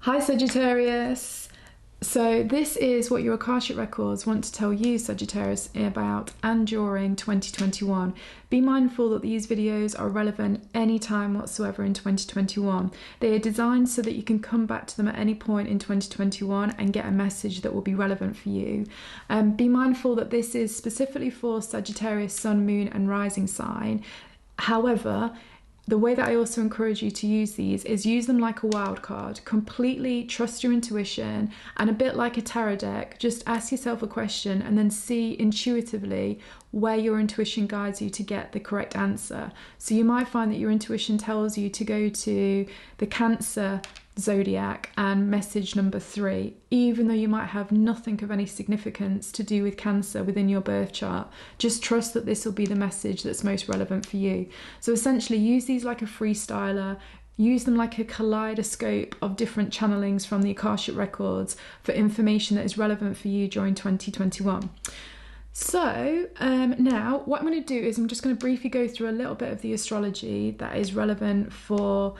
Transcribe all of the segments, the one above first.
Hi Sagittarius! So this is what your Akashic Records want to tell you, Sagittarius, about and during 2021. Be mindful that these videos are relevant anytime whatsoever in 2021. They are designed so that you can come back to them at any point in 2021 and get a message that will be relevant for you. Be mindful that this is specifically for Sagittarius, Sun, Moon and Rising sign. However, the way that I also encourage you to use these is use them like a wild card. Completely trust your intuition, and a bit like a tarot deck, just ask yourself a question and then see intuitively where your intuition guides you to get the correct answer. So you might find that your intuition tells you to go to the Cancer zodiac and message number 3, even though you might have nothing of any significance to do with Cancer within your birth chart. Just trust that this will be the message that's most relevant for you. So essentially use these like a freestyler. Use them like a kaleidoscope of different channelings from the Akashic Records for information that is relevant for you during 2021. So now what I'm going to do is I'm just going to briefly go through a little bit of the astrology that is relevant for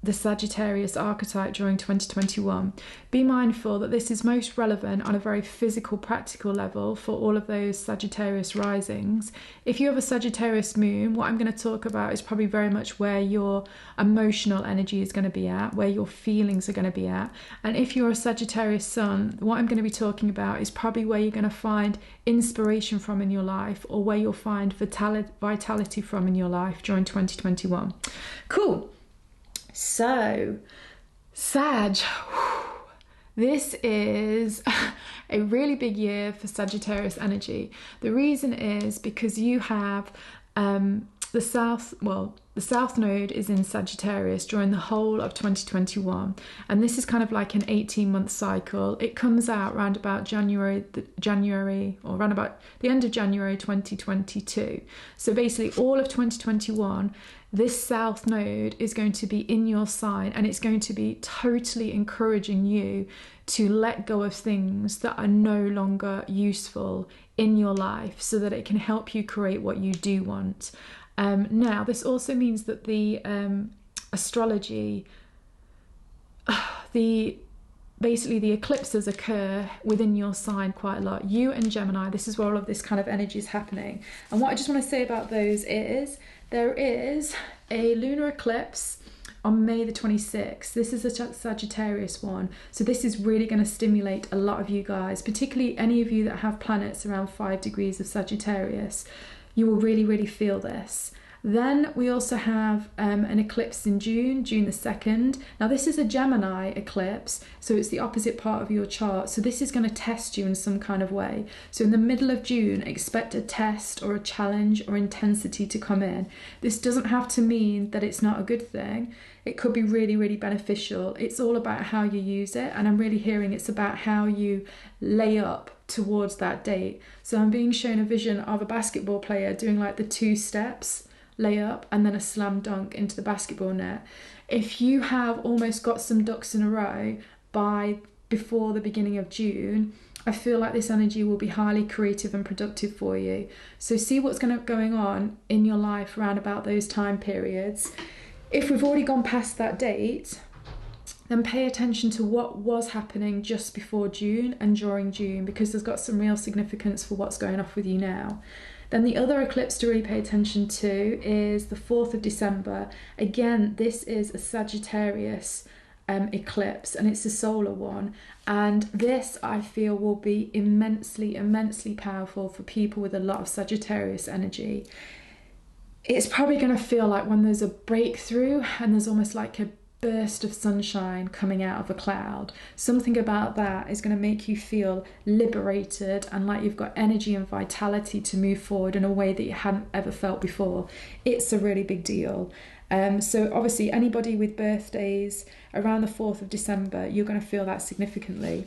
the Sagittarius archetype during 2021. Be mindful that this is most relevant on a very physical, practical level for all of those Sagittarius risings. If you have a Sagittarius moon, what I'm going to talk about is probably very much where your emotional energy is going to be at, where your feelings are going to be at. And if you're a Sagittarius sun, what I'm going to be talking about is probably where you're going to find inspiration from in your life, or where you'll find vitality from in your life during 2021. Cool. So, Sag, this is a really big year for Sagittarius energy. The reason is because you have the South Node is in Sagittarius during the whole of 2021, and this is kind of like an 18-month cycle. It comes out around about January or around about the end of January 2022. So basically all of 2021, this South Node is going to be in your sign, and it's going to be totally encouraging you to let go of things that are no longer useful in your life so that it can help you create what you do want. Now, this also means that the astrology, basically the eclipses occur within your sign quite a lot. You and Gemini, this is where all of this kind of energy is happening. And what I just want to say about those is there is a lunar eclipse on May the 26th. This is a Sagittarius one. So this is really going to stimulate a lot of you guys, particularly any of you that have planets around 5 degrees of Sagittarius. You will really, really feel this. Then we also have an eclipse in June the 2nd. Now this is a Gemini eclipse, so it's the opposite part of your chart. So this is going to test you in some kind of way. So in the middle of June, expect a test or a challenge or intensity to come in. This doesn't have to mean that it's not a good thing. It could be really, really beneficial. It's all about how you use it, and I'm really hearing it's about how you lay up towards that date. So I'm being shown a vision of a basketball player doing like the 2 steps, lay up, and then a slam dunk into the basketball net. If you have almost got some ducks in a row before the beginning of June, I feel like this energy will be highly creative and productive for you. So see what's going on in your life around about those time periods. If we've already gone past that date, then pay attention to what was happening just before June and during June, because there's got some real significance for what's going off with you now. Then the other eclipse to really pay attention to is the 4th of December. Again, this is a Sagittarius eclipse, and it's a solar one. And this, I feel, will be immensely, immensely powerful for people with a lot of Sagittarius energy. It's probably going to feel like when there's a breakthrough and there's almost like a burst of sunshine coming out of a cloud. Something about that is going to make you feel liberated and like you've got energy and vitality to move forward in a way that you hadn't ever felt before. It's a really big deal. So obviously anybody with birthdays around the 4th of December, you're going to feel that significantly.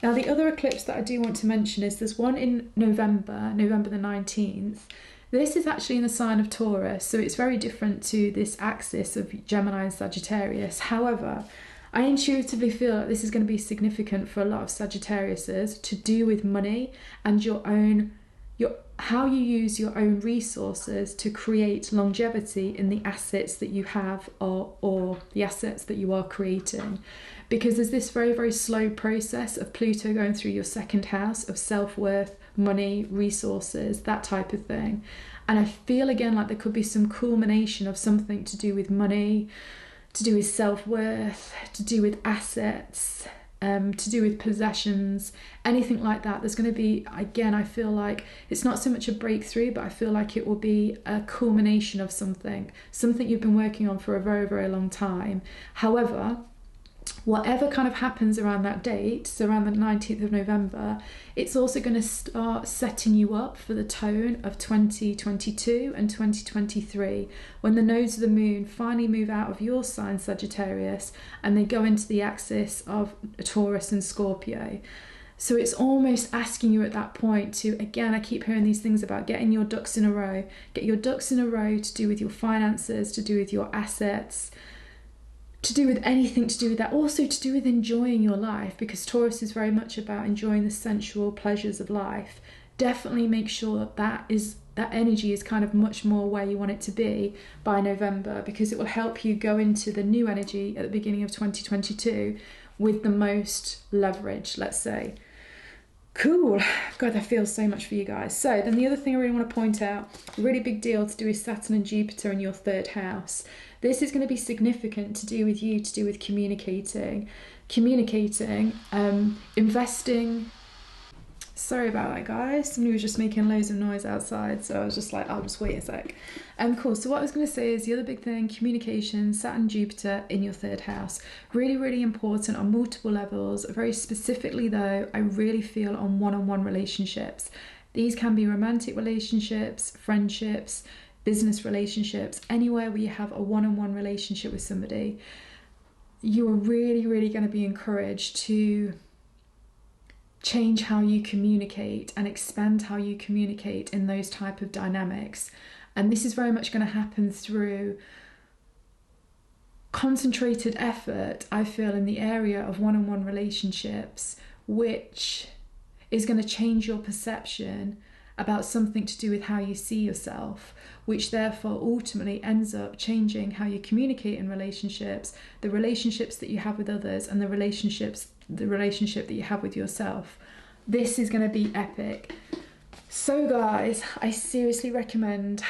Now the other eclipse that I do want to mention is there's one in November the 19th. This is actually in the sign of Taurus, so it's very different to this axis of Gemini and Sagittarius. However, I intuitively feel like this is going to be significant for a lot of Sagittariuses to do with money and your own how you use your own resources to create longevity in the assets that you have, or the assets that you are creating. Because there's this very, very slow process of Pluto going through your second house of self-worth, money, resources, that type of thing. And I feel again like there could be some culmination of something to do with money, to do with self-worth, to do with assets, to do with possessions, anything like that. There's going to be, again, I feel like it's not so much a breakthrough, but I feel like it will be a culmination of something you've been working on for a very, very long time. However, whatever kind of happens around that date, so around the 19th of November, it's also going to start setting you up for the tone of 2022 and 2023, when the nodes of the moon finally move out of your sign, Sagittarius, and they go into the axis of Taurus and Scorpio. So it's almost asking you at that point to, again, I keep hearing these things about getting your ducks in a row. Get your ducks in a row to do with your finances, to do with your assets, to do with anything to do with that, also to do with enjoying your life, because Taurus is very much about enjoying the sensual pleasures of life. Definitely make sure that energy is kind of much more where you want it to be by November, because it will help you go into the new energy at the beginning of 2022 with the most leverage, let's say. Cool. God, that feels so much for you guys. So then the other thing I really want to point out, a really big deal to do with Saturn and Jupiter in your third house. This is going to be significant to do with you, to do with communicating, investing. Sorry about that, guys. Somebody was just making loads of noise outside, so I was just like, I'll just wait a sec. Cool. So what I was going to say is the other big thing, communication, Saturn, Jupiter in your third house. Really, really important on multiple levels. Very specifically, though, I really feel on one-on-one relationships. These can be romantic relationships, friendships, business relationships, anywhere where you have a one-on-one relationship with somebody. You are really, really going to be encouraged to change how you communicate and expand how you communicate in those type of dynamics. And this is very much going to happen through concentrated effort, I feel, in the area of one-on-one relationships, which is going to change your perception about something to do with how you see yourself, which therefore ultimately ends up changing how you communicate in relationships, the relationships that you have with others, and the relationship that you have with yourself. This is going to be epic. So guys, I seriously recommend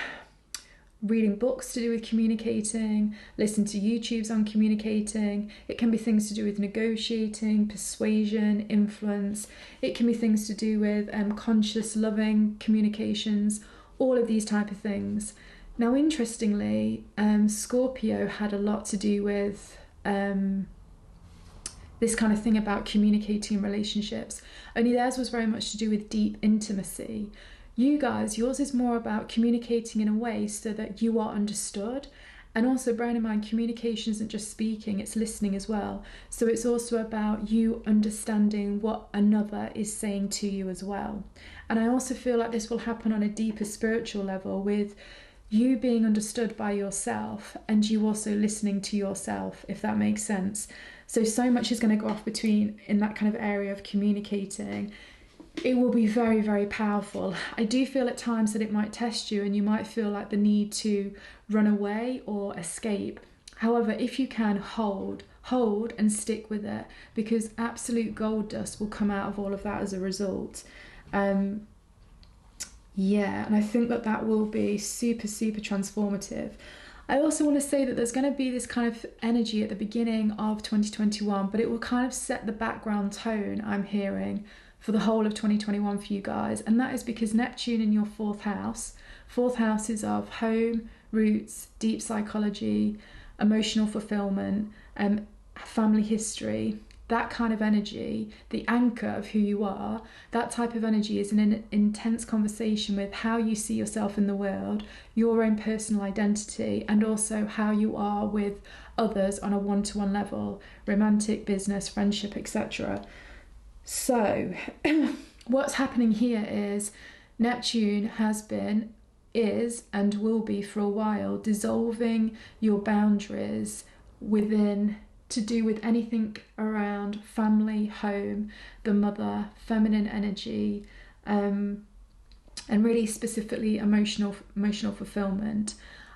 reading books to do with communicating, listen to YouTubes on communicating. It can be things to do with negotiating, persuasion, influence. It can be things to do with conscious, loving communications, all of these type of things. Now, interestingly, Scorpio had a lot to do with this kind of thing about communicating in relationships. Only theirs was very much to do with deep intimacy. You guys, yours is more about communicating in a way so that you are understood. And also bearing in mind, communication isn't just speaking, it's listening as well. So it's also about you understanding what another is saying to you as well. And I also feel like this will happen on a deeper spiritual level, with you being understood by yourself and you also listening to yourself, if that makes sense. So much is going to go off between in that kind of area of communicating. It will be very, very powerful. I do feel at times that it might test you and you might feel like the need to run away or escape. However, if you can, hold and stick with it, because absolute gold dust will come out of all of that as a result. And I think that will be super, super transformative. I also want to say that there's going to be this kind of energy at the beginning of 2021, but it will kind of set the background tone, I'm hearing, for the whole of 2021 for you guys. And that is because Neptune in your fourth house is of home, roots, deep psychology, emotional fulfillment, family history, that kind of energy, the anchor of who you are. That type of energy is an intense conversation with how you see yourself in the world, your own personal identity, and also how you are with others on a one-to-one level, romantic, business, friendship, etc. So what's happening here is Neptune is and will be for a while dissolving your boundaries within, to do with anything around family, home, the mother, feminine energy, and really specifically emotional fulfillment.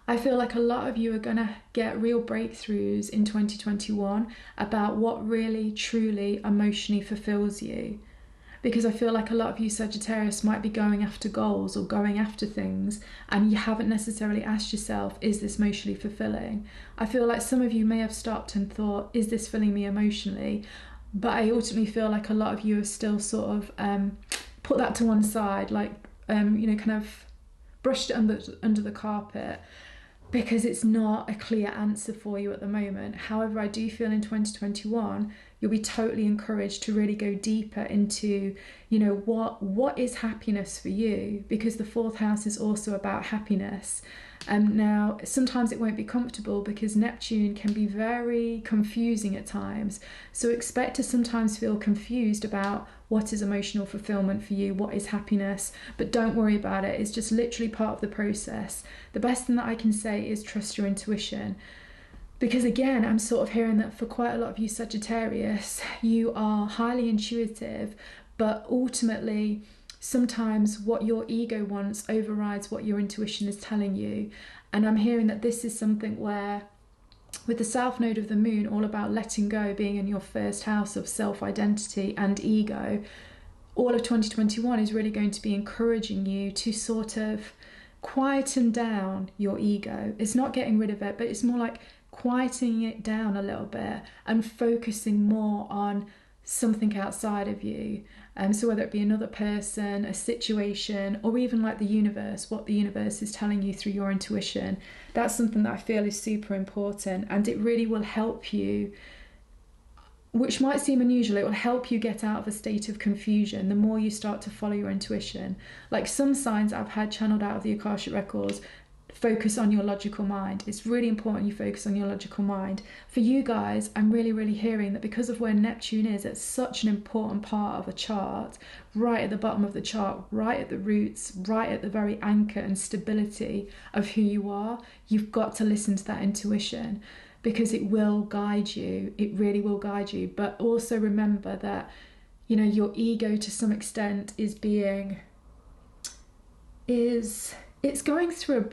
I feel like a lot of you are going to get real breakthroughs in 2021 about what really, truly emotionally fulfills you. Because I feel like a lot of you Sagittarius might be going after goals or going after things, and you haven't necessarily asked yourself, is this emotionally fulfilling? I feel like some of you may have stopped and thought, is this filling me emotionally? But I ultimately feel like a lot of you have still sort of put that to one side, like, kind of brushed it under the carpet, because it's not a clear answer for you at the moment. However, I do feel in 2021, you'll be totally encouraged to really go deeper into, what is happiness for you, because the fourth house is also about happiness. Now, sometimes it won't be comfortable because Neptune can be very confusing at times. So expect to sometimes feel confused about what is emotional fulfillment for you, what is happiness, but don't worry about it. It's just literally part of the process. The best thing that I can say is trust your intuition. Because again, I'm sort of hearing that for quite a lot of you Sagittarius, you are highly intuitive, but ultimately, sometimes what your ego wants overrides what your intuition is telling you. And I'm hearing that this is something where, with the south node of the moon, all about letting go, being in your first house of self-identity and ego, all of 2021 is really going to be encouraging you to sort of quieten down your ego. It's not getting rid of it, but it's more like quieting it down a little bit and focusing more on something outside of you. So whether it be another person, a situation, or even like the universe, what the universe is telling you through your intuition, that's something that I feel is super important, and it really will help you, which might seem unusual, it will help you get out of a state of confusion the more you start to follow your intuition. Like some signs I've had channeled out of the Akashic Records, focus on your logical mind. It's really important you focus on your logical mind. For you guys, I'm really, really hearing that because of where Neptune is, it's such an important part of a chart, right at the bottom of the chart, right at the roots, right at the very anchor and stability of who you are. You've got to listen to that intuition, because it will guide you. It really will guide you. But also remember that, your ego to some extent is it's going through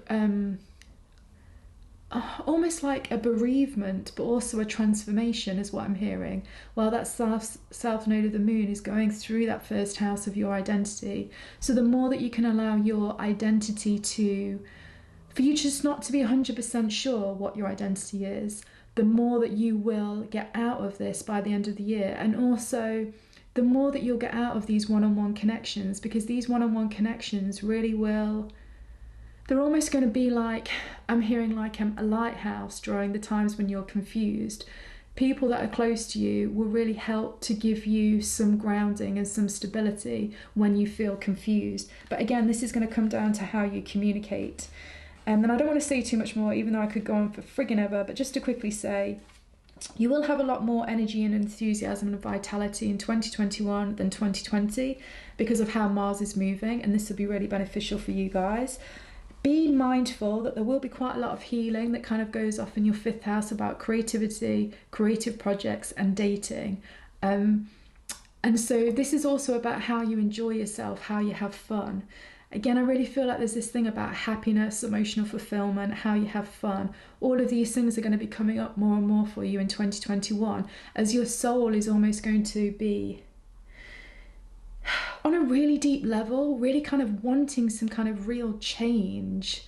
almost like a bereavement, but also a transformation is what I'm hearing. While that south node of the moon is going through that first house of your identity. So the more that you can allow your identity for you just not to be 100% sure what your identity is, the more that you will get out of this by the end of the year. And also the more that you'll get out of these one-on-one connections, because these one-on-one connections really will, they're almost going to be like, I'm hearing like a lighthouse during the times when you're confused. People that are close to you will really help to give you some grounding and some stability when you feel confused. But again, this is going to come down to how you communicate. And I don't want to say too much more, even though I could go on for friggin' ever, but just to quickly say, you will have a lot more energy and enthusiasm and vitality in 2021 than 2020 because of how Mars is moving, and this will be really beneficial for you guys. Be mindful that there will be quite a lot of healing that kind of goes off in your fifth house about creativity, creative projects, and dating. And so this is also about how you enjoy yourself, how you have fun. Again, I really feel like there's this thing about happiness, emotional fulfillment, how you have fun. All of these things are going to be coming up more and more for you in 2021, as your soul is almost going to be on a really deep level, really kind of wanting some kind of real change.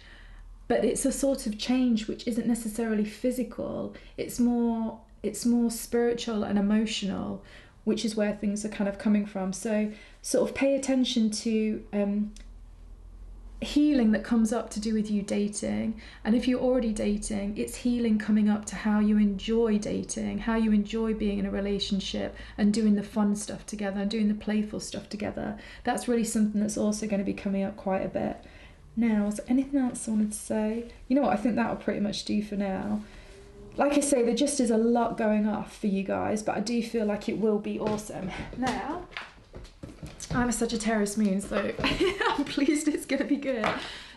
But it's a sort of change which isn't necessarily physical. It's more spiritual and emotional, which is where things are kind of coming from. So sort of pay attention to healing that comes up to do with you dating. And if you're already dating, it's healing coming up to how you enjoy dating, how you enjoy being in a relationship and doing the fun stuff together and doing the playful stuff together. That's really something that's also going to be coming up quite a bit. Now, is there anything else I wanted to say? You know what, I think that'll pretty much do for now. Like I say, there just is a lot going off for you guys, but I do feel like it will be awesome. Now, I'm a Sagittarius moon, so I'm pleased it's going to be good.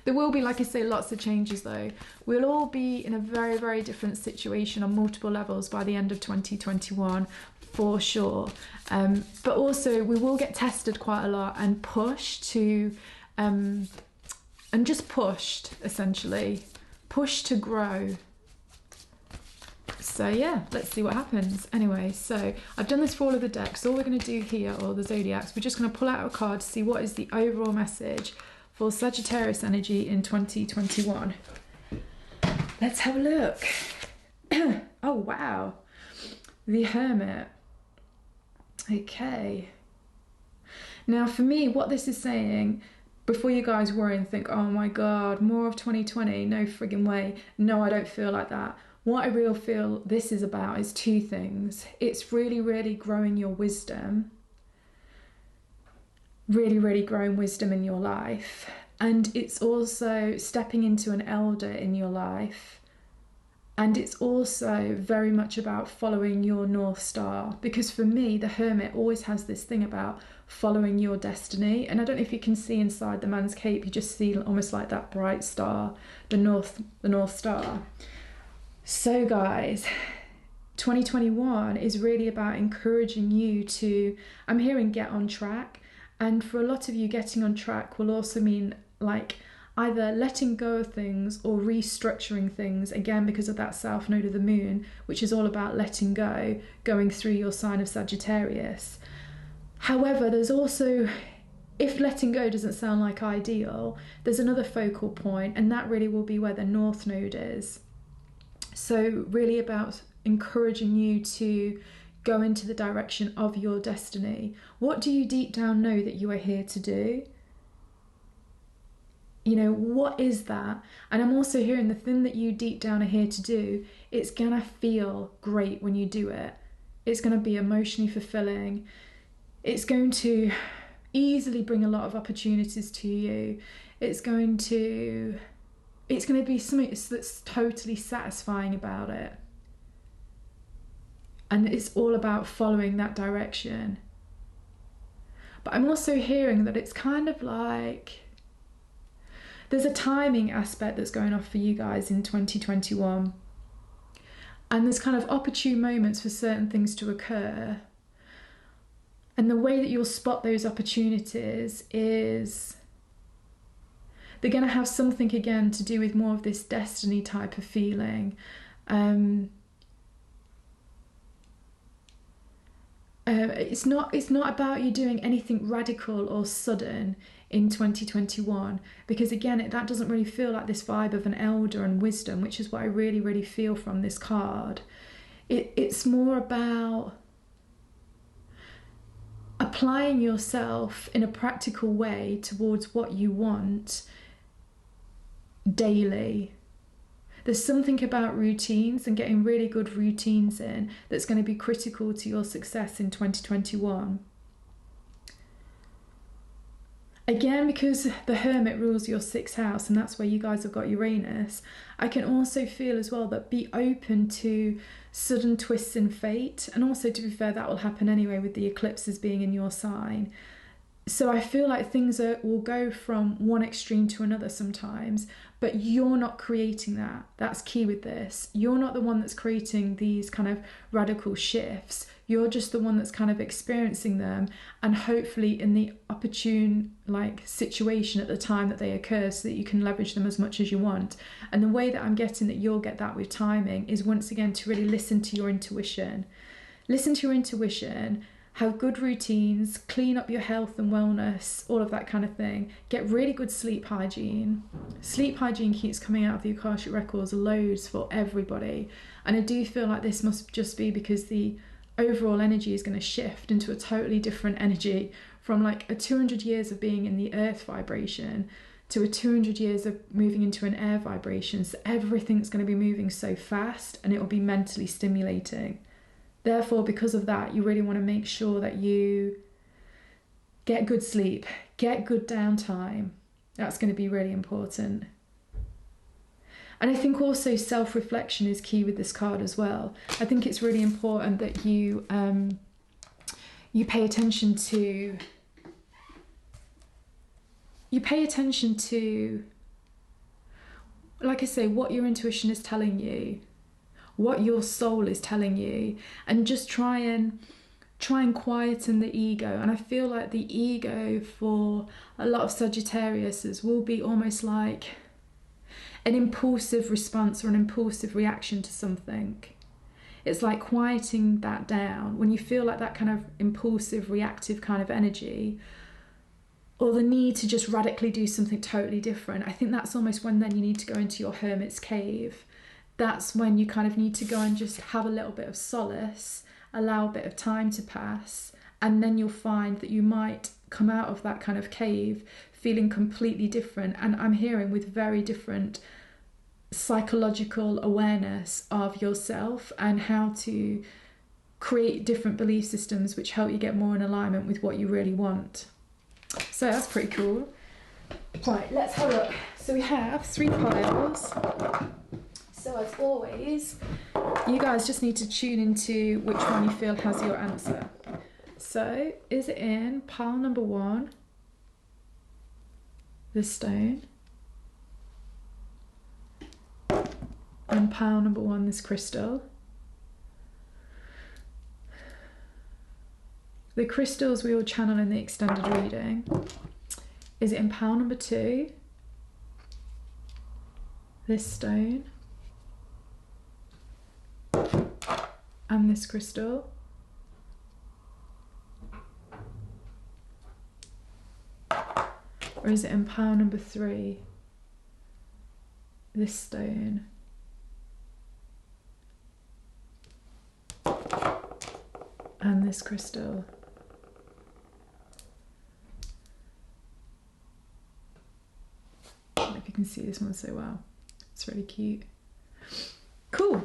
There will be, like I say, lots of changes though. We'll all be in a very, very different situation on multiple levels by the end of 2021, for sure. But also we will get tested quite a lot and pushed to and just pushed, essentially. Pushed to grow. So yeah, let's see what happens. Anyway, so I've done this for all of the decks. All we're going to do here, or the zodiacs, we're just going to pull out a card to see what is the overall message for Sagittarius energy in 2021. Let's have a look. Oh, wow. The Hermit. Okay. Now, for me, what this is saying, before you guys worry and think, oh my God, more of 2020, no friggin' way. No, I don't feel like that. What I really feel this is about is two things. It's really, really growing your wisdom. Really, really growing wisdom in your life. And it's also stepping into an elder in your life. And it's also very much about following your North Star. Because for me, the Hermit always has this thing about following your destiny. And I don't know if you can see inside the man's cape, you just see almost like that bright star, the North Star. So guys, 2021 is really about encouraging you to, I'm hearing get on track. And for a lot of you, getting on track will also mean like either letting go of things or restructuring things, again, because of that south node of the moon, which is all about letting go, going through your sign of Sagittarius. However, there's also, if letting go doesn't sound like ideal, there's another focal point, and that really will be where the North Node is. So really about encouraging you to go into the direction of your destiny. What do you deep down know that you are here to do? You know, what is that? And I'm also hearing the thing that you deep down are here to do, it's gonna feel great when you do it. It's gonna be emotionally fulfilling. It's going to easily bring a lot of opportunities to you. It's going to be something that's totally satisfying about it. And it's all about following that direction. But I'm also hearing that it's kind of like, there's a timing aspect that's going off for you guys in 2021. And there's kind of opportune moments for certain things to occur. And the way that you'll spot those opportunities is they're going to have something again to do with more of this destiny type of feeling. It's not about you doing anything radical or sudden in 2021, because again, that doesn't really feel like this vibe of an elder and wisdom, which is what I really, really feel from this card. It's more about applying yourself in a practical way towards what you want daily. There's something about routines and getting really good routines in that's going to be critical to your success in 2021. Again, because the Hermit rules your 6th house, and that's where you guys have got Uranus, I can also feel as well that be open to sudden twists in fate. And also, to be fair, that will happen anyway with the eclipses being in your sign. So I feel like things will go from one extreme to another sometimes, but you're not creating that. That's key with this. You're not the one that's creating these kind of radical shifts. You're just the one that's kind of experiencing them, and hopefully in the opportune situation at the time that they occur, so that you can leverage them as much as you want. And the way that I'm getting that you'll get that with timing is, once again, to really listen to your intuition. Listen to your intuition. Have good routines, clean up your health and wellness, all of that kind of thing. Get really good sleep hygiene. Sleep hygiene keeps coming out of the Akashic Records loads for everybody. And I do feel like this must just be because the overall energy is going to shift into a totally different energy, from like a 200 years of being in the earth vibration to a 200 years of moving into an air vibration. So everything's going to be moving so fast, and it will be mentally stimulating. Therefore, because of that, you really want to make sure that you get good sleep, get good downtime. That's going to be really important. And I think also self-reflection is key with this card as well. I think it's really important that you pay attention to like I say, what your intuition is telling you, what your soul is telling you, and just try and try and quieten the ego. And I feel like the ego for a lot of Sagittariuses will be almost like an impulsive response or an impulsive reaction to something. It's like quieting that down when you feel like that kind of impulsive, reactive kind of energy, or the need to just radically do something totally different. I think that's almost when then you need to go into your hermit's cave. That's when you kind of need to go and just have a little bit of solace, allow a bit of time to pass, and then you'll find that you might come out of that kind of cave feeling completely different. And I'm hearing with very different psychological awareness of yourself and how to create different belief systems which help you get more in alignment with what you really want. So that's pretty cool. Right, let's have a look. So we have 3 piles. So as always, you guys just need to tune into which one you feel has your answer. So is it in pile number 1, the stone, and pile number 1, this crystal? The crystals we will channel in the extended reading. Is it in pile number 2, this stone, and this crystal? Or is it in pile number 3, this stone, and this crystal? I don't know if you can see this one so well. It's really cute. Cool.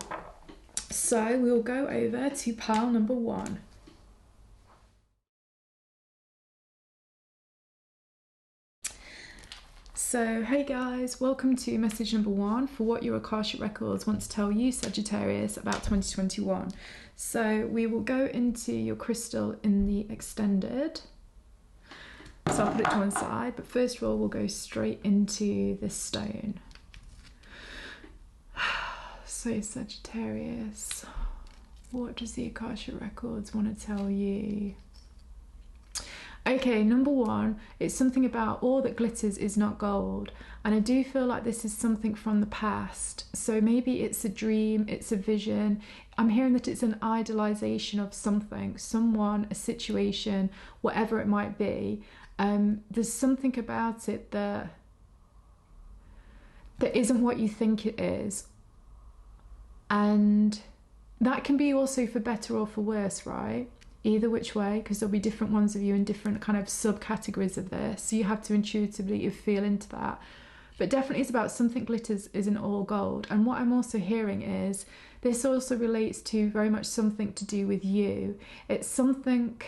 So we'll go over to pile number 1. So hey guys, welcome to message number 1 for what your Akashic Records want to tell you, Sagittarius, about 2021. So we will go into your crystal in the extended. So I'll put it to one side, but first of all we'll go straight into this stone. So Sagittarius, what does the Akashic Records want to tell you? Okay, number 1, it's something about all that glitters is not gold. And I do feel like this is something from the past. So maybe it's a dream, it's a vision. I'm hearing that it's an idealization of something, someone, a situation, whatever it might be. There's something about it that isn't what you think it is. And that can be also for better or for worse, right? Either which way, because there'll be different ones of you in different kind of subcategories of this. So you have to intuitively feel into that. But definitely it's about something glitters isn't all gold. And what I'm also hearing is this also relates to very much something to do with you. It's something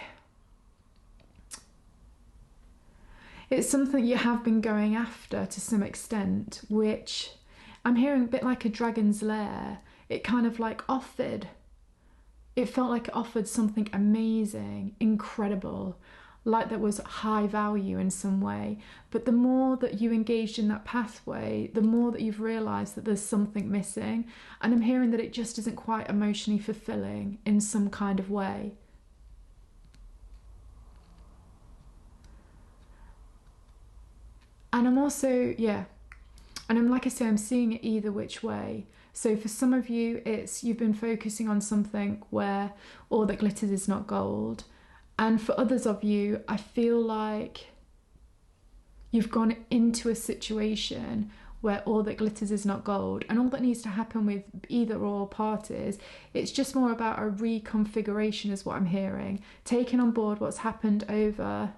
you have been going after to some extent, which I'm hearing a bit like a dragon's lair. It kind of like offered. It felt like it offered something amazing, incredible, like that was high value in some way. But the more that you engaged in that pathway, the more that you've realised that there's something missing. And I'm hearing that it just isn't quite emotionally fulfilling in some kind of way. And I'm also, yeah, and I'm like I say, I'm seeing it either which way. So for some of you, it's you've been focusing on something where all that glitters is not gold. And for others of you, I feel like you've gone into a situation where all that glitters is not gold. And all that needs to happen with either or all parties, it's just more about a reconfiguration is what I'm hearing. Taking on board what's happened over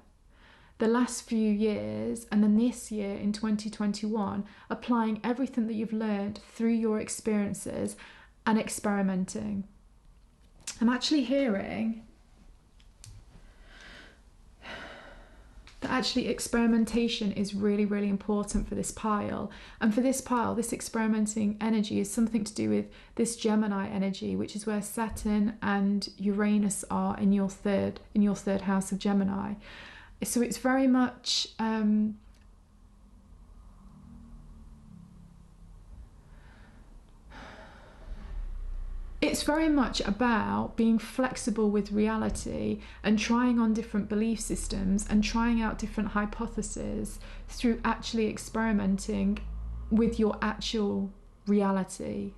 the last few years, and then this year in 2021, applying everything that you've learned through your experiences and experimenting. I'm actually hearing that actually experimentation is really, really important for this pile. And for this pile, this experimenting energy is something to do with this Gemini energy, which is where Saturn and Uranus are in your third house of Gemini. So it's very much It's very much about being flexible with reality and trying on different belief systems and trying out different hypotheses through actually experimenting with your actual reality.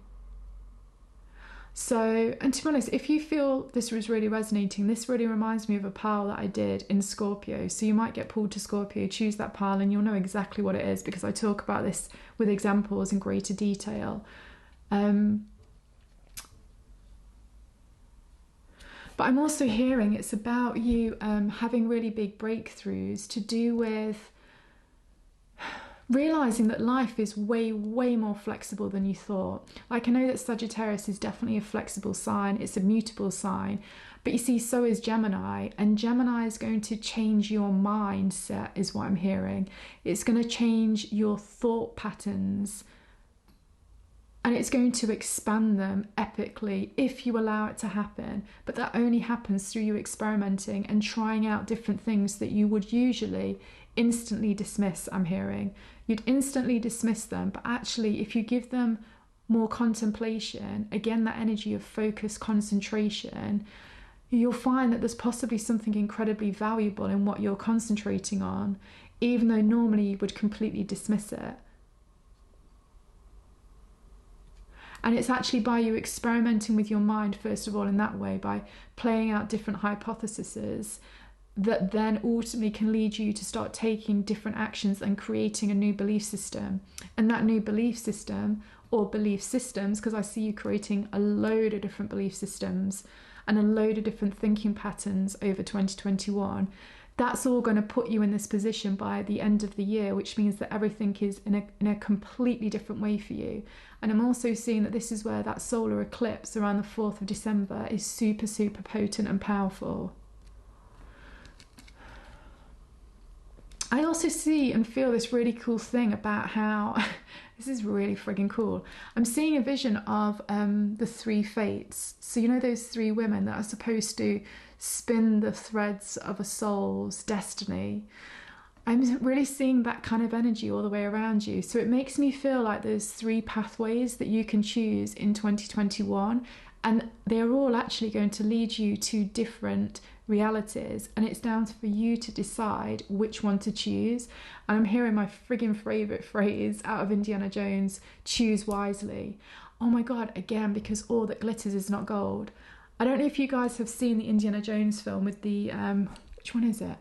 So, and to be honest, if you feel this was really resonating, this really reminds me of a pile that I did in Scorpio. So you might get pulled to Scorpio, choose that pile, and you'll know exactly what it is because I talk about this with examples in greater detail. But I'm also hearing it's about you having really big breakthroughs to do with realizing that life is way more flexible than you thought. Like, I know that Sagittarius is definitely a flexible sign, it's a mutable sign, but you see, so is Gemini, and Gemini is going to change your mindset, is what I'm hearing. It's going to change your thought patterns, and it's going to expand them epically if you allow it to happen. But that only happens through you experimenting and trying out different things that you would usually instantly dismiss, I'm hearing. You'd instantly dismiss them, but actually if you give them more contemplation, again, that energy of focus, concentration, you'll find that there's possibly something incredibly valuable in what you're concentrating on, even though normally you would completely dismiss it. And it's actually by you experimenting with your mind, first of all, in that way, by playing out different hypotheses, that then ultimately can lead you to start taking different actions and creating a new belief system. And that new belief system, or belief systems, because I see you creating a load of different belief systems and a load of different thinking patterns over 2021, that's all going to put you in this position by the end of the year, which means that everything is in a completely different way for you. And I'm also seeing that this is where that solar eclipse around the 4th of December is super potent and powerful. I also see and feel this really cool thing about how, this is really friggin' cool. I'm seeing a vision of the 3 fates. So you know those 3 women that are supposed to spin the threads of a soul's destiny? I'm really seeing that kind of energy all the way around you. So it makes me feel like there's 3 pathways that you can choose in 2021, and they're all actually going to lead you to different realities, and it's down for you to decide which one to choose. And I'm hearing my friggin' favourite phrase out of Indiana Jones, choose wisely. Oh my god, again, because all that glitters is not gold. I don't know if you guys have seen the Indiana Jones film with the which one is it?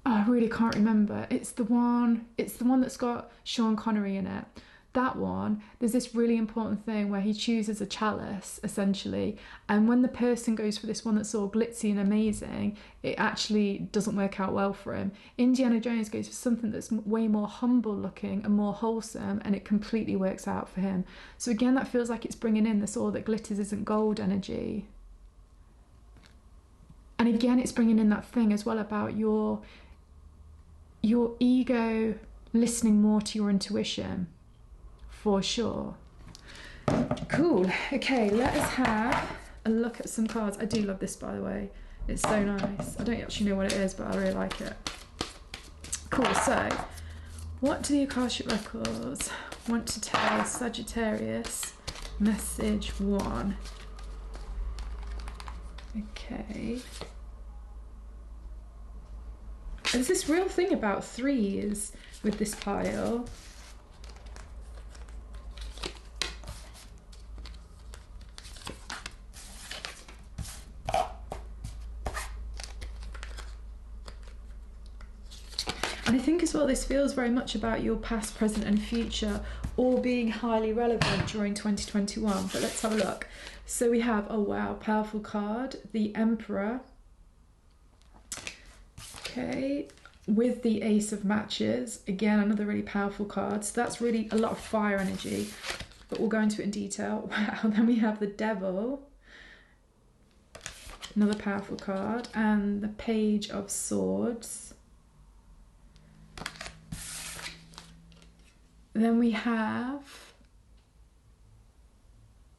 I really can't remember. It's the one that's got Sean Connery in it. That one, there's this really important thing where he chooses a chalice, essentially, and when the person goes for this one that's all glitzy and amazing, it actually doesn't work out well for him. Indiana Jones goes for something that's way more humble looking and more wholesome, and it completely works out for him. So again, that feels like it's bringing in this all that glitters isn't gold energy. And again, it's bringing in that thing as well about your ego listening more to your intuition. For sure. Cool. Okay, let us have a look at some cards. I do love this, by the way. It's so nice. I don't actually know what it is, but I really like it. Cool. So, what do the Akashic Records want to tell Sagittarius? Message 1. Okay. There's this real thing about 3s with this pile. And I think as well, this feels very much about your past, present and future all being highly relevant during 2021. But let's have a look. So we have, oh wow, powerful card, the Emperor. Okay, with the Ace of Matches. Again, another really powerful card. So that's really a lot of fire energy, but we'll go into it in detail. Wow, then we have the Devil. Another powerful card. And the Page of Swords. Then we have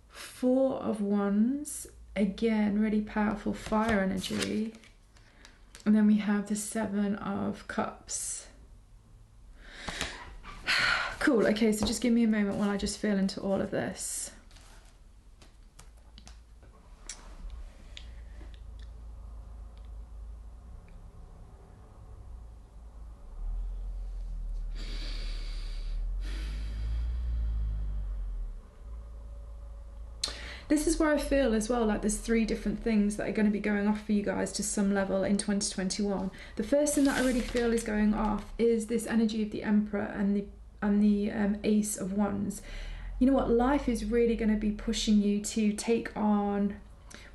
4 of Wands, again, really powerful fire energy. And then we have the 7 of Cups. Cool, okay, so just give me a moment while I just feel into all of this. This is where I feel as well like there's 3 different things that are going to be going off for you guys to some level in 2021. The first thing that I really feel is going off is this energy of the Emperor and the Ace of Wands. You know what? Life is really going to be pushing you to take on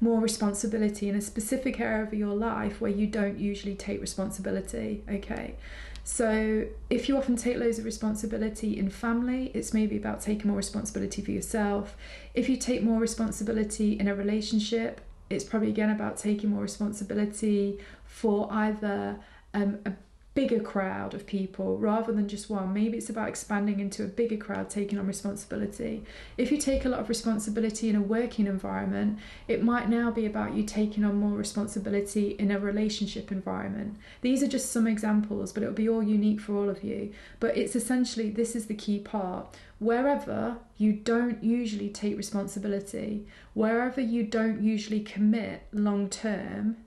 more responsibility in a specific area of your life where you don't usually take responsibility, okay? So if you often take loads of responsibility in family, it's maybe about taking more responsibility for yourself. If you take more responsibility in a relationship, it's probably again about taking more responsibility for either a bigger crowd of people rather than just one. Maybe it's about expanding into a bigger crowd, taking on responsibility. If you take a lot of responsibility in a working environment, it might now be about you taking on more responsibility in a relationship environment. These are just some examples, but it'll be all unique for all of you. But it's essentially, this is the key part. Wherever you don't usually take responsibility, wherever you don't usually commit long term,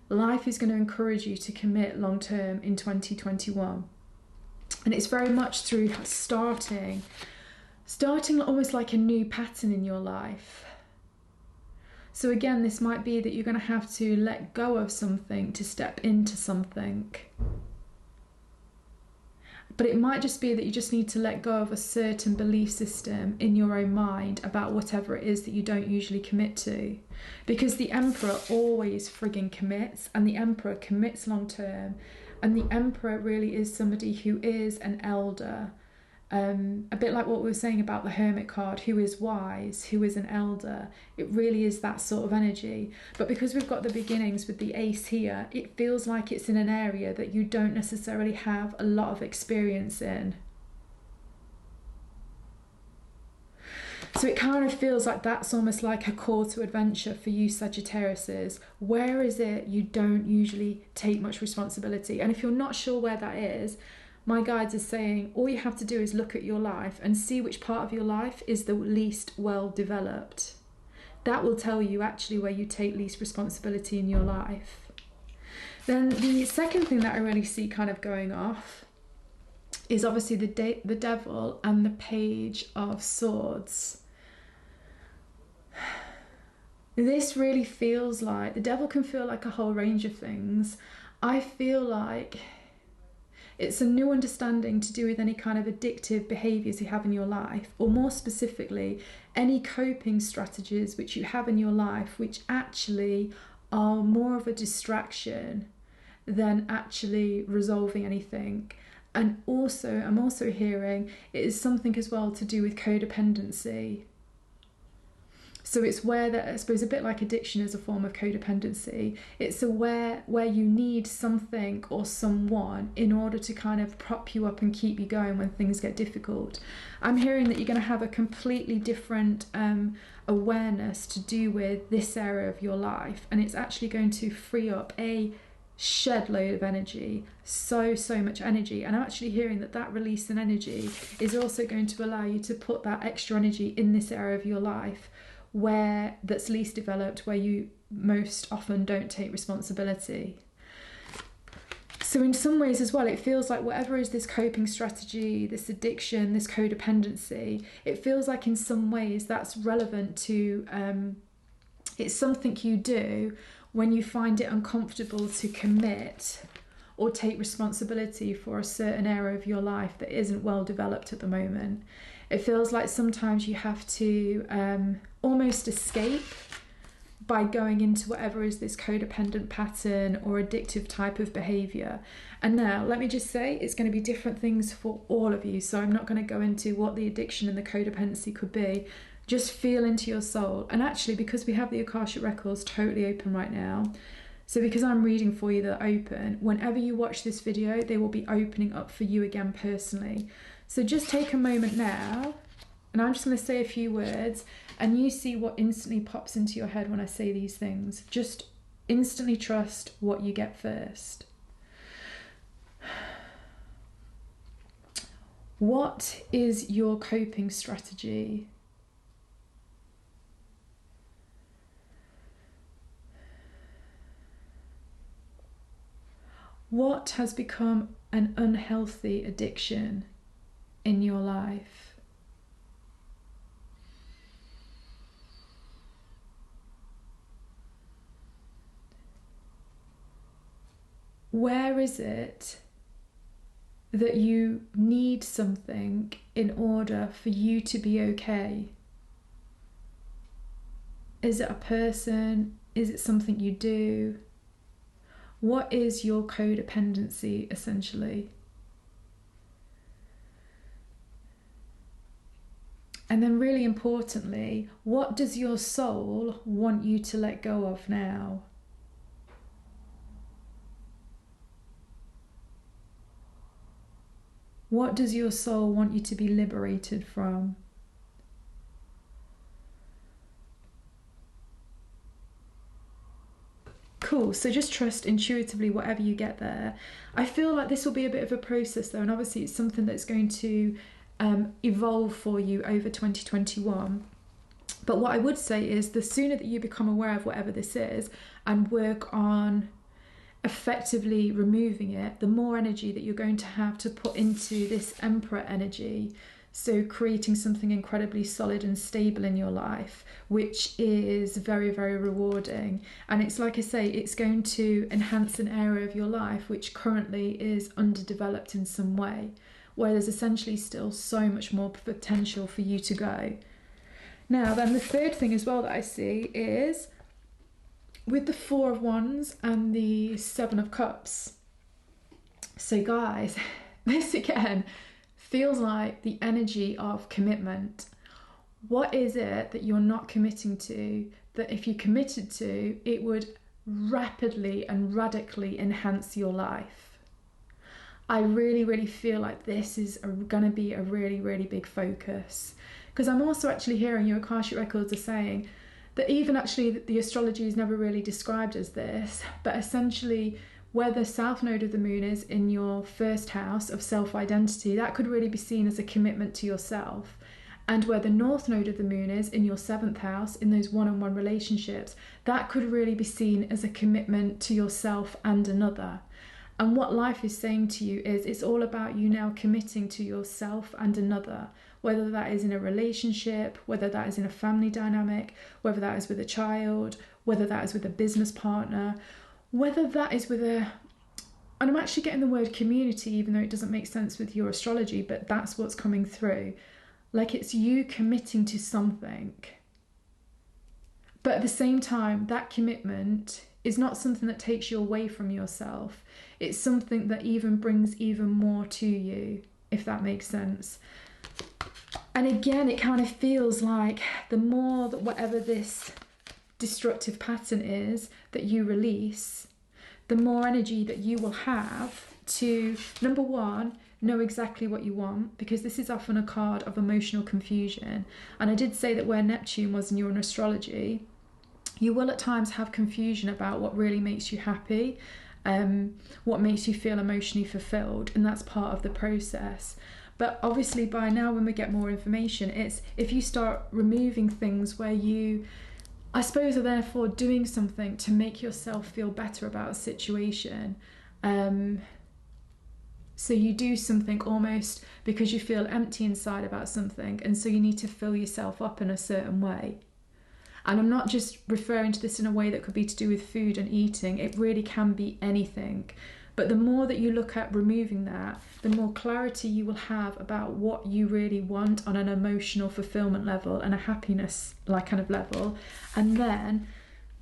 life is going to encourage you to commit long term in 2021. And it's very much through starting almost like a new pattern in your life. So again, this might be that you're going to have to let go of something to step into something. But it might just be that you just need to let go of a certain belief system in your own mind about whatever it is that you don't usually commit to. Because the Emperor always frigging commits, and the Emperor commits long term, and the Emperor really is somebody who is an elder. A bit like what we were saying about the Hermit card, who is wise, who is an elder. It really is that sort of energy. But because we've got the beginnings with the Ace here, it feels like it's in an area that you don't necessarily have a lot of experience in. So it kind of feels like that's almost like a call to adventure for you Sagittariuses. Where is it you don't usually take much responsibility? And if you're not sure where that is, my guides are saying all you have to do is look at your life and see which part of your life is the least well developed. That will tell you actually where you take least responsibility in your life. Then the second thing that I really see kind of going off is obviously the Devil and the Page of Swords. This really feels like, the Devil can feel like a whole range of things. I feel like it's a new understanding to do with any kind of addictive behaviours you have in your life, or more specifically, any coping strategies which you have in your life which actually are more of a distraction than actually resolving anything. And also, I'm also hearing it is something as well to do with codependency. So it's where that, I suppose, a bit like addiction is a form of codependency. It's where you need something or someone in order to kind of prop you up and keep you going when things get difficult. I'm hearing that you're going to have a completely different awareness to do with this area of your life, and it's actually going to free up a shed load of energy, so much energy. And I'm actually hearing that release in energy is also going to allow you to put that extra energy in this area of your life where that's least developed, where you most often don't take responsibility. So in some ways as well, it feels like whatever is this coping strategy, this addiction, this codependency, it feels like in some ways that's relevant to, it's something you do when you find it uncomfortable to commit or take responsibility for a certain area of your life that isn't well developed at the moment. It feels like sometimes you have to almost escape by going into whatever is this codependent pattern or addictive type of behaviour. And now, let me just say, it's going to be different things for all of you, so I'm not going to go into what the addiction and the codependency could be. Just feel into your soul. And actually, because we have the Akashic Records totally open right now, so because I'm reading for you, they're open. Whenever you watch this video, they will be opening up for you again personally. So just take a moment now, and I'm just going to say a few words, and you see what instantly pops into your head when I say these things. Just instantly trust what you get first. What is your coping strategy? What has become an unhealthy addiction in your life? Where is it that you need something in order for you to be okay? Is it a person? Is it something you do? What is your codependency, essentially? And then really importantly, what does your soul want you to let go of now? What does your soul want you to be liberated from? Cool, so just trust intuitively whatever you get there. I feel like this will be a bit of a process though, and obviously it's something that's going to evolve for you over 2021. But what I would say is the sooner that you become aware of whatever this is and work on effectively removing it, the more energy that you're going to have to put into this Emperor energy. So creating something incredibly solid and stable in your life, which is very, very rewarding. And it's like I say, it's going to enhance an area of your life which currently is underdeveloped in some way, where there's essentially still so much more potential for you to go. Now, then the third thing as well that I see is with the Four of Wands and the Seven of Cups. So guys, this again feels like the energy of commitment. What is it that you're not committing to, that if you committed to, it would rapidly and radically enhance your life? I really, really feel like this is going to be a really, really big focus. Because I'm also actually hearing your Akashic Records are saying that even actually the astrology is never really described as this, but essentially where the south node of the moon is in your first house of self-identity, that could really be seen as a commitment to yourself. And where the north node of the moon is in your seventh house, in those one-on-one relationships, that could really be seen as a commitment to yourself and another. And what life is saying to you is it's all about you now committing to yourself and another, whether that is in a relationship, whether that is in a family dynamic, whether that is with a child, whether that is with a business partner, whether that is with a... And I'm actually getting the word community, even though it doesn't make sense with your astrology, but that's what's coming through. Like it's you committing to something. But at the same time, that commitment is not something that takes you away from yourself. It's something that even brings even more to you, if that makes sense. And again, it kind of feels like the more that whatever this destructive pattern is that you release, the more energy that you will have to, number one, know exactly what you want, because this is often a card of emotional confusion. And I did say that where Neptune was in your astrology, you will at times have confusion about what really makes you happy, what makes you feel emotionally fulfilled, and that's part of the process. But obviously by now when we get more information, it's if you start removing things where you, I suppose, are therefore doing something to make yourself feel better about a situation. So you do something almost because you feel empty inside about something, and so you need to fill yourself up in a certain way. And I'm not just referring to this in a way that could be to do with food and eating. It really can be anything. But the more that you look at removing that, the more clarity you will have about what you really want on an emotional fulfillment level and a happiness like kind of level. And then,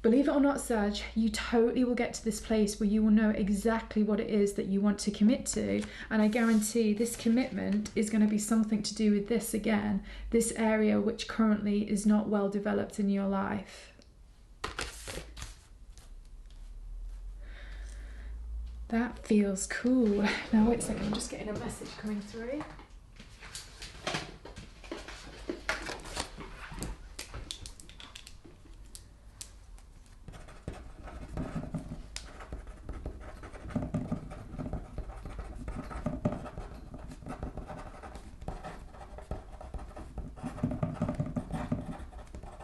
believe it or not, Sag, you totally will get to this place where you will know exactly what it is that you want to commit to. And I guarantee this commitment is going to be something to do with this again, this area which currently is not well developed in your life. That feels cool. Now wait a second, I'm just getting a message coming through.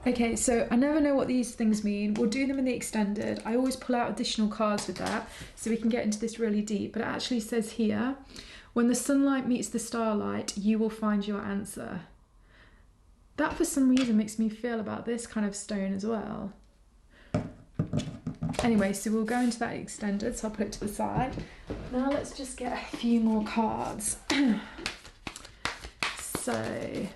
Okay, so I never know what these things mean. We'll do them in the extended. I always pull out additional cards with that so we can get into this really deep. But it actually says here, when the sunlight meets the starlight, you will find your answer. That for some reason makes me feel about this kind of stone as well. Anyway, so we'll go into that extended, so I'll put it to the side. Now let's just get a few more cards. So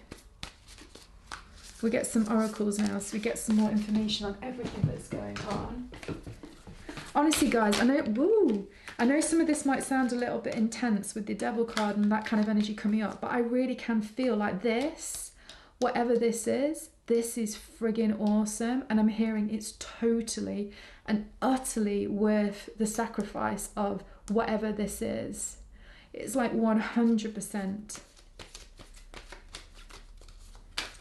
we get some oracles now, so we get some more information on everything that's going on. Honestly, guys, I know some of this might sound a little bit intense with the devil card and that kind of energy coming up, but I really can feel like this, whatever this is friggin' awesome. And I'm hearing it's totally and utterly worth the sacrifice of whatever this is. It's like 100%.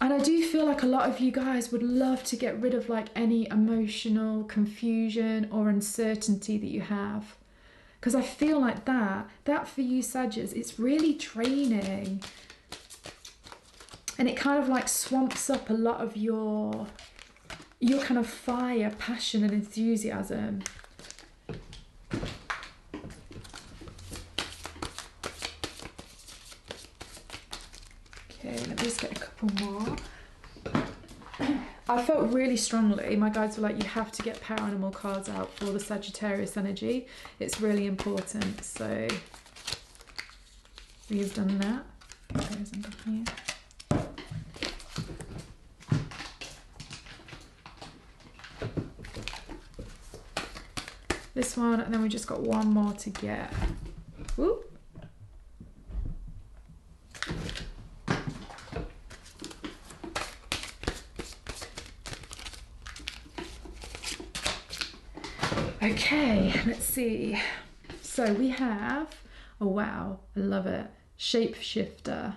And I do feel like a lot of you guys would love to get rid of like any emotional confusion or uncertainty that you have. Because I feel like that for you Sagittarius, it's really draining. And it kind of like swamps up a lot of your kind of fire, passion and enthusiasm. Okay, let me just get a couple more. I felt really strongly, my guides were like, you have to get paranormal cards out for the Sagittarius energy. It's really important. So we've done that. There's under here. This one, and then we just got one more to get. Whoop. Okay, let's see. So we have, oh wow, I love it, shapeshifter.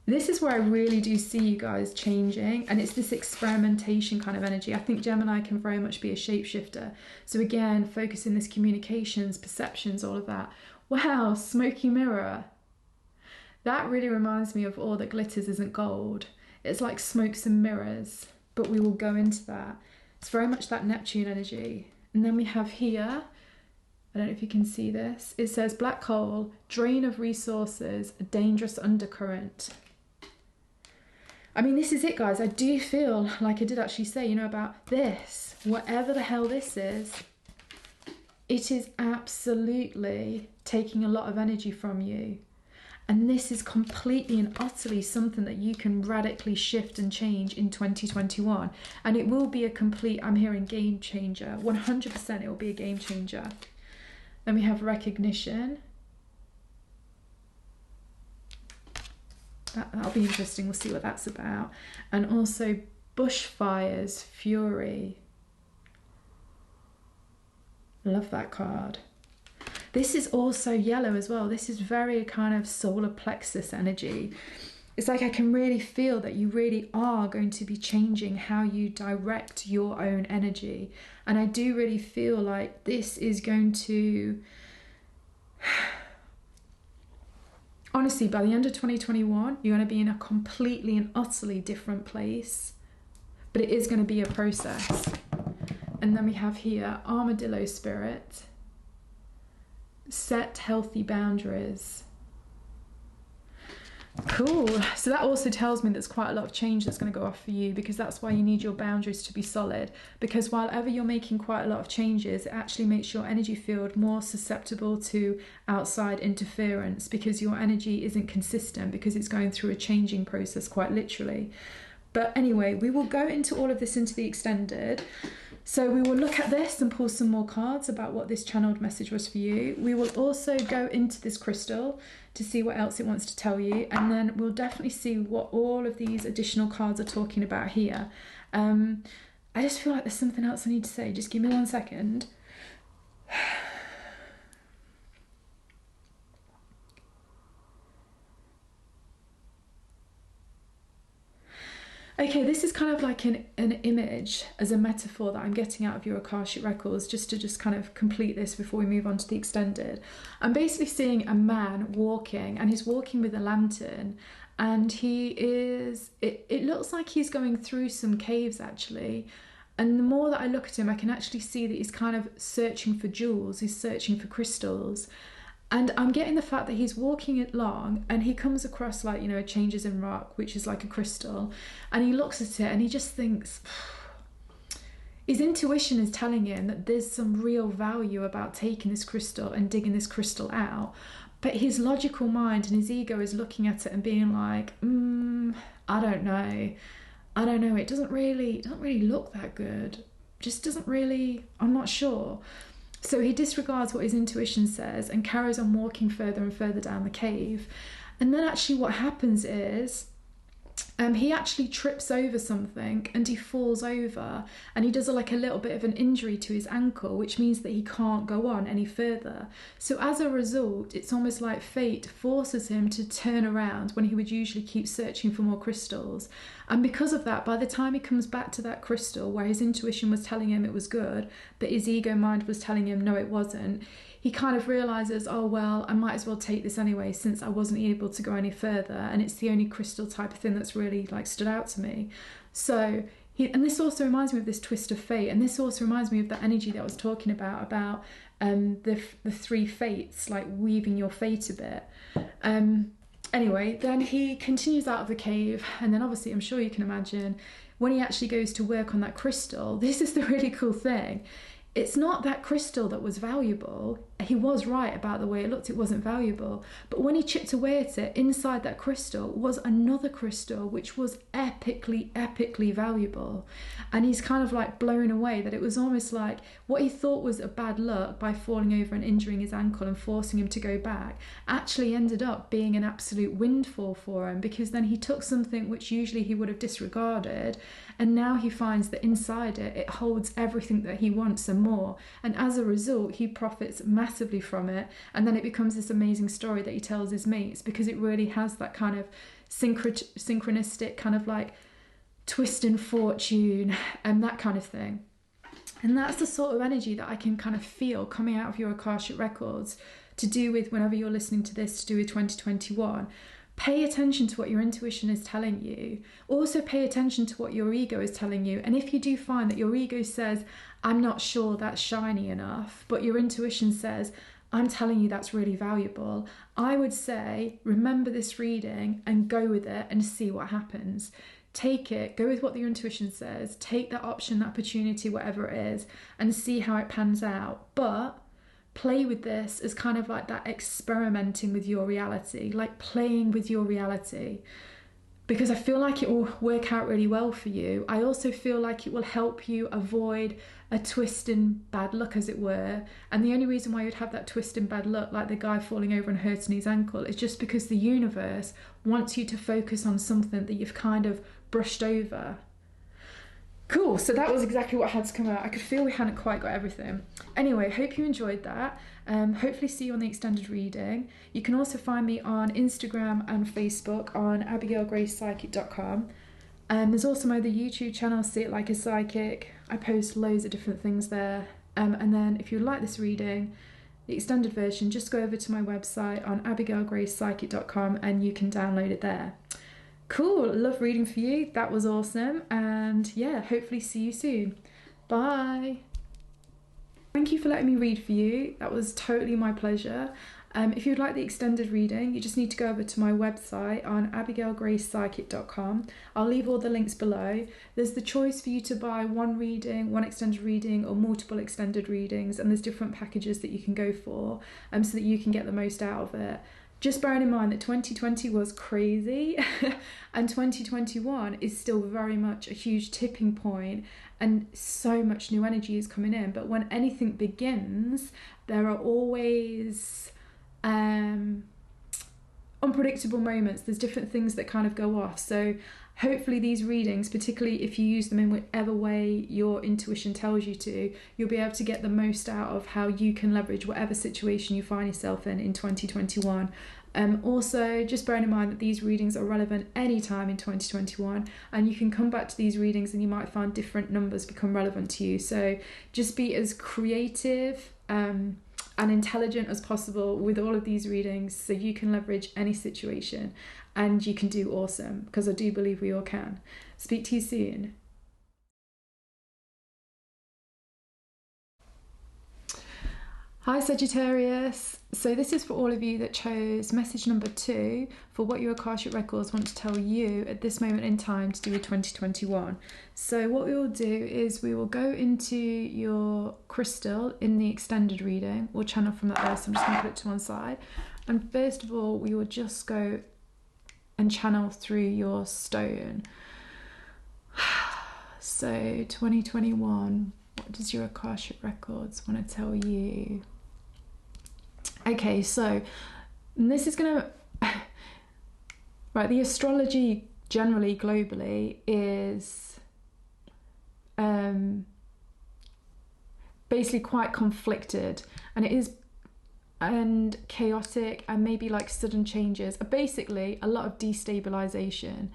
This is where I really do see you guys changing, and it's this experimentation kind of energy. I think Gemini can very much be a shapeshifter. So again, focusing this communications, perceptions, all of that. Wow, smoky mirror. That really reminds me of all that glitters isn't gold. It's like smokes and mirrors, but we will go into that. It's very much that Neptune energy. And then we have here, I don't know if you can see this, it says black hole, drain of resources, a dangerous undercurrent. I mean, this is it, guys. I do feel like I did actually say, you know, about this, whatever the hell this is, it is absolutely taking a lot of energy from you. And this is completely and utterly something that you can radically shift and change in 2021. And it will be a complete, I'm hearing, game changer. 100% it will be a game changer. Then we have recognition. That'll be interesting. We'll see what that's about. And also bushfires, fury. Love that card. This is also yellow as well. This is very kind of solar plexus energy. It's like I can really feel that you really are going to be changing how you direct your own energy. And I do really feel like this is going to... Honestly, by the end of 2021, you're going to be in a completely and utterly different place. But it is going to be a process. And then we have here, armadillo spirit. Set healthy boundaries. Cool. So that also tells me there's quite a lot of change that's going to go off for you, because that's why you need your boundaries to be solid. Because while ever you're making quite a lot of changes, it actually makes your energy field more susceptible to outside interference, because your energy isn't consistent, because it's going through a changing process quite literally. But anyway, we will go into all of this into the extended. So we will look at this and pull some more cards about what this channeled message was for you. We will also go into this crystal to see what else it wants to tell you. And then we'll definitely see what all of these additional cards are talking about here. I just feel like there's something else I need to say. Just give me 1 second. Okay, this is kind of like an image as a metaphor that I'm getting out of your Akashic Records, just to kind of complete this before we move on to the extended. I'm basically seeing a man walking, and he's walking with a lantern, and it looks like he's going through some caves actually. And the more that I look at him, I can actually see that he's kind of searching for jewels, he's searching for crystals. And I'm getting the fact that he's walking along and he comes across like, you know, a changes in rock, which is like a crystal. And he looks at it and he just thinks, his intuition is telling him that there's some real value about taking this crystal and digging this crystal out. But his logical mind and his ego is looking at it and being like, I don't know. It doesn't really look that good. Just doesn't really, I'm not sure. So he disregards what his intuition says and carries on walking further and further down the cave. And then actually what happens is he actually trips over something and he falls over, and he does like a little bit of an injury to his ankle, which means that he can't go on any further. So as a result, it's almost like fate forces him to turn around when he would usually keep searching for more crystals. And because of that, by the time he comes back to that crystal where his intuition was telling him it was good, but his ego mind was telling him no, it wasn't, he kind of realizes, oh, well, I might as well take this anyway since I wasn't able to go any further. And it's the only crystal type of thing that's really like stood out to me. So and this also reminds me of this twist of fate. And this also reminds me of the energy that I was talking about the three fates, like weaving your fate a bit. Anyway, then he continues out of the cave. And then obviously, I'm sure you can imagine, when he actually goes to work on that crystal, this is the really cool thing. It's not that crystal that was valuable. He was right about the way it looked, it wasn't valuable. But when he chipped away at it, inside that crystal was another crystal which was epically valuable. And he's kind of like blown away that it was almost like what he thought was a bad luck by falling over and injuring his ankle and forcing him to go back actually ended up being an absolute windfall for him, because then he took something which usually he would have disregarded, and now he finds that inside it holds everything that he wants and more. And as a result, he profits massively from it. And then it becomes this amazing story that he tells his mates, because it really has that kind of synchronistic kind of like twist in fortune and that kind of thing. And that's the sort of energy that I can kind of feel coming out of your Akashic Records to do with, whenever you're listening to this, to do with 2021. Pay attention to what your intuition is telling you. Also pay attention to what your ego is telling you. And if you do find that your ego says, I'm not sure that's shiny enough, but your intuition says, I'm telling you that's really valuable, I would say, remember this reading and go with it and see what happens. Take it, go with what your intuition says, take that option, that opportunity, whatever it is, and see how it pans out. But play with this as kind of like that experimenting with your reality, like playing with your reality, because I feel like it will work out really well for you. I also feel like it will help you avoid a twist in bad luck, as it were. And the only reason why you'd have that twist in bad luck, like the guy falling over and hurting his ankle, is just because the universe wants you to focus on something that you've kind of brushed over. Cool, so that was exactly what had to come out. I could feel we hadn't quite got everything. Anyway, hope you enjoyed that. Hopefully see you on the extended reading. You can also find me on Instagram and Facebook on abigailgracepsychic.com. There's also my other YouTube channel, See It Like a Psychic. I post loads of different things there. And then if you like this reading, the extended version, just go over to my website on abigailgracepsychic.com and you can download it there. Cool, love reading for you. That was awesome. And yeah, hopefully see you soon. Bye. Thank you for letting me read for you. That was totally my pleasure. If you'd like the extended reading, you just need to go over to my website on abigailgracepsychic.com. I'll leave all the links below. There's the choice for you to buy one reading, one extended reading, or multiple extended readings, and there's different packages that you can go for so that you can get the most out of it. Just bearing in mind that 2020 was crazy and 2021 is still very much a huge tipping point, and so much new energy is coming in. But when anything begins, there are always unpredictable moments. There's different things that kind of go off. So hopefully these readings, particularly if you use them in whatever way your intuition tells you to, you'll be able to get the most out of how you can leverage whatever situation you find yourself in 2021. Also, just bearing in mind that these readings are relevant anytime in 2021, and you can come back to these readings and you might find different numbers become relevant to you. So just be as creative and intelligent as possible with all of these readings so you can leverage any situation and you can do awesome, because I do believe we all can. Speak to you soon. Hi Sagittarius. So this is for all of you that chose message number 2 for what your Akashic Records want to tell you at this moment in time to do with 2021. So what we will do is we will go into your crystal in the extended reading. We'll channel from that there, so I'm just going to put it to one side. And first of all, we will just go and channel through your stone. So 2021, what does your Akashic Records want to tell you? Okay, so this is going to... Right, the astrology generally, globally, is basically quite conflicted, and it is and chaotic, and maybe like sudden changes. Basically, a lot of destabilization,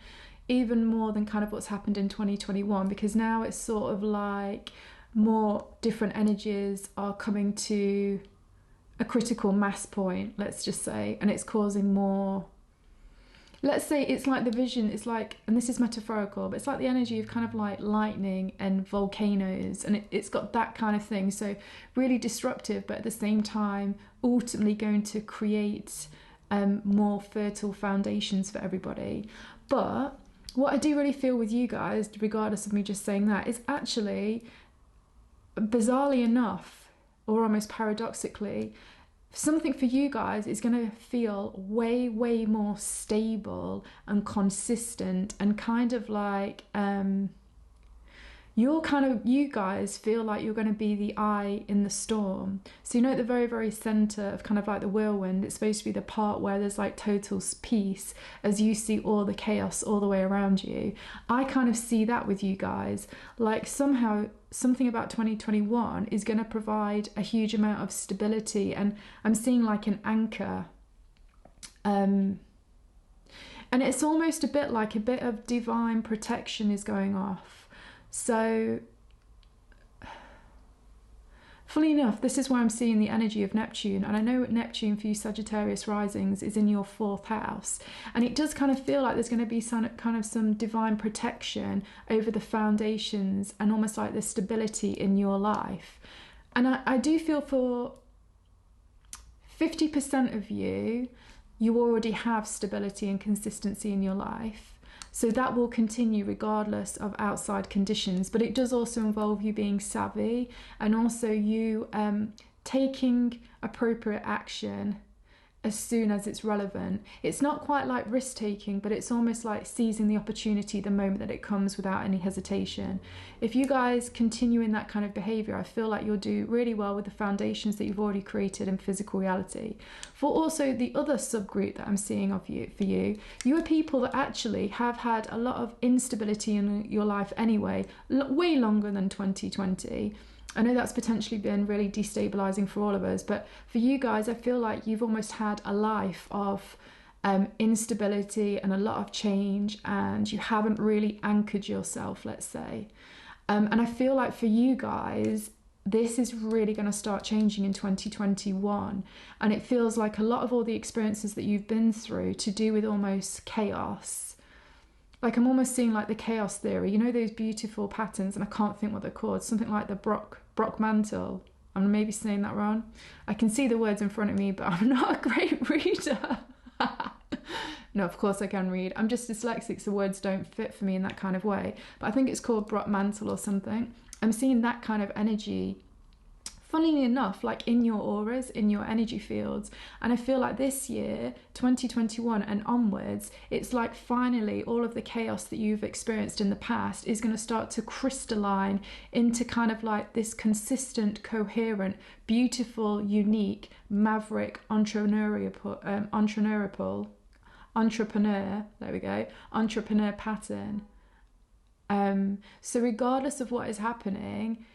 even more than kind of what's happened in 2021, because now it's sort of like more different energies are coming to a critical mass point, let's just say, and it's causing more, let's say it's like the vision, it's like, and this is metaphorical, but it's like the energy of kind of like lightning and volcanoes, and it's got that kind of thing. So really disruptive, but at the same time ultimately going to create more fertile foundations for everybody. But what I do really feel with you guys, regardless of me just saying that, is actually, bizarrely enough, or almost paradoxically, something for you guys is going to feel way, way more stable and consistent, and kind of like you guys feel like you're going to be the eye in the storm. So you know, at the very, very center of kind of like the whirlwind, it's supposed to be the part where there's like total peace as you see all the chaos all the way around you. I kind of see that with you guys, like somehow something about 2021 is going to provide a huge amount of stability, and I'm seeing like an anchor, and it's almost a bit like a bit of divine protection is going off. So funnily enough, this is why I'm seeing the energy of Neptune, and I know Neptune for you Sagittarius risings is in your 4th house, and it does kind of feel like there's going to be some divine protection over the foundations and almost like the stability in your life. And I do feel for 50% of you, you already have stability and consistency in your life. So that will continue regardless of outside conditions, but it does also involve you being savvy, and also you taking appropriate action as soon as it's relevant. It's not quite like risk taking, but it's almost like seizing the opportunity the moment that it comes without any hesitation. If you guys continue in that kind of behavior, I feel like you'll do really well with the foundations that you've already created in physical reality. For also the other subgroup that I'm seeing of you, for you are people that actually have had a lot of instability in your life anyway, way longer than 2020. I know that's potentially been really destabilizing for all of us, but for you guys, I feel like you've almost had a life of instability and a lot of change, and you haven't really anchored yourself, let's say. And I feel like for you guys, this is really going to start changing in 2021. And it feels like a lot of all the experiences that you've been through to do with almost chaos. Like I'm almost seeing like the chaos theory, you know, those beautiful patterns, and I can't think what they're called, something like the Brock mantle. I'm maybe saying that wrong. I can see the words in front of me, but I'm not a great reader. No, of course I can read. I'm just dyslexic, so words don't fit for me in that kind of way. But I think it's called Brock mantle or something. I'm seeing that kind of energy, funnily enough, like in your auras, in your energy fields. And I feel like this year, 2021 and onwards, it's like finally all of the chaos that you've experienced in the past is going to start to crystalline into kind of like this consistent, coherent, beautiful, unique, maverick, entrepreneur pattern. So regardless of what is happening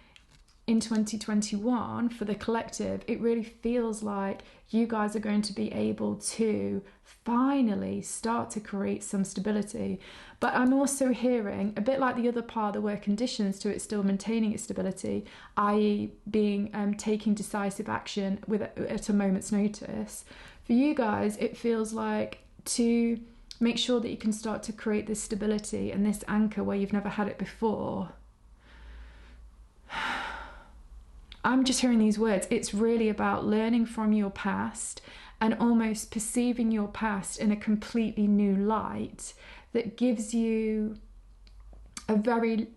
in 2021 for the collective, it really feels like you guys are going to be able to finally start to create some stability. But I'm also hearing, a bit like the other part, there were conditions to it still maintaining its stability, i.e. being taking decisive action at a moment's notice. For you guys, it feels like to make sure that you can start to create this stability and this anchor where you've never had it before. I'm just hearing these words. It's really about learning from your past and almost perceiving your past in a completely new light that gives you a very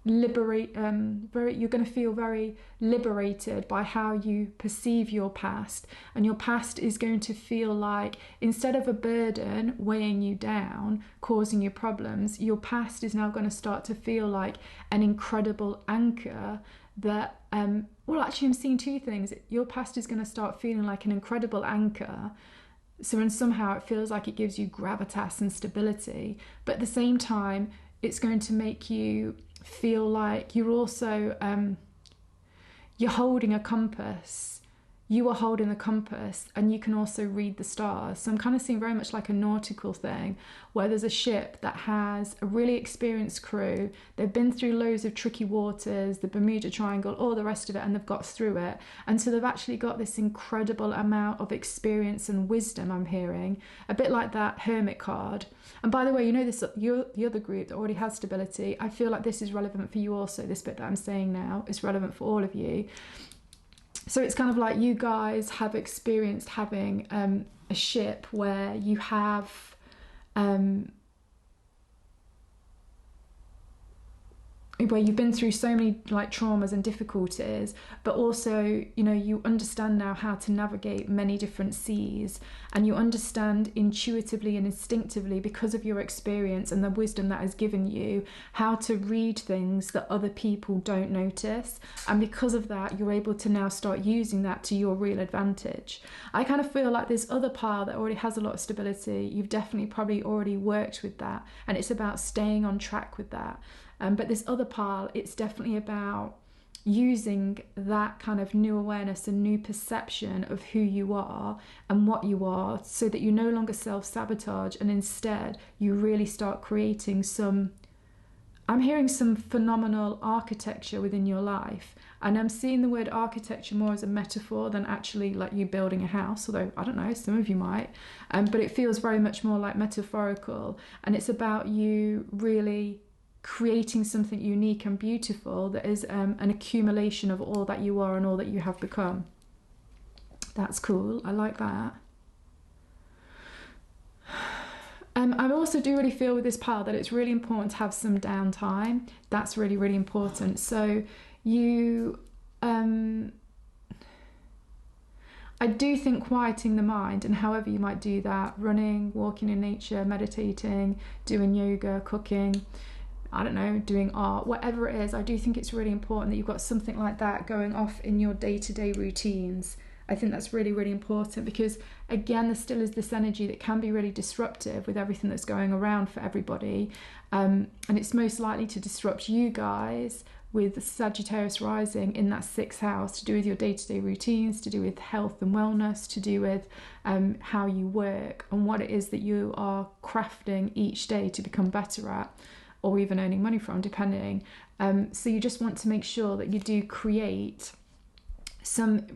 you're going to feel very liberated by how you perceive your past, and your past is going to feel like, instead of a burden weighing you down, causing you problems, your past is now going to start to feel like an incredible anchor that well, actually I'm seeing two things. Your past is going to start feeling like an incredible anchor, and somehow it feels like it gives you gravitas and stability, but at the same time it's going to make you feel like you're also you're holding a compass. You are holding the compass, and you can also read the stars. So I'm kind of seeing very much like a nautical thing, where there's a ship that has a really experienced crew. They've been through loads of tricky waters, the Bermuda Triangle, all the rest of it, and they've got through it. And so they've actually got this incredible amount of experience and wisdom, I'm hearing, a bit like that Hermit card. And by the way, you know, this, the other group that already has stability, I feel like this is relevant for you also. This bit that I'm saying now is relevant for all of you. So it's kind of like you guys have experienced having a ship where you have where you've been through so many like traumas and difficulties, but also, you know, you understand now how to navigate many different seas, and you understand intuitively and instinctively, because of your experience and the wisdom that has given you, how to read things that other people don't notice. And because of that, you're able to now start using that to your real advantage. I kind of feel like this other pile that already has a lot of stability, you've definitely probably already worked with that, and it's about staying on track with that. But this other pile, it's definitely about using that kind of new awareness and new perception of who you are and what you are, so that you no longer self-sabotage, and instead you really start creating some, I'm hearing some phenomenal architecture within your life. And I'm seeing the word architecture more as a metaphor than actually like you building a house, although I don't know, some of you might, but it feels very much more like metaphorical. And it's about you really creating something unique and beautiful that is an accumulation of all that you are and all that you have become. That's cool. I like that. I also do really feel with this pile that it's really important to have some downtime. That's really, really important. So you, I do think quieting the mind, and however you might do that, running, walking in nature, meditating, doing yoga, cooking, I don't know, doing art, whatever it is, I do think it's really important that you've got something like that going off in your day-to-day routines. I think that's really, really important, because again, there still is this energy that can be really disruptive with everything that's going around for everybody. And it's most likely to disrupt you guys with Sagittarius rising in that 6th house, to do with your day-to-day routines, to do with health and wellness, to do with how you work and what it is that you are crafting each day to become better at, or even earning money from, depending. So you just want to make sure that you do create some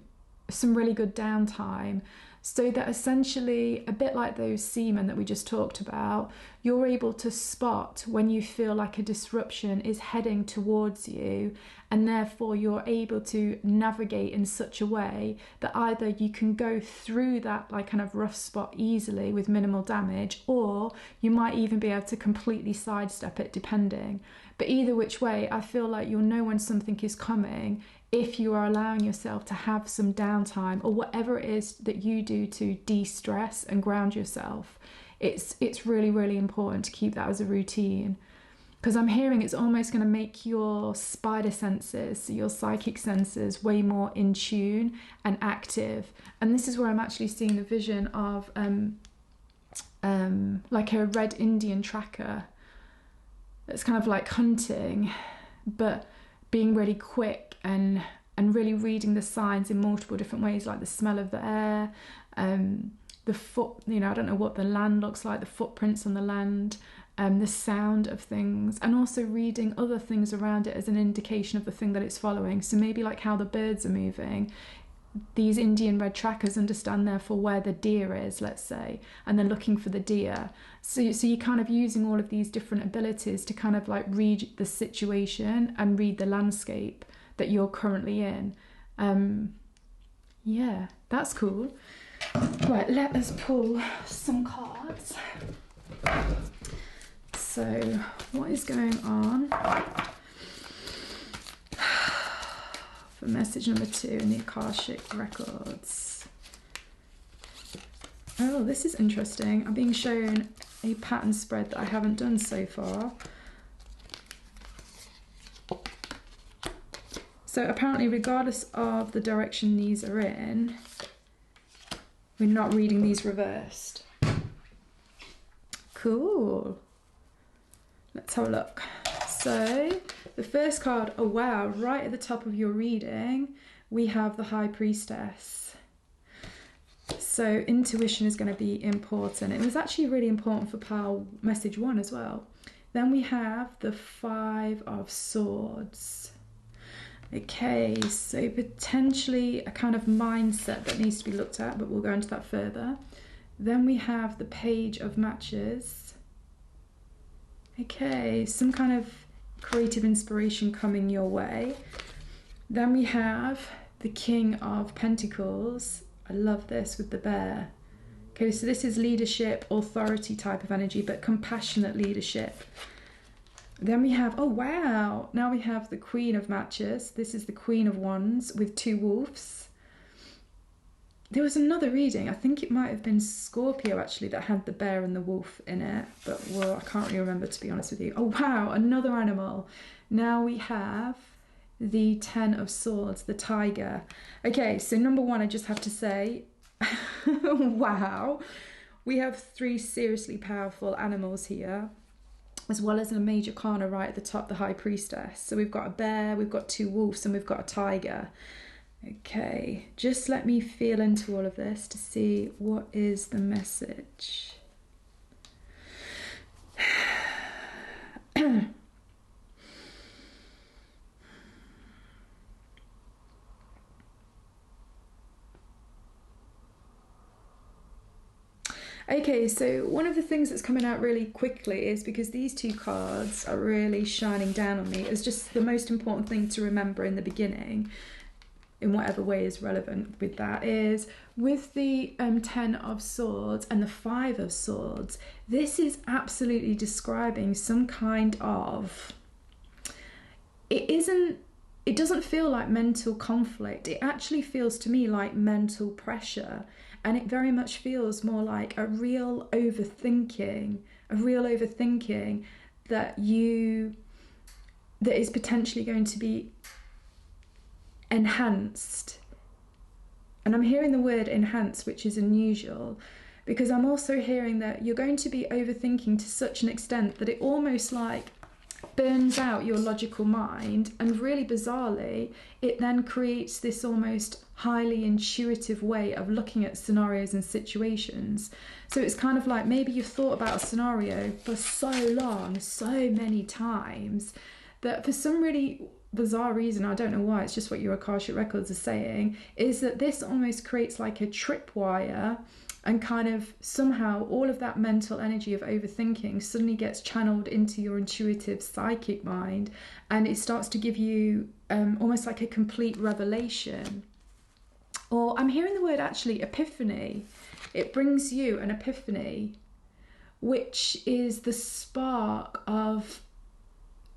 really good downtime, so that essentially, a bit like those seamen that we just talked about, you're able to spot when you feel like a disruption is heading towards you, and therefore you're able to navigate in such a way that either you can go through that like kind of rough spot easily with minimal damage, or you might even be able to completely sidestep it, depending. But either which way, I feel like you'll know when something is coming if you are allowing yourself to have some downtime, or whatever it is that you do to de-stress and ground yourself. It's really, really important to keep that as a routine, because I'm hearing it's almost going to make your spider senses, your psychic senses, way more in tune and active. And this is where I'm actually seeing the vision of like a red Indian tracker that's kind of like hunting, but being really quick and really reading the signs in multiple different ways, like the smell of the air, the foot, I don't know what the land looks like, the footprints on the land, the sound of things, and also reading other things around it as an indication of the thing that it's following. So maybe like how the birds are moving. These Indian red trackers understand therefore where the deer is, let's say, and they're looking for the deer. So you're kind of using all of these different abilities to kind of like read the situation and read the landscape that you're currently in. Yeah, that's cool. Right, let us pull some cards. So what is going on for message number 2 in the Akashic Records? Oh, this is interesting. I'm being shown a pattern spread that I haven't done so far. So apparently, regardless of the direction these are in, we're not reading these reversed. Cool. Let's have a look. So the first card, oh wow, right at the top of your reading, we have the High Priestess. So intuition is going to be important. It was actually really important for pile message 1 as well. Then we have the 5 of Swords. Okay, so potentially a kind of mindset that needs to be looked at, but we'll go into that further. Then we have the Page of Matches. Okay, some kind of creative inspiration coming your way. Then we have the King of Pentacles. I love this with the bear. Okay, so this is leadership, authority type of energy, but compassionate leadership. Then we have, oh wow, now we have the Queen of Matches. This is the Queen of Wands with 2 wolves. There was another reading, I think it might have been Scorpio actually, that had the bear and the wolf in it, but well, I can't really remember, to be honest with you. Oh wow, another animal. Now we have the 10 of Swords, the tiger. Okay, so number 1, I just have to say, wow, we have 3 seriously powerful animals here, as well as a major arcana right at the top, the High Priestess. So we've got a bear, we've got 2 wolves, and we've got a tiger. Okay, just let me feel into all of this to see what is the message. Okay, so one of the things that's coming out really quickly is because these 2 cards are really shining down on me. It's just the most important thing to remember in the beginning, in whatever way is relevant with that, is with the 10 of Swords and the 5 of Swords, this is absolutely describing some kind of, it doesn't feel like mental conflict. It actually feels to me like mental pressure. And it very much feels more like a real overthinking that is potentially going to be enhanced. And I'm hearing the word enhanced, which is unusual, because I'm also hearing that you're going to be overthinking to such an extent that it almost like burns out your logical mind, and really bizarrely it then creates this almost highly intuitive way of looking at scenarios and situations. So it's kind of like maybe you've thought about a scenario for so long, so many times, that for some really bizarre reason, I don't know why, it's just what your Akashic Records are saying, is that this almost creates like a tripwire, and kind of somehow all of that mental energy of overthinking suddenly gets channeled into your intuitive psychic mind, and it starts to give you almost like a complete revelation. Or I'm hearing the word actually epiphany. It brings you an epiphany, which is the spark of,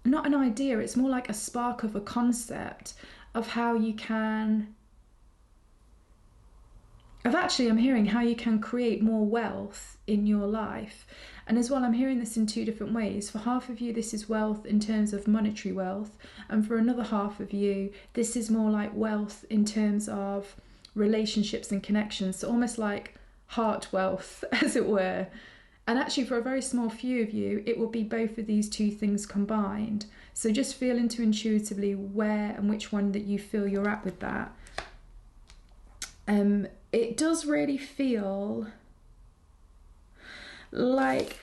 not an idea, it's more like a spark of a concept of how you can, I'm hearing how you can create more wealth in your life. And as well, I'm hearing this in 2 different ways. For half of you, this is wealth in terms of monetary wealth. And for another half of you, this is more like wealth in terms of relationships and connections. So almost like heart wealth, as it were. And actually, for a very small few of you, it will be both of these 2 things combined. So just feel into intuitively where and which one that you feel you're at with that. It does really feel like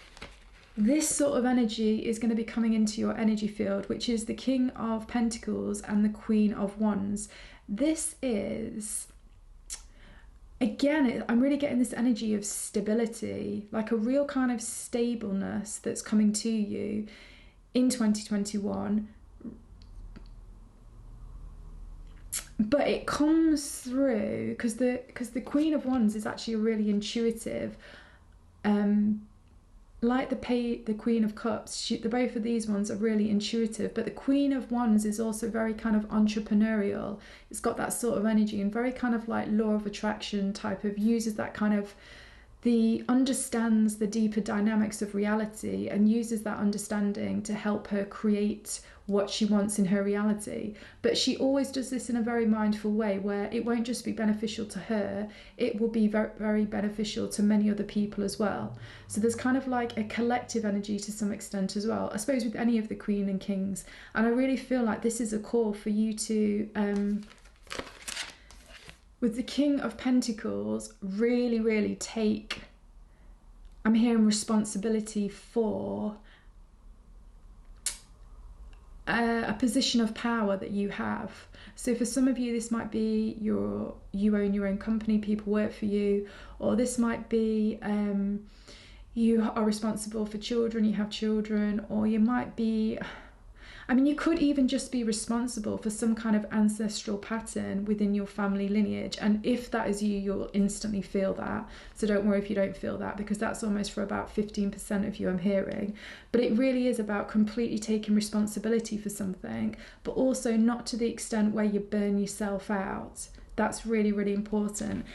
this sort of energy is going to be coming into your energy field, which is the King of Pentacles and the Queen of Wands. This is, again, I'm really getting this energy of stability, like a real kind of stableness that's coming to you in 2021. But it comes through because the Queen of Wands is actually really intuitive. Like the Queen of Cups, the both of these ones are really intuitive, but the Queen of Wands is also very kind of entrepreneurial. It's got that sort of energy and very kind of like law of attraction type of, uses that kind of, understands the deeper dynamics of reality and uses that understanding to help her create what she wants in her reality. But she always does this in a very mindful way, where it won't just be beneficial to her, it will be very, very beneficial to many other people as well. So there's kind of like a collective energy to some extent as well, I suppose, with any of the Queen and Kings. And I really feel like this is a call for you to with the King of Pentacles, really, really take, I'm hearing, responsibility for a position of power that you have. So for some of you, this might be you own your own company, people work for you, or this might be you are responsible for children, you have children, or you might be, I mean, you could even just be responsible for some kind of ancestral pattern within your family lineage. And if that is you, you'll instantly feel that. So don't worry if you don't feel that, because that's almost for about 15% of you, I'm hearing. But it really is about completely taking responsibility for something, but also not to the extent where you burn yourself out. That's really, really important.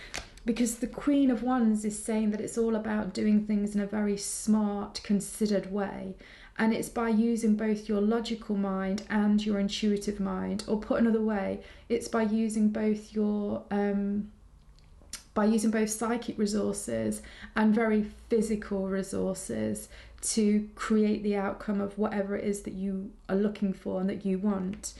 Because the Queen of Wands is saying that it's all about doing things in a very smart, considered way. And it's by using both your logical mind and your intuitive mind, or put another way, it's by using both your psychic resources and very physical resources to create the outcome of whatever it is that you are looking for and that you want.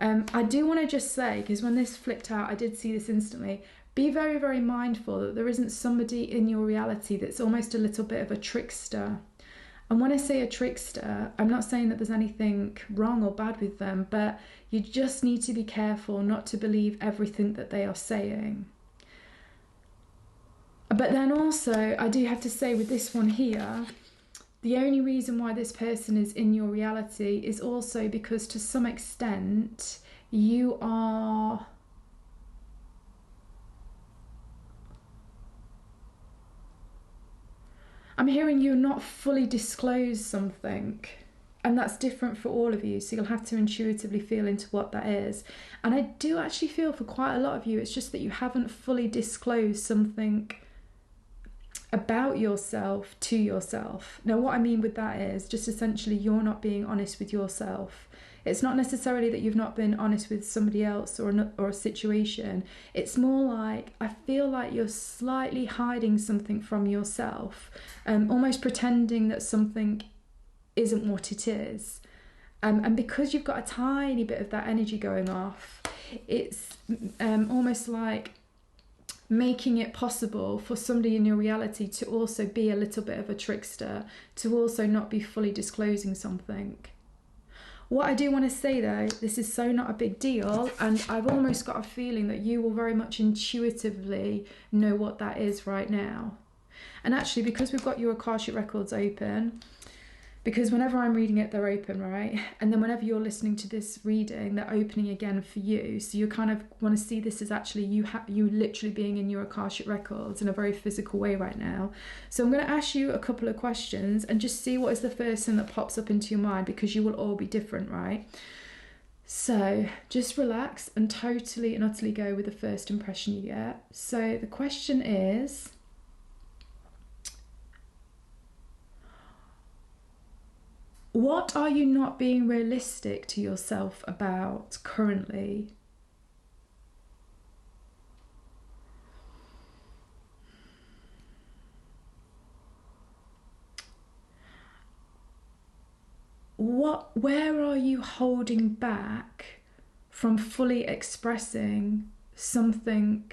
I do want to just say, because when this flipped out, I did see this instantly. Be very, very mindful that there isn't somebody in your reality that's almost a little bit of a trickster. And when I say a trickster, I'm not saying that there's anything wrong or bad with them, but you just need to be careful not to believe everything that they are saying. But then also, I do have to say with this one here, the only reason why this person is in your reality is also because to some extent you are... I'm hearing you not fully disclose something, and that's different for all of you, so you'll have to intuitively feel into what that is. And I do actually feel for quite a lot of you, it's just that you haven't fully disclosed something about yourself to yourself. Now, what I mean with that is just essentially you're not being honest with yourself. It's not necessarily that you've not been honest with somebody else or a situation. It's more like, I feel like you're slightly hiding something from yourself, almost pretending that something isn't what it is. And because you've got a tiny bit of that energy going off, it's almost like making it possible for somebody in your reality to also be a little bit of a trickster, to also not be fully disclosing something. What I do want to say though, this is so not a big deal, and I've almost got a feeling that you will very much intuitively know what that is right now. And actually, because we've got your Akashic Records open, because whenever I'm reading it, they're open, right? And then whenever you're listening to this reading, they're opening again for you. So you kind of want to see this as actually you literally being in your Akashic Records in a very physical way right now. So I'm going to ask you a couple of questions and just see what is the first thing that pops up into your mind, because you will all be different, right? So just relax and totally and utterly go with the first impression you get. So the question is... what are you not being realistic to yourself about currently? where are you holding back from fully expressing something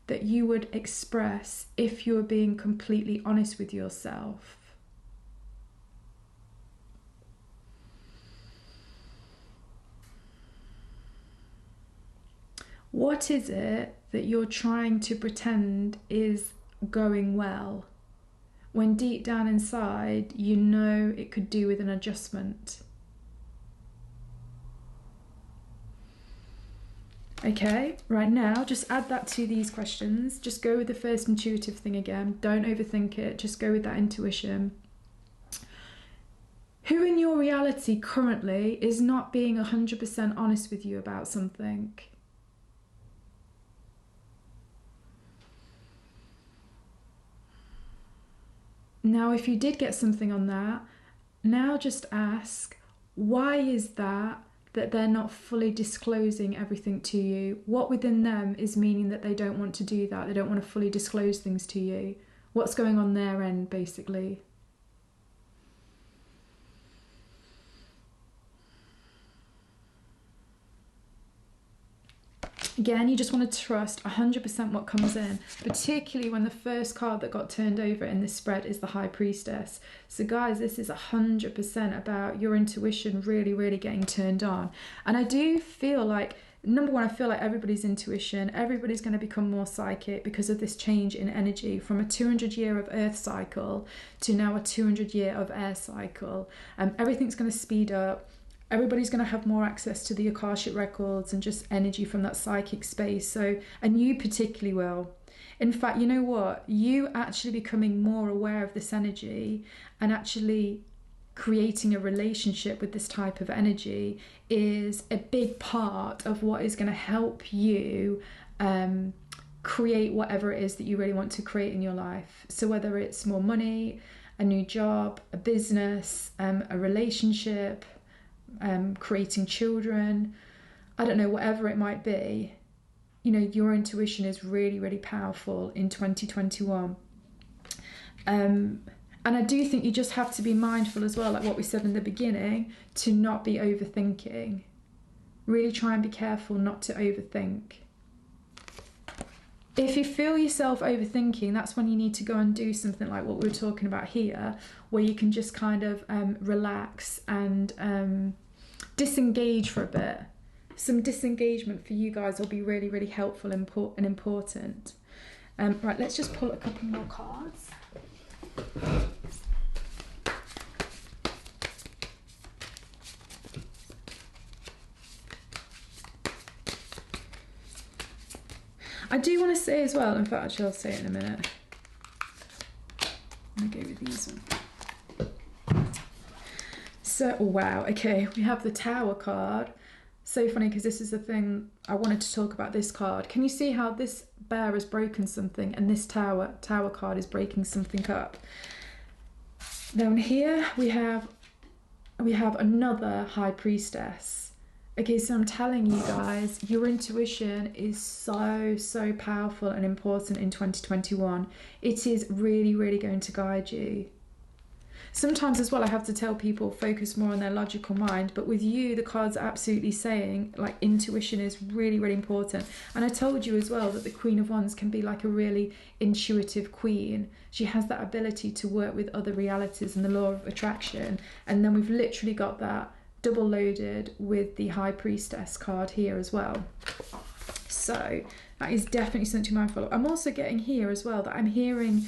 that you would express if you were being completely honest with yourself? What is it that you're trying to pretend is going well, when deep down inside you know it could do with an adjustment? Okay, right now, just add that to these questions. Just go with the first intuitive thing again. Don't overthink it. Just go with that intuition. Who in your reality currently is not being 100% honest with you about something? Now, if you did get something on that, now just ask, why is that they're not fully disclosing everything to you? What within them is meaning that they don't want to do that? They don't want to fully disclose things to you? What's going on their end, basically? Again, you just want to trust 100% what comes in, particularly when the first card that got turned over in this spread is the High Priestess. So guys, this is 100% about your intuition really, really getting turned on. And I do feel like, number one, I feel like everybody's intuition, everybody's going to become more psychic because of this change in energy from a 200-year of Earth cycle to now a 200-year of air cycle. Everything's going to speed up. Everybody's going to have more access to the Akashic Records and just energy from that psychic space. So, and you particularly will. In fact, you know what? You actually becoming more aware of this energy and actually creating a relationship with this type of energy is a big part of what is going to help you create whatever it is that you really want to create in your life. So whether it's more money, a new job, a business, a relationship, creating children, I don't know, whatever it might be, you know, your intuition is really, really powerful in 2021. And I do think you just have to be mindful as well, like what we said in the beginning, to not be overthinking. Really try and be careful not to overthink. If you feel yourself overthinking, that's when you need to go and do something like what we were talking about here, where you can just kind of relax and disengage for a bit. Some disengagement for you guys will be really, really helpful and important. Right, let's just pull a couple more cards. I do want to say as well, in fact, actually I'll say it in a minute. I'm going to go with these ones. So, wow, okay, we have the Tower card. So funny, because this is the thing, I wanted to talk about this card. Can you see how this bear has broken something and this tower card is breaking something up? Then here we have another High Priestess. Okay, so I'm telling you guys, your intuition is so powerful and important in 2021. It is really, really going to guide you. Sometimes as well, I have to tell people focus more on their logical mind, but with you, the cards are absolutely saying like intuition is really, really important. And I told you as well that the Queen of Wands can be like a really intuitive queen. She has that ability to work with other realities and the law of attraction. And then we've literally got that double loaded with the High Priestess card here as well. So that is definitely something to be mindful of. I'm also getting here as well that I'm hearing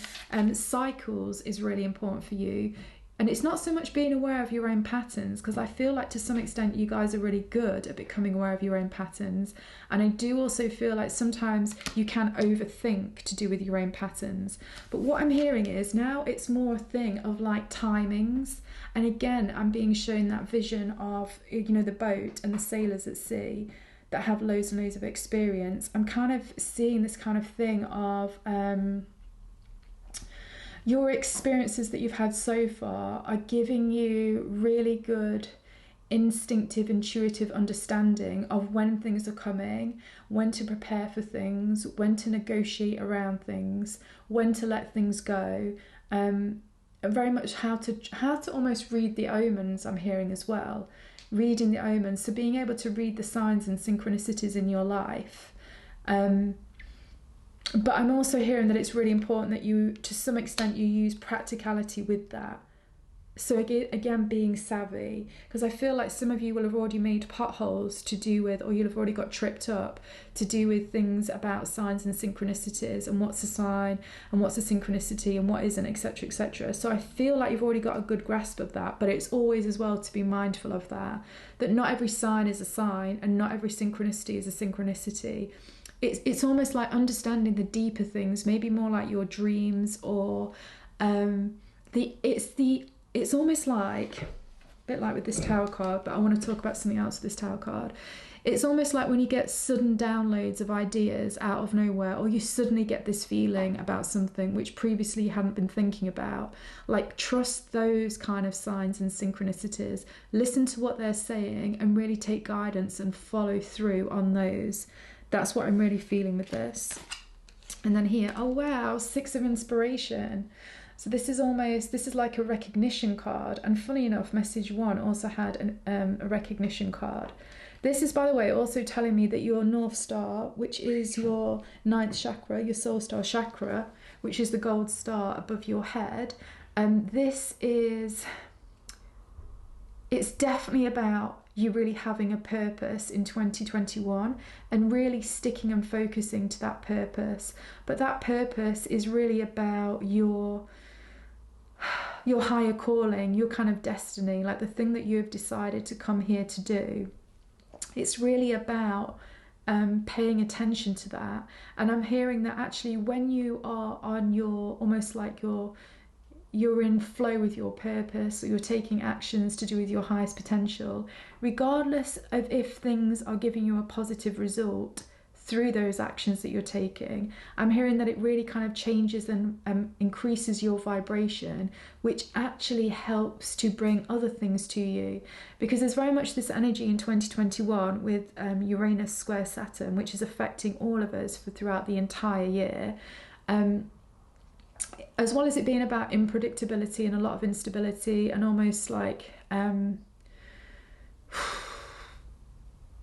cycles is really important for you. And it's not so much being aware of your own patterns, because I feel like to some extent you guys are really good at becoming aware of your own patterns. And I do also feel like sometimes you can overthink to do with your own patterns. But what I'm hearing is now it's more a thing of like timings. And again, I'm being shown that vision of, you know, the boat and the sailors at sea that have loads and loads of experience. I'm kind of seeing this kind of thing of your experiences that you've had so far are giving you really good instinctive, intuitive understanding of when things are coming, when to prepare for things, when to negotiate around things, when to let things go. And very much how to almost read the omens. I'm hearing as well, reading the omens, so being able to read the signs and synchronicities in your life. But I'm also hearing that it's really important that you, to some extent, you use practicality with that. So again, being savvy, because I feel like some of you will have already made potholes to do with, or you'll have already got tripped up to do with things about signs and synchronicities and what's a sign and what's a synchronicity and what isn't, etc., etc. So I feel like you've already got a good grasp of that, but it's always as well to be mindful of that not every sign is a sign and not every synchronicity is a synchronicity. It's almost like understanding the deeper things, maybe more like your dreams, or it's almost like, a bit like with this Tower card, but I want to talk about something else with this Tower card. It's almost like when you get sudden downloads of ideas out of nowhere, or you suddenly get this feeling about something which previously you hadn't been thinking about. Like, trust those kind of signs and synchronicities. Listen to what they're saying and really take guidance and follow through on those. That's what I'm really feeling with this. And then here, oh wow, 6 of Inspiration. So this is like a recognition card, and funny enough, message 1 also had a recognition card. This is, by the way, also telling me that your North Star, which is your 9th chakra, your Soul Star chakra, which is the gold star above your head, it's definitely about you really having a purpose in 2021 and really sticking and focusing to that purpose. But that purpose is really about your higher calling, your kind of destiny, like the thing that you have decided to come here to do. It's really about paying attention to that. And I'm hearing that actually when you are on your, almost like you're in flow with your purpose, or you're taking actions to do with your highest potential, regardless of if things are giving you a positive result through those actions that you're taking, I'm hearing that it really kind of changes and increases your vibration, which actually helps to bring other things to you. Because there's very much this energy in 2021 with Uranus square Saturn, which is affecting all of us throughout the entire year. As well as it being about unpredictability and a lot of instability, and almost like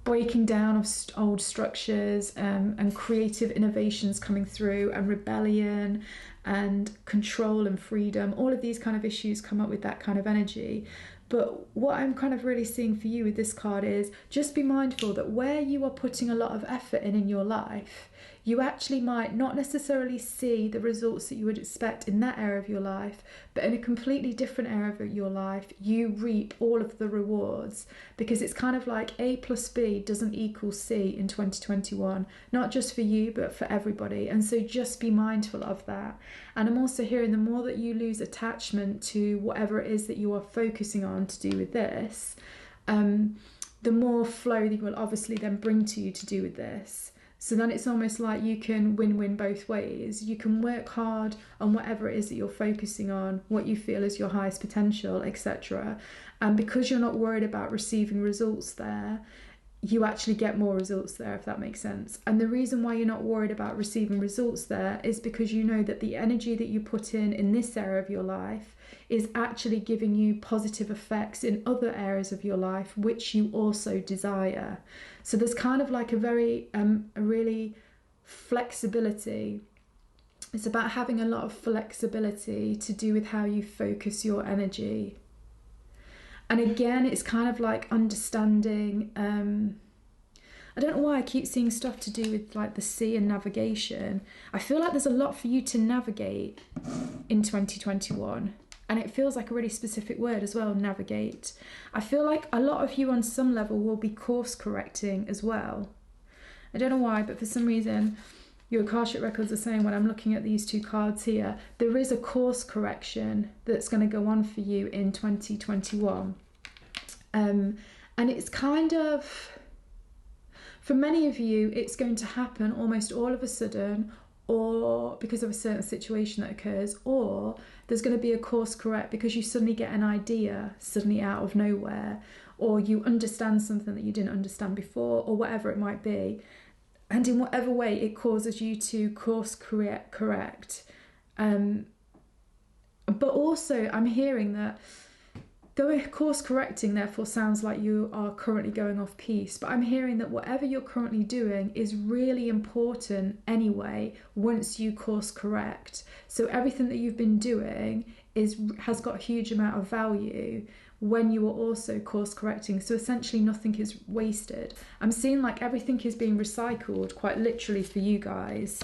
breaking down of old structures, and creative innovations coming through, and rebellion and control and freedom, all of these kind of issues come up with that kind of energy. But what I'm kind of really seeing for you with this card is just be mindful that where you are putting a lot of effort in your life, you actually might not necessarily see the results that you would expect in that area of your life, but in a completely different area of your life, you reap all of the rewards, because it's kind of like A plus B doesn't equal C in 2021, not just for you, but for everybody. And so just be mindful of that. And I'm also hearing the more that you lose attachment to whatever it is that you are focusing on to do with this, the more flow that you will obviously then bring to you to do with this. So then it's almost like you can win-win both ways. You can work hard on whatever it is that you're focusing on, what you feel is your highest potential, etc. And because you're not worried about receiving results there, you actually get more results there, if that makes sense. And the reason why you're not worried about receiving results there is because you know that the energy that you put in this area of your life is actually giving you positive effects in other areas of your life, which you also desire. So there's kind of like a very, a really flexibility. It's about having a lot of flexibility to do with how you focus your energy. And again, it's kind of like understanding, I don't know why I keep seeing stuff to do with like the sea and navigation. I feel like there's a lot for you to navigate in 2021. And it feels like a really specific word as well, navigate. I feel like a lot of you on some level will be course correcting as well. I don't know why, but for some reason, your Akashic Records are saying when I'm looking at these two cards here, there is a course correction that's going to go on for you in 2021. And it's kind of, for many of you, it's going to happen almost all of a sudden, or because of a certain situation that occurs, or there's going to be a course correct because you suddenly get an idea suddenly out of nowhere, or you understand something that you didn't understand before, or whatever it might be. And in whatever way it causes you to course correct, But also I'm hearing that course correcting therefore sounds like you are currently going off piece, but I'm hearing that whatever you're currently doing is really important anyway once you course correct. So everything that you've been doing has got a huge amount of value when you are also course correcting. So essentially nothing is wasted. I'm seeing like everything is being recycled quite literally for you guys.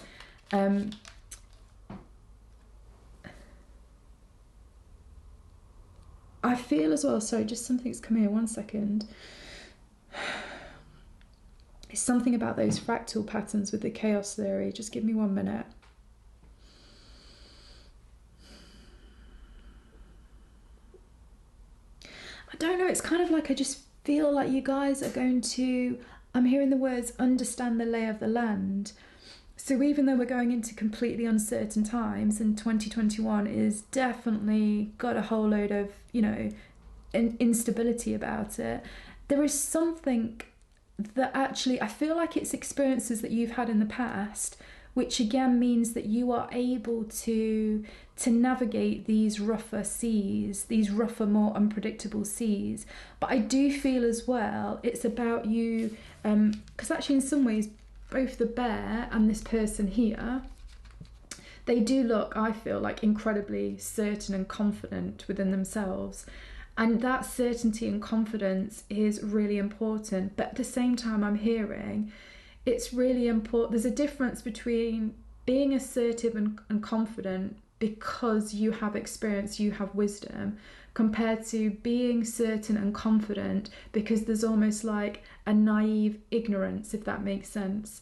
I feel as well, sorry, just something's come here, 1 second. It's something about those fractal patterns with the chaos theory. Just give me 1 minute. I don't know, it's kind of like I just feel like you guys are going to, I'm hearing the words, understand the lay of the land. So even though we're going into completely uncertain times, and 2021 is definitely got a whole load of, you know, instability about it, there is something that actually, I feel like it's experiences that you've had in the past, which again means that you are able to navigate these rougher seas, these rougher, more unpredictable seas. But I do feel as well, it's about you, because actually in some ways, both the bear and this person here, they do look, I feel like, incredibly certain and confident within themselves. And that certainty and confidence is really important. But at the same time, I'm hearing it's really important. There's a difference between being assertive and confident because you have experience, you have wisdom, compared to being certain and confident because there's almost like a naive ignorance, if that makes sense.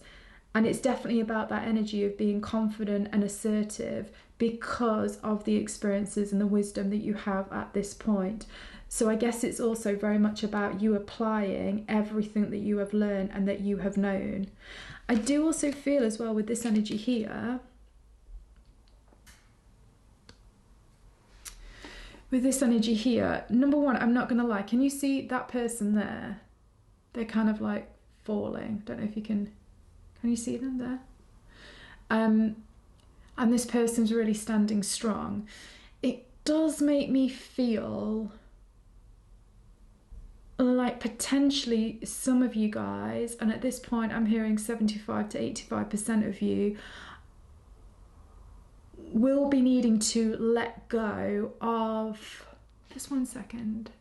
And it's definitely about that energy of being confident and assertive because of the experiences and the wisdom that you have at this point. So I guess it's also very much about you applying everything that you have learned and that you have known. I do also feel as well with this energy here, number one, I'm not going to lie, can you see that person there? They're kind of like falling. Don't know if you can you see them there? And this person's really standing strong. It does make me feel like potentially some of you guys, and at this point I'm hearing 75 to 85% of you, will be needing to let go of, just 1 second.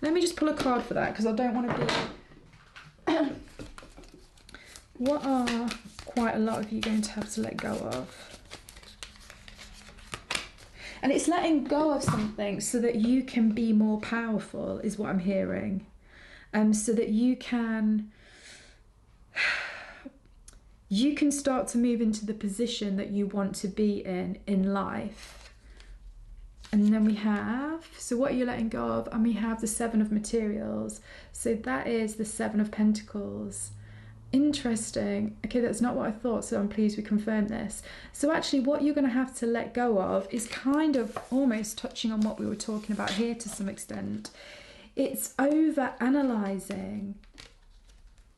Let me just pull a card for that because I don't want to be... What are quite a lot of you going to have to let go of? And it's letting go of something so that you can be more powerful is what I'm hearing. So that you can start to move into the position that you want to be in life. And then we have, so what are you letting go of? And we have the 7 of materials. So that is the 7 of pentacles. Interesting. Okay, that's not what I thought, so I'm pleased we confirmed this. So actually what you're going to have to let go of is kind of almost touching on what we were talking about here to some extent. It's over-analysing.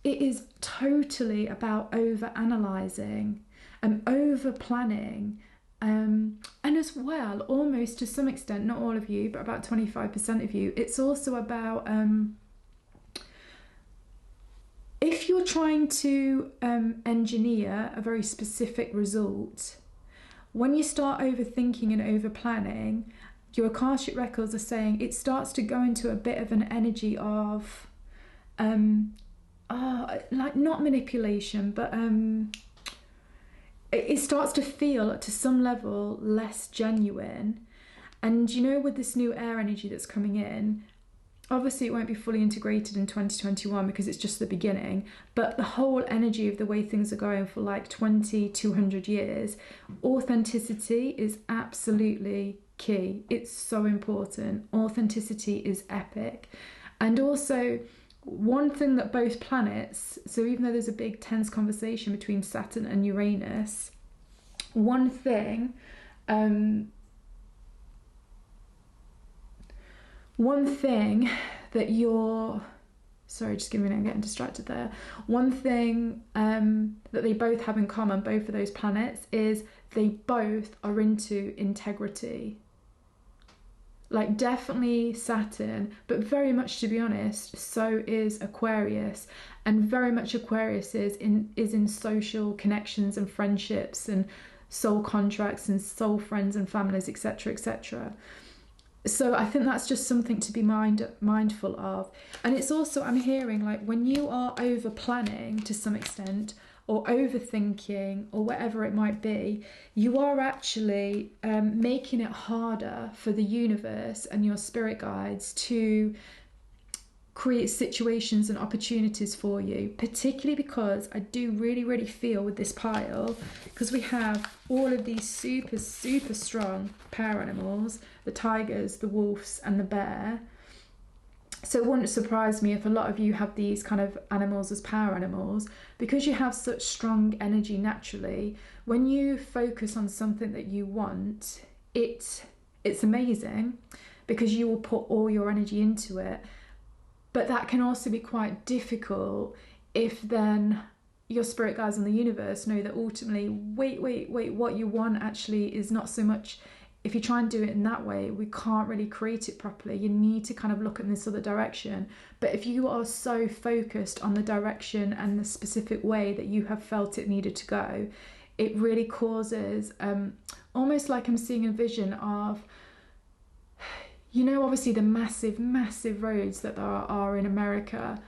It is totally about over-analysing and over-planning. And as well, almost to some extent, not all of you, but about 25% of you, it's also about... if you're trying to engineer a very specific result, when you start overthinking and over-planning, your Akashic Records are saying it starts to go into a bit of an energy of, like not manipulation, but it starts to feel to some level less genuine. And you know, with this new air energy that's coming in, obviously it won't be fully integrated in 2021 because it's just the beginning, but the whole energy of the way things are going for like 200 years, authenticity is absolutely key. It's so important. Authenticity is epic. And also one thing that both planets, so even though there's a big tense conversation between Saturn and Uranus, one thing that you're, sorry, just give me a minute, I'm getting distracted there. One thing that they both have in common, both of those planets, is they both are into integrity. Like definitely Saturn, but very much, to be honest, so is Aquarius, and very much Aquarius is in social connections and friendships and soul contracts and soul friends and families, etc., etc. So I think that's just something to be mindful of. And it's also, I'm hearing, like when you are over planning to some extent, or overthinking, or whatever it might be, you are actually making it harder for the universe and your spirit guides to create situations and opportunities for you, particularly because I do really feel with this pile, because we have all of these super strong power animals, the tigers, the wolves, and the bear. So it wouldn't surprise me if a lot of you have these kind of animals as power animals, because you have such strong energy naturally. When you focus on something that you want, it's amazing because you will put all your energy into it. But that can also be quite difficult if then your spirit guides in the universe know that ultimately, wait, what you want actually is not so much. If you try and do it in that way, we can't really create it properly. You need to kind of look in this other direction. But if you are so focused on the direction and the specific way that you have felt it needed to go, it really causes almost like I'm seeing a vision of, you know, obviously the massive roads that there are in America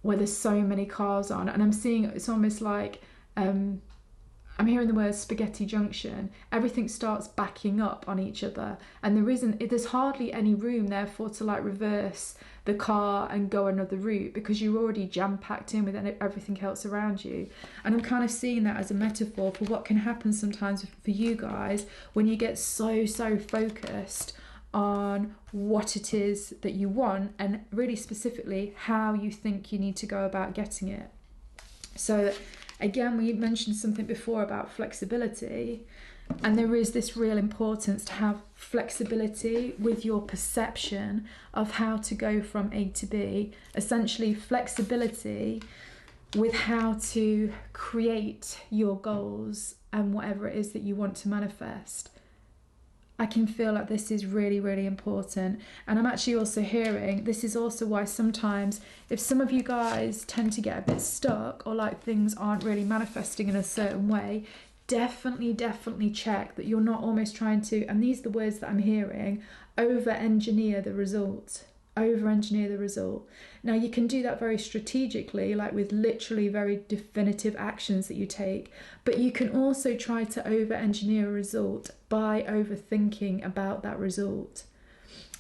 where there's so many cars on. And I'm seeing, it's almost like, I'm hearing the word spaghetti junction. Everything starts backing up on each other, and there's hardly any room therefore to like reverse the car and go another route, because you're already jam-packed in with everything else around you. And I'm kind of seeing that as a metaphor for what can happen sometimes for you guys when you get so focused on what it is that you want, and really specifically how you think you need to go about getting it. So again, we mentioned something before about flexibility, and there is this real importance to have flexibility with your perception of how to go from A to B. Essentially, flexibility with how to create your goals and whatever it is that you want to manifest. I can feel like this is really important. And I'm actually also hearing, this is also why sometimes if some of you guys tend to get a bit stuck, or like things aren't really manifesting in a certain way, definitely check that you're not almost trying to, and these are the words that I'm hearing, over-engineer the result. Now you can do that very strategically, like with literally very definitive actions that you take, but you can also try to over-engineer a result by overthinking about that result.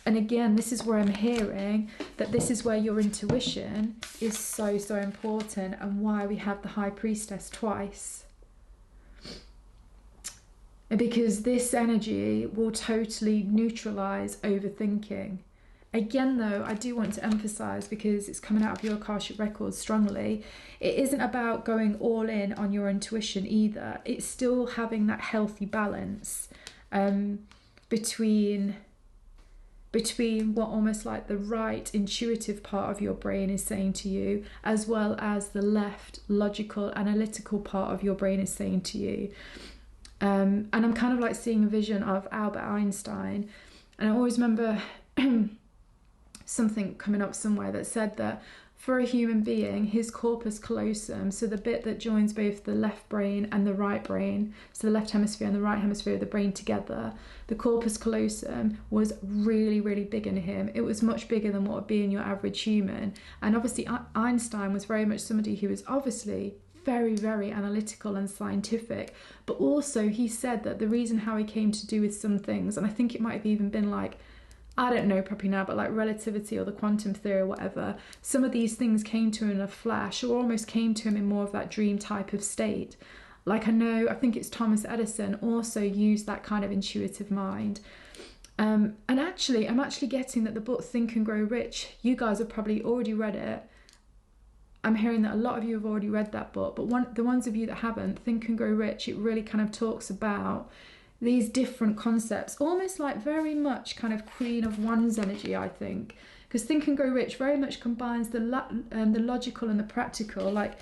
And again, this is where I'm hearing that this is where your intuition is so important, and why we have the High Priestess twice. Because this energy will totally neutralize overthinking. Again, though, I do want to emphasize, because it's coming out of your Akashic Records strongly, it isn't about going all in on your intuition either. It's still having that healthy balance between what almost like the right intuitive part of your brain is saying to you, as well as the left logical analytical part of your brain is saying to you. And I'm kind of like seeing a vision of Albert Einstein, and I always remember something coming up somewhere that said that for a human being, his corpus callosum, so the bit that joins both the left brain and the right brain, so the left hemisphere and the right hemisphere of the brain together, the corpus callosum was really big in him. It was much bigger than what would be in your average human. And obviously Einstein was very much somebody who was obviously very analytical and scientific, but also he said that the reason how he came to do with some things, and I think it might have even been like, I don't know properly now, but like relativity or the quantum theory or whatever, some of these things came to him in a flash, or almost came to him in more of that dream type of state. Like I think it's Thomas Edison also used that kind of intuitive mind. And actually, I'm actually getting that the book Think and Grow Rich, you guys have probably already read it. I'm hearing that a lot of you have already read that book, but the ones of you that haven't, Think and Grow Rich, it really kind of talks about these different concepts, almost like very much kind of Queen of Wands energy, I think. Because Think and Grow Rich very much combines the logical and the practical. Like,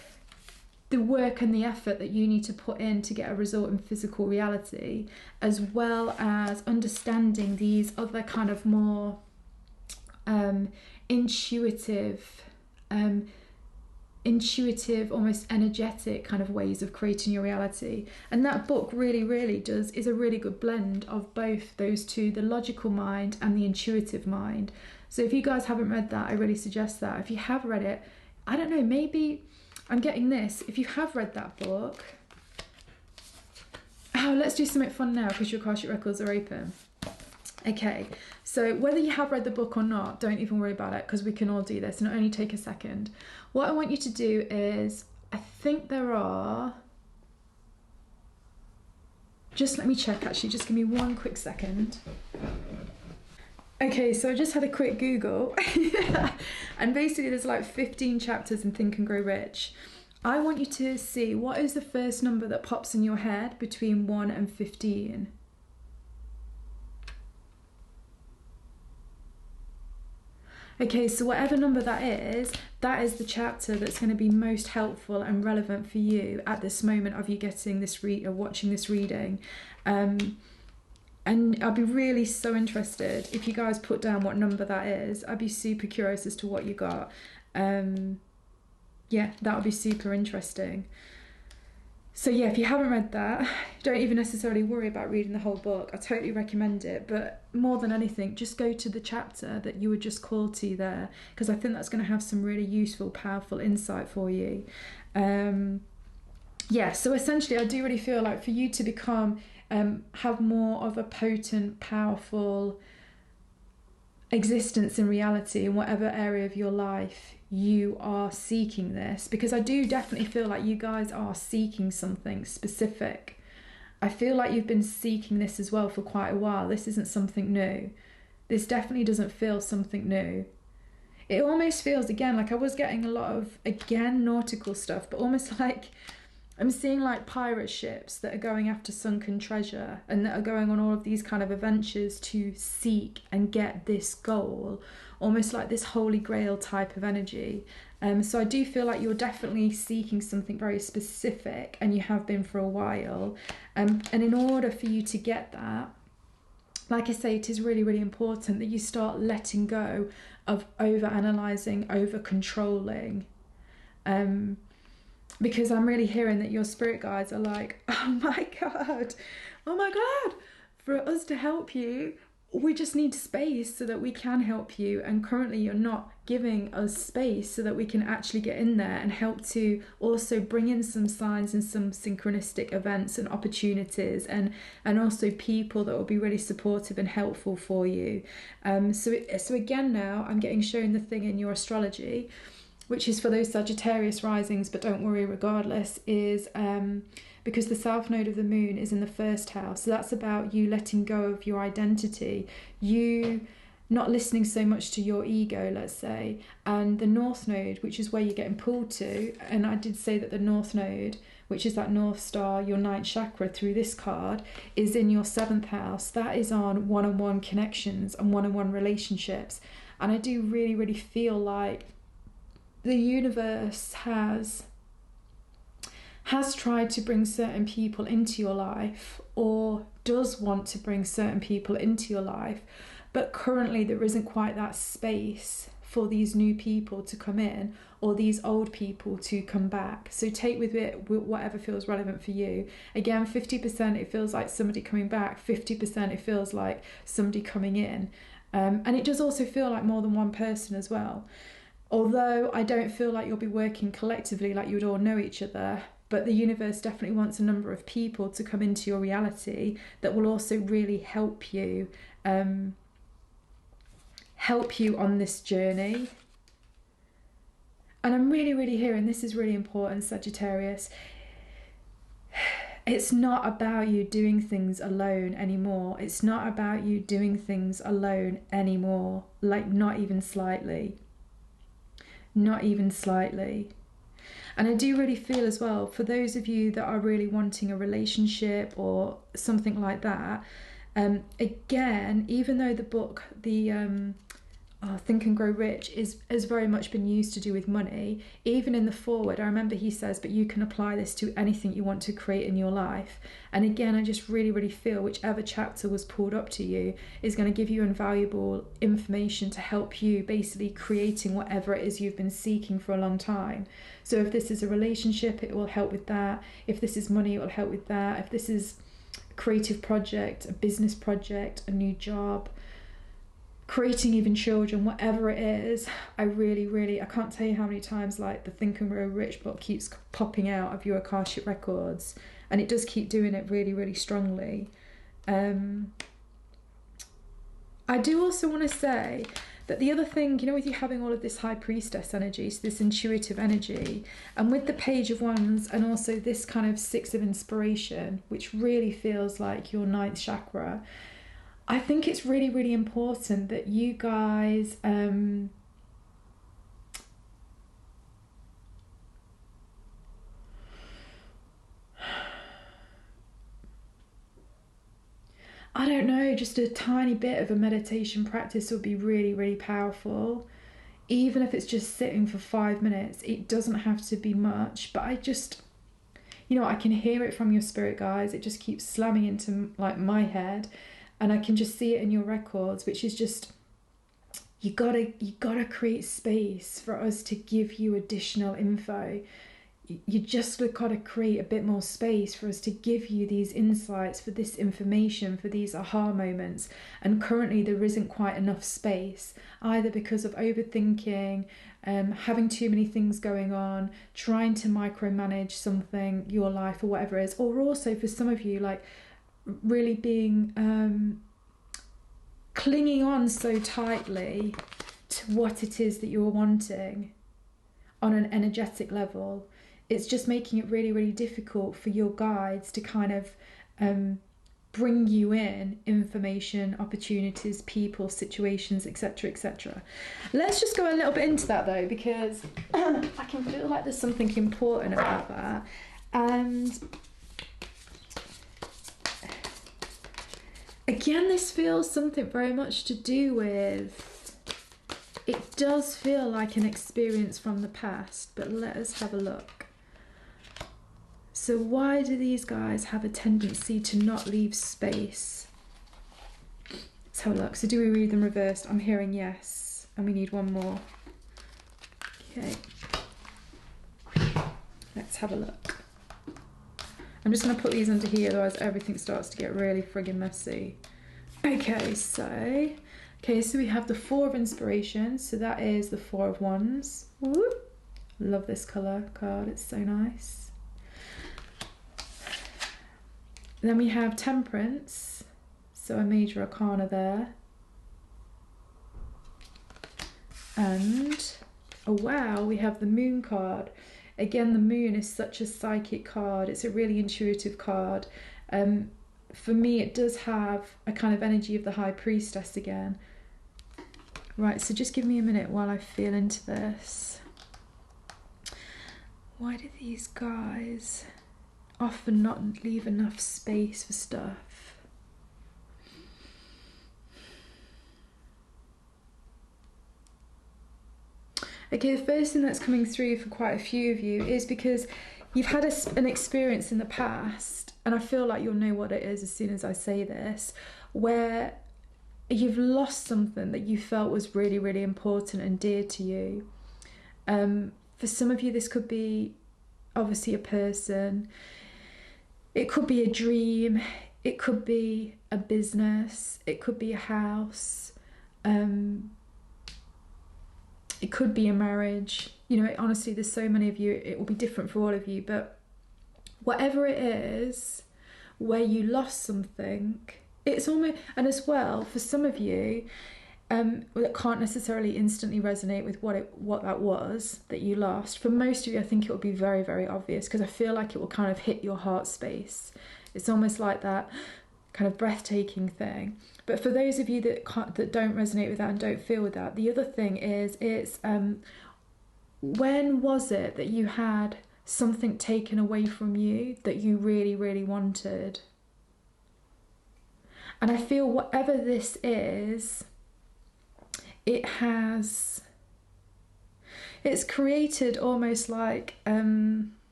the work and the effort that you need to put in to get a result in physical reality, as well as understanding these other kind of more intuitive, almost energetic kind of ways of creating your reality. And that book really is a really good blend of both those two, the logical mind and the intuitive mind. So if you guys haven't read that, I really suggest that. If you have read it, I don't know, maybe I'm getting this. If you have read that book, let's do something fun now because your Akashic Records are open. Okay, so whether you have read the book or not, don't even worry about it because we can all do this and it'll only take a second. What I want you to do is, I think there are, just let me check actually, just give me one quick second. Okay, so I just had a quick Google and basically there's like 15 chapters in Think and Grow Rich. I want you to see what is the first number that pops in your head between 1 and 15. Okay, so whatever number that is the chapter that's going to be most helpful and relevant for you at this moment of you getting this or watching this reading. And I'll be really so interested if you guys put down what number that is. I'd be super curious as to what you got. Yeah, that would be super interesting. So yeah, if you haven't read that, don't even necessarily worry about reading the whole book. I totally recommend it, but more than anything, just go to the chapter that you were just called to there, because I think that's going to have some really useful, powerful insight for you. Yeah, so essentially I do really feel like for you to become, have more of a potent, powerful existence in reality in whatever area of your life you are seeking this, because I do definitely feel like you guys are seeking something specific. I feel like you've been seeking this as well for quite a while. This isn't something new. This definitely doesn't feel something new. It almost feels, again, like I was getting a lot of, again, nautical stuff, but almost like I'm seeing like pirate ships that are going after sunken treasure and that are going on all of these kind of adventures to seek and get this goal, almost like this holy grail type of energy. So I do feel like you're definitely seeking something very specific, and you have been for a while. And in order for you to get that, like I say, it is really, really important that you start letting go of over-analysing, over-controlling. Because I'm really hearing that your spirit guides are like, oh my God, for us to help you, we just need space so that we can help you. And currently you're not giving us space so that we can actually get in there and help to also bring in some signs and some synchronistic events and opportunities, and also people that will be really supportive and helpful for you. So again, now I'm getting shown the thing in your astrology, which is for those Sagittarius risings, but don't worry regardless, is because the south node of the moon is in the first house. So that's about you letting go of your identity, you not listening so much to your ego, let's say, and the north node, which is where you're getting pulled to. And I did say that the north node, which is that north star, your ninth chakra through this card, is in your seventh house. That is on one-on-one connections and one-on-one relationships. And I do really, really feel like the universe has tried to bring certain people into your life, or does want to bring certain people into your life, but currently there isn't quite that space for these new people to come in, or these old people to come back. So take with it whatever feels relevant for you. Again, 50% it feels like somebody coming back, 50% it feels like somebody coming in. And it does also feel like more than one person as well. Although I don't feel like you'll be working collectively like you would all know each other, but the universe definitely wants a number of people to come into your reality that will also really help you on this journey. And I'm really, really hearing, this is really important, Sagittarius, it's not about you doing things alone anymore. It's not about you doing things alone anymore, like not even slightly. Not even slightly. And I do really feel as well, for those of you that are really wanting a relationship or something like that, again, even though the book, the Think and Grow Rich has very much been used to do with money. Even in the foreword, I remember he says, but you can apply this to anything you want to create in your life. And again, I just really, really feel whichever chapter was pulled up to you is going to give you invaluable information to help you basically creating whatever it is you've been seeking for a long time. So if this is a relationship, it will help with that. If this is money, it will help with that. If this is a creative project, a business project, a new job, creating even children, whatever it is, I can't tell you how many times like the Think and Grow Rich book keeps popping out of your Akashic Records, and it does keep doing it really, really strongly. I do also want to say that the other thing, you know, with you having all of this High Priestess energy, so this intuitive energy, and with the Page of Wands and also this kind of Six of Inspiration, which really feels like your ninth chakra, I think it's really, really important that you guys I don't know, just a tiny bit of a meditation practice would be really, really powerful. Even if it's just sitting for 5 minutes, it doesn't have to be much, but I just, you know, I can hear it from your spirit guides. It just keeps slamming into like my head. And I can just see it in your records, which is just, you gotta create space for us to give you additional info. You just gotta create a bit more space for us to give you these insights, for this information, for these aha moments. And currently there isn't quite enough space, either because of overthinking, having too many things going on, trying to micromanage something, your life or whatever it is, or also for some of you, like, really being clinging on so tightly to what it is that you're wanting on an energetic level. It's just making it really, really difficult for your guides to kind of bring you in information, opportunities, people, situations, etc., etc. Let's just go a little bit into that though, because I can feel like there's something important about that. And again, this feels something very much to do with, it does feel like an experience from the past, but let us have a look. So why do these guys have a tendency to not leave space? Let's have a look. So do we read them reversed? I'm hearing yes, and we need one more. Okay. Let's have a look. I'm just going to put these under here, otherwise everything starts to get really friggin' messy. Okay, so we have the Four of Inspiration. So that is the Four of Wands. Whoop. Love this colour card, it's so nice. Then we have Temperance, so a major arcana there. And, oh wow, we have the Moon card. Again, the Moon is such a psychic card. It's a really intuitive card. For me, it does have a kind of energy of the High Priestess again. Right, so just give me a minute while I feel into this. Why do these guys often not leave enough space for stuff? Okay, the first thing that's coming through for quite a few of you is because you've had an experience in the past, and I feel like you'll know what it is as soon as I say this, where you've lost something that you felt was really, really important and dear to you. For some of you, this could be obviously a person. It could be a dream, it could be a business, it could be a house, it could be a marriage. You know, honestly, there's so many of you, it will be different for all of you, but whatever it is, where you lost something, it's almost, and as well, for some of you, that can't necessarily instantly resonate with what that was that you lost. For most of you, I think it will be very, very obvious, because I feel like it will kind of hit your heart space. It's almost like that kind of breathtaking thing. But for those of you that don't resonate with that and don't feel with that, the other thing is, it's when was it that you had something taken away from you that you really, really wanted? And I feel whatever this is, it's created almost like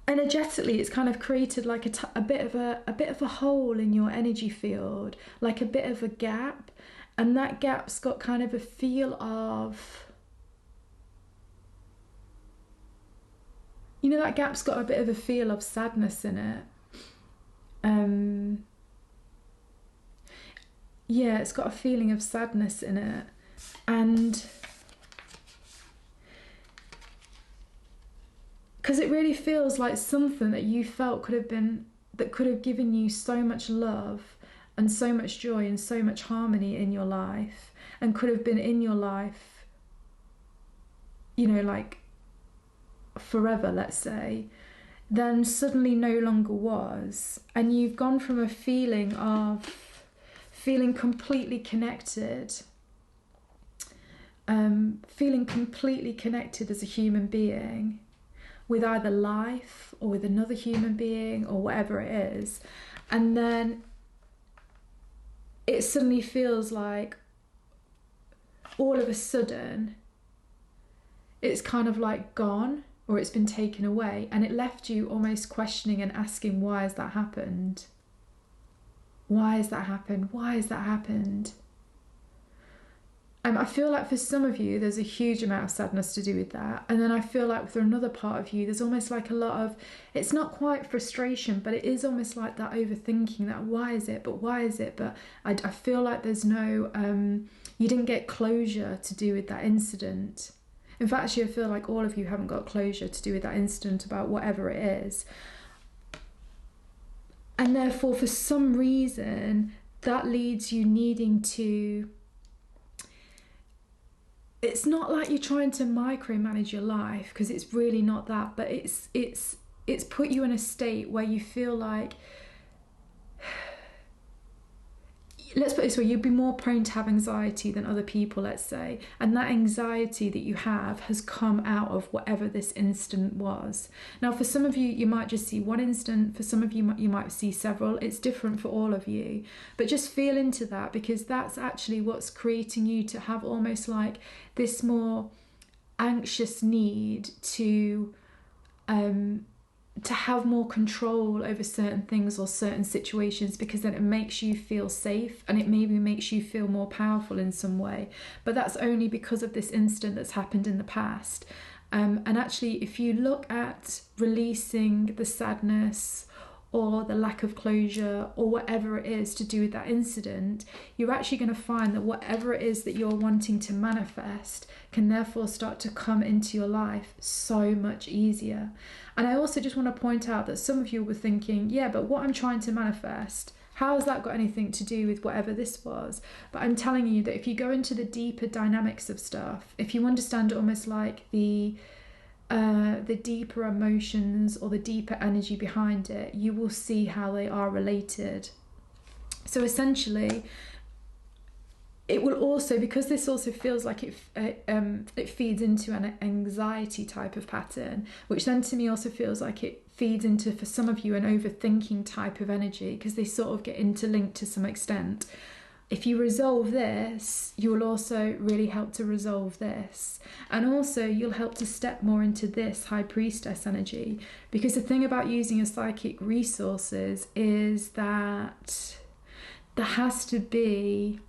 energetically, it's kind of created like a bit of a hole in your energy field, like a bit of a gap, and that gap's got kind of a feel of, you know, that gap's got a bit of a feel of sadness in it. Yeah, it's got a feeling of sadness in it, and because it really feels like something that you felt could have given you so much love and so much joy and so much harmony in your life, and could have been in your life, you know, like forever, let's say, then suddenly no longer was. And you've gone from a feeling of feeling completely connected, as a human being with either life or with another human being or whatever it is, and then it suddenly feels like all of a sudden it's kind of like gone, or it's been taken away, and it left you almost questioning and asking, why has that happened? Why has that happened? Why has that happened? I feel like for some of you, there's a huge amount of sadness to do with that. And then I feel like for another part of you, there's almost like a lot of, it's not quite frustration, but it is almost like that overthinking, that why is it, but why is it? But I feel like there's no, you didn't get closure to do with that incident. In fact, actually, I feel like all of you haven't got closure to do with that incident about whatever it is. And therefore, for some reason, that leads you needing to, it's not like you're trying to micromanage your life, because it's really not that, but it's put you in a state where you feel like, let's put it this way, you'd be more prone to have anxiety than other people, let's say, and that anxiety that you have has come out of whatever this incident was. Now, for some of you, you might just see one incident. For some of you, you might see several. It's different for all of you, but just feel into that, because that's actually what's creating you to have almost like this more anxious need to have more control over certain things or certain situations, because then it makes you feel safe and it maybe makes you feel more powerful in some way. But that's only because of this incident that's happened in the past. And actually, if you look at releasing the sadness or the lack of closure or whatever it is to do with that incident, you're actually going to find that whatever it is that you're wanting to manifest can therefore start to come into your life so much easier. And I also just want to point out that some of you were thinking, yeah, but what I'm trying to manifest, how has that got anything to do with whatever this was? But I'm telling you that if you go into the deeper dynamics of stuff, if you understand almost like the deeper emotions or the deeper energy behind it, you will see how they are related. So essentially, it will also, because this also feels like it feeds into an anxiety type of pattern, which then to me also feels like it feeds into, for some of you, an overthinking type of energy, because they sort of get interlinked to some extent. If you resolve this, you will also really help to resolve this. And also you'll help to step more into this high priestess energy. Because the thing about using your psychic resources is that there has to be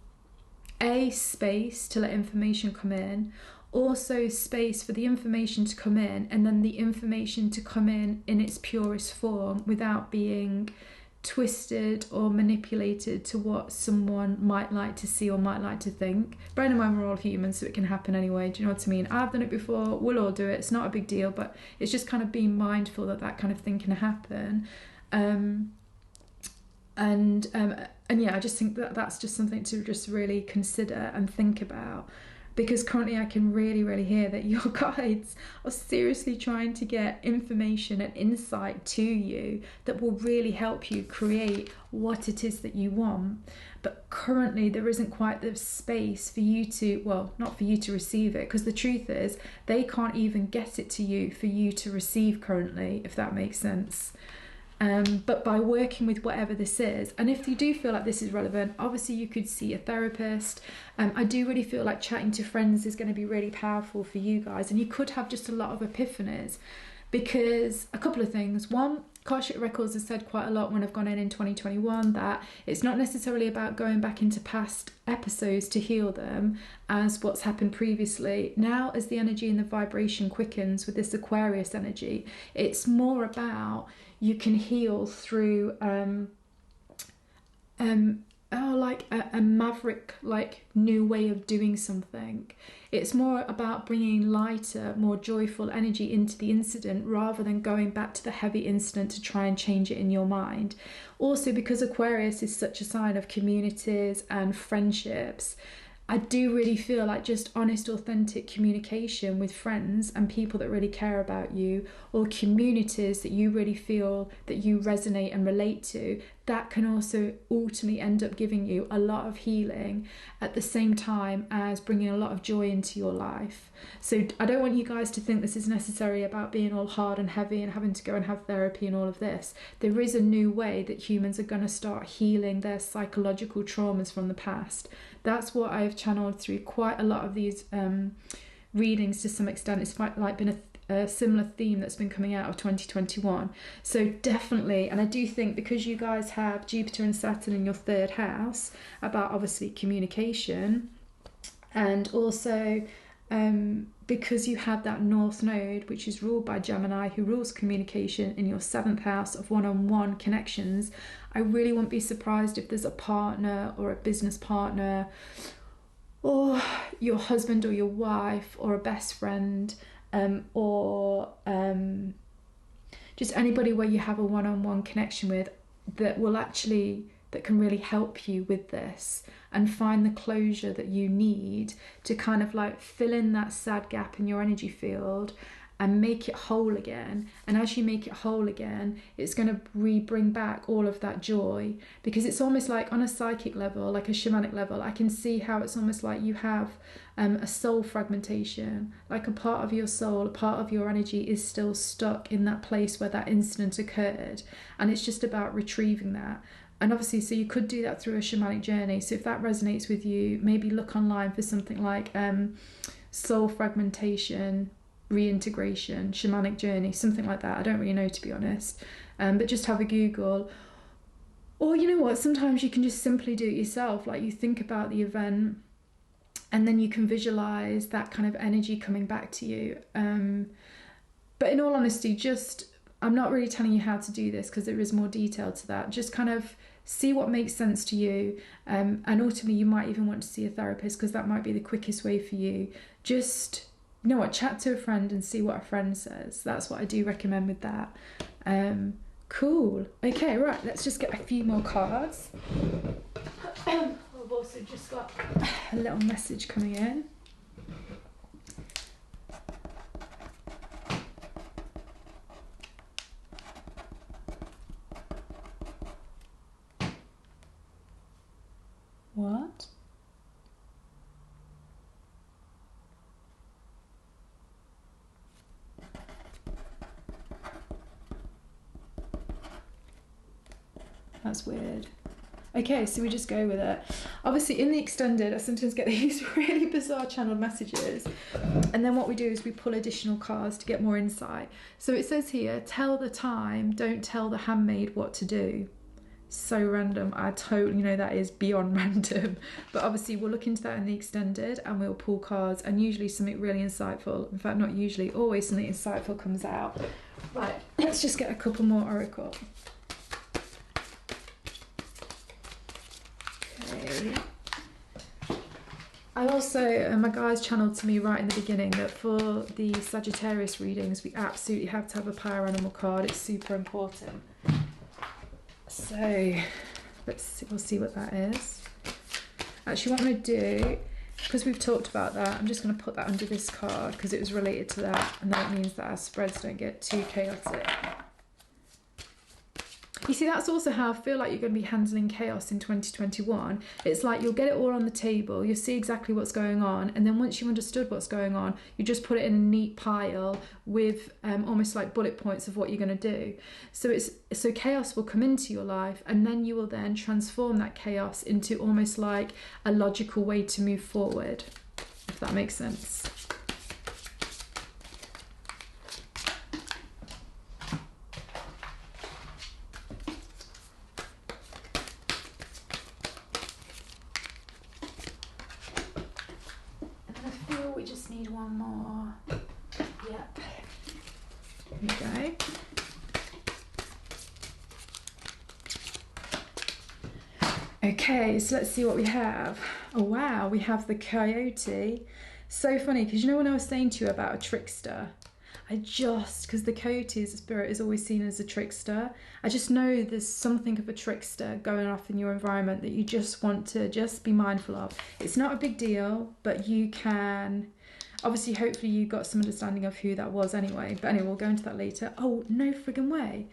a space to let information come in, also space for the information to come in, and then the information to come in its purest form without being twisted or manipulated to what someone might like to see or might like to think. Bearing in mind we're all human, so it can happen anyway. Do you know what I mean? I've done it before, we'll all do it, it's not a big deal, but it's just kind of being mindful that that kind of thing can happen. And yeah, I just think that that's just something to just really consider and think about, because currently I can really hear that your guides are seriously trying to get information and insight to you that will really help you create what it is that you want. But currently there isn't quite the space for you to, well, not for you to receive it, because the truth is they can't even get it to you for you to receive currently, if that makes sense. But by working with whatever this is, and if you do feel like this is relevant, obviously you could see a therapist. I do really feel like chatting to friends is going to be really powerful for you guys, and you could have just a lot of epiphanies, because a couple of things. One, Akashic Records has said quite a lot when I've gone in 2021 that it's not necessarily about going back into past episodes to heal them as what's happened previously. Now, as the energy and the vibration quickens with this Aquarius energy, it's more about you can heal through like a maverick, like, new way of doing something. It's more about bringing lighter, more joyful energy into the incident rather than going back to the heavy incident to try and change it in your mind. Also, because Aquarius is such a sign of communities and friendships, I do really feel like just honest, authentic communication with friends and people that really care about you, or communities that you really feel that you resonate and relate to, that can also ultimately end up giving you a lot of healing at the same time as bringing a lot of joy into your life. So I don't want you guys to think this is necessarily about being all hard and heavy and having to go and have therapy and all of this. There is a new way that humans are going to start healing their psychological traumas from the past. That's what I've channeled through quite a lot of these readings to some extent. It's like been a similar theme that's been coming out of 2021. So definitely, and I do think because you guys have Jupiter and Saturn in your third house, about obviously communication, and also because you have that North Node, which is ruled by Gemini, who rules communication, in your seventh house of one-on-one connections, I really won't be surprised if there's a partner or a business partner, or your husband or your wife or a best friend, or just anybody where you have a one-on-one connection with, that can really help you with this and find the closure that you need to kind of like fill in that sad gap in your energy field and make it whole again. And as you make it whole again, it's going to bring back all of that joy, because it's almost like on a psychic level, like a shamanic level, I can see how it's almost like you have a soul fragmentation, like a part of your soul, a part of your energy is still stuck in that place where that incident occurred, and it's just about retrieving that. And obviously, so you could do that through a shamanic journey. So if that resonates with you, maybe look online for something like soul fragmentation, reintegration, shamanic journey, something like that. I don't really know, to be honest. But just have a Google. Or you know what, sometimes you can just simply do it yourself. Like, you think about the event and then you can visualize that kind of energy coming back to you. But in all honesty, I'm not really telling you how to do this because there is more detail to that. Just kind of see what makes sense to you. And ultimately, you might even want to see a therapist because that might be the quickest way for you. Just, you know what, chat to a friend and see what a friend says. That's what I do recommend with that. Cool. Okay, right, let's just get a few more cards. I've also just got a little message coming in. What? That's weird. Okay, so we just go with it. Obviously, in the extended, I sometimes get these really bizarre channeled messages. And then what we do is we pull additional cards to get more insight. So it says here, tell the time, don't tell the handmaid what to do. So random. I totally know that is beyond random, but obviously we'll look into that in the extended and we'll pull cards, and usually something really insightful, in fact not usually, always something insightful comes out. Right, let's just get a couple more oracle. Okay. I also, my guys channeled to me right in the beginning that for the Sagittarius readings we absolutely have to have a power animal card. It's super important. So we'll see what that is. Actually, what I'm going to do, because we've talked about that, I'm just going to put that under this card because it was related to that, and that means that our spreads don't get too chaotic. You see, that's also how I feel like you're going to be handling chaos in 2021. It's like you'll get it all on the table, you'll see exactly what's going on, and then once you've understood what's going on, you just put it in a neat pile with almost like bullet points of what you're going to do. So chaos will come into your life, and then you will then transform that chaos into almost like a logical way to move forward, if that makes sense. We just need one more. Yep. Here we go. Okay, so let's see what we have. Oh wow, we have the coyote. So funny, because you know when I was saying to you about a trickster, because the coyote as a spirit is always seen as a trickster, I just know there's something of a trickster going off in your environment that you just want to just be mindful of. It's not a big deal, but you can, obviously, hopefully you got some understanding of who that was anyway. But anyway, we'll go into that later. Oh, no friggin' way.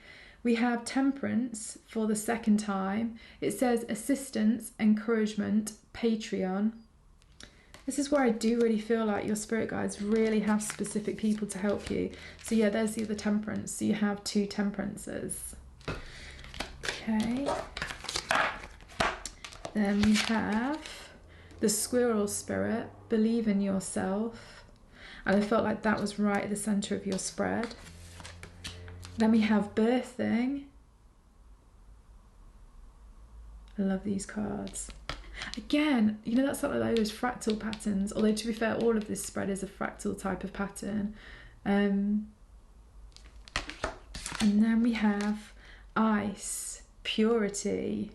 We have temperance for the second time. It says assistance, encouragement, Patreon. This is where I do really feel like your spirit guides really have specific people to help you. So yeah, there's the other temperance. So you have 2 temperances. Okay. Then we have the squirrel spirit, believe in yourself. And I felt like that was right at the center of your spread. Then we have birthing. I love these cards. Again, you know, that's like those fractal patterns, although to be fair, all of this spread is a fractal type of pattern. And then we have ice, purity.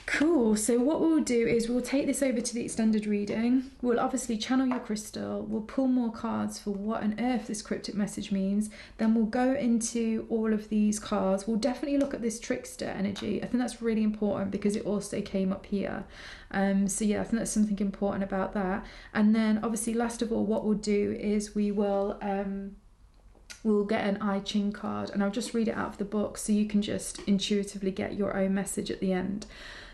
Cool, so what we'll do is we'll take this over to the extended reading. We'll obviously channel your crystal, we'll pull more cards for what on earth this cryptic message means, then we'll go into all of these cards. We'll definitely look at this trickster energy. I think that's really important because it also came up here. So yeah, I think that's something important about that. And then obviously last of all, what we'll do is we'll get an I Ching card, and I'll just read it out of the book so you can just intuitively get your own message at the end.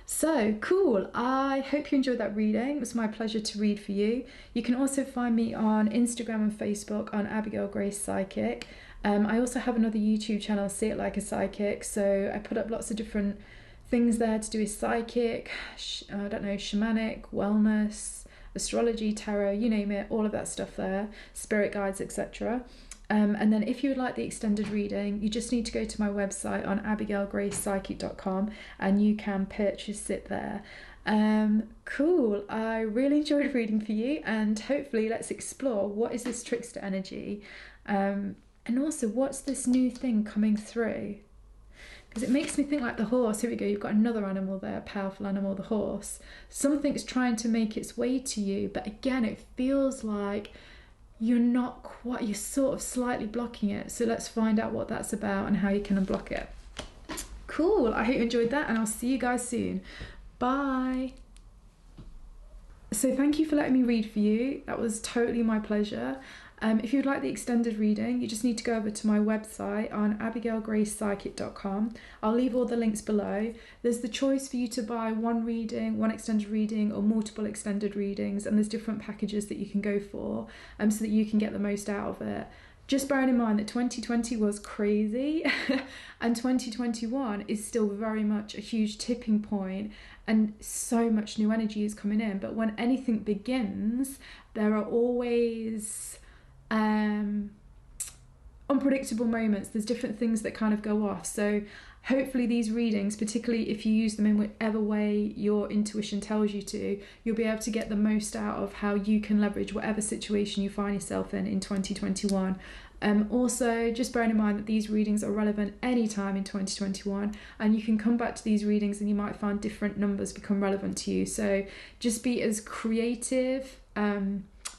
So cool, I hope you enjoyed that reading. It was my pleasure to read for you. You can also find me on Instagram and Facebook on Abigail Grace Psychic. I also have another YouTube channel, See It Like a Psychic, so I put up lots of different things there to do with psychic, I don't know, shamanic, wellness, astrology, tarot, you name it, all of that stuff there, spirit guides, etc. And then if you would like the extended reading, you just need to go to my website on abigailgracepsychic.com and you can purchase it there. Cool, I really enjoyed reading for you, and hopefully let's explore what is this trickster energy, and also what's this new thing coming through, because it makes me think like the horse. Here we go, you've got another animal there, powerful animal, the horse. Something's trying to make its way to you, but again it feels like you're sort of slightly blocking it. So let's find out what that's about and how you can unblock it. Cool, I hope you enjoyed that, and I'll see you guys soon. Bye. So thank you for letting me read for you. That was totally my pleasure. If you'd like the extended reading, you just need to go over to my website on abigailgracepsychic.com. I'll leave all the links below. There's the choice for you to buy one reading, one extended reading, or multiple extended readings, and there's different packages that you can go for, so that you can get the most out of it. Just bearing in mind that 2020 was crazy and 2021 is still very much a huge tipping point, and so much new energy is coming in. But when anything begins, there are always unpredictable moments. There's different things that kind of go off. So hopefully these readings, particularly if you use them in whatever way your intuition tells you to, you'll be able to get the most out of how you can leverage whatever situation you find yourself in 2021. Also, just bearing in mind that these readings are relevant anytime in 2021, and you can come back to these readings and you might find different numbers become relevant to you. So just be as creative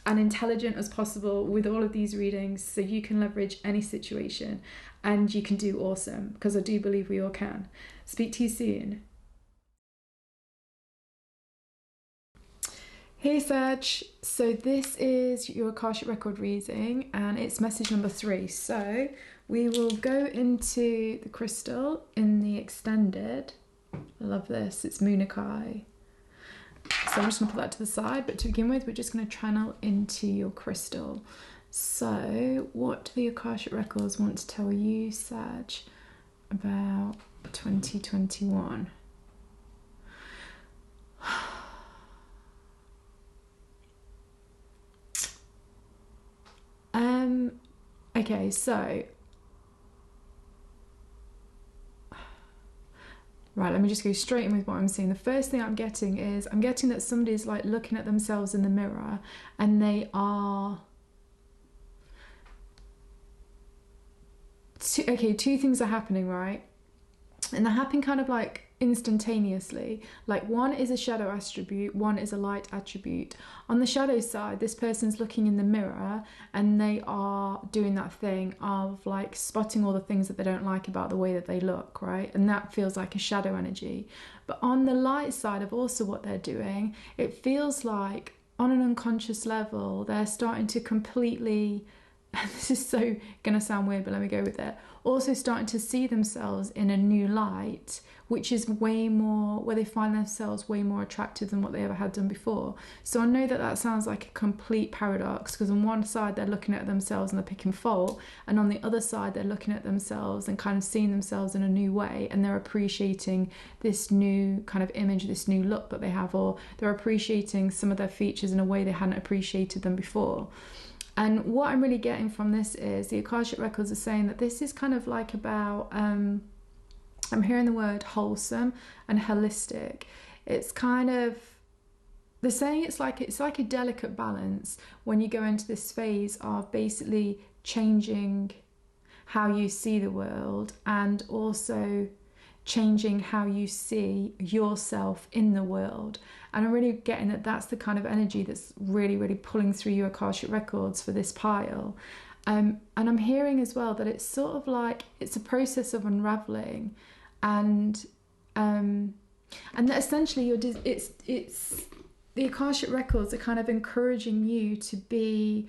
and intelligent as possible with all of these readings so you can leverage any situation and you can do awesome, because I do believe we all can. Speak to you soon. Hey Sag, so this is your Akashic Record reading and it's message number 3. So We will go into the crystal in the extended. I love this. It's Moonakai. So I'm just going to put that to the side. But to begin with, we're just going to channel into your crystal. So what do the Akashic Records want to tell you, Sag, about 2021? Okay, so right, let me just go straight in with what I'm seeing. The first thing I'm getting that somebody's like looking at themselves in the mirror, and they are two things are happening, right? And they're happening kind of like instantaneously. Like, one is a shadow attribute, one is a light attribute. On the shadow side, this person's looking in the mirror and they are doing that thing of like spotting all the things that they don't like about the way that they look, right? And that feels like a shadow energy. But on the light side of also what they're doing, it feels like on an unconscious level, they're starting to completely, this is so gonna sound weird, but let me go with it, also starting to see themselves in a new light, which is way more, where they find themselves way more attractive than what they ever had done before. So I know that that sounds like a complete paradox, because on one side they're looking at themselves and they're picking fault, and on the other side they're looking at themselves and kind of seeing themselves in a new way, and they're appreciating this new kind of image, this new look that they have, or they're appreciating some of their features in a way they hadn't appreciated them before. And what I'm really getting from this is the Akashic Records are saying that this is kind of like about, I'm hearing the word wholesome and holistic. It's kind of, they're saying it's like a delicate balance when you go into this phase of basically changing how you see the world and also changing how you see yourself in the world. And I'm really getting that that's the kind of energy that's really, really pulling through your Akashic Records for this pile. And I'm hearing as well that it's sort of like, it's a process of unraveling, and that essentially it's the Akashic Records are kind of encouraging you to be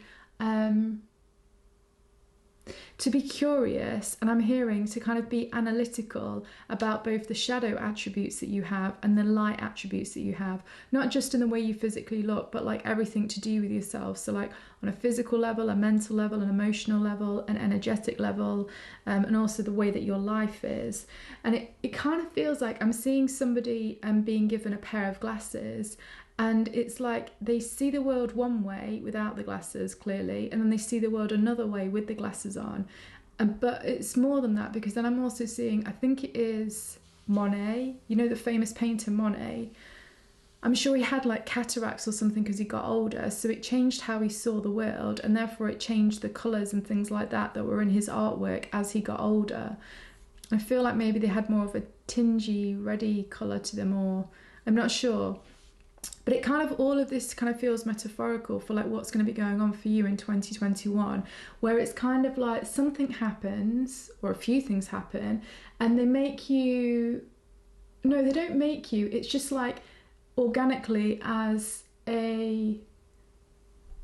curious, and I'm hearing to kind of be analytical about both the shadow attributes that you have and the light attributes that you have, not just in the way you physically look, but like everything to do with yourself. So like on a physical level, a mental level, an emotional level, an energetic level, and also the way that your life is. And it kind of feels like I'm seeing somebody being given a pair of glasses, and it's like they see the world one way without the glasses, clearly, and then they see the world another way with the glasses on. But it's more than that, because then I'm also seeing, I think it is Monet, you know, the famous painter Monet. I'm sure he had like cataracts or something because he got older, so it changed how he saw the world, and therefore it changed the colours and things like that were in his artwork as he got older. I feel like maybe they had more of a tingy, reddy colour to them, or I'm not sure. But it kind of, all of this kind of feels metaphorical for like what's going to be going on for you in 2021, where it's kind of like something happens, or a few things happen, and they make you, no, they don't make you, it's just like organically as a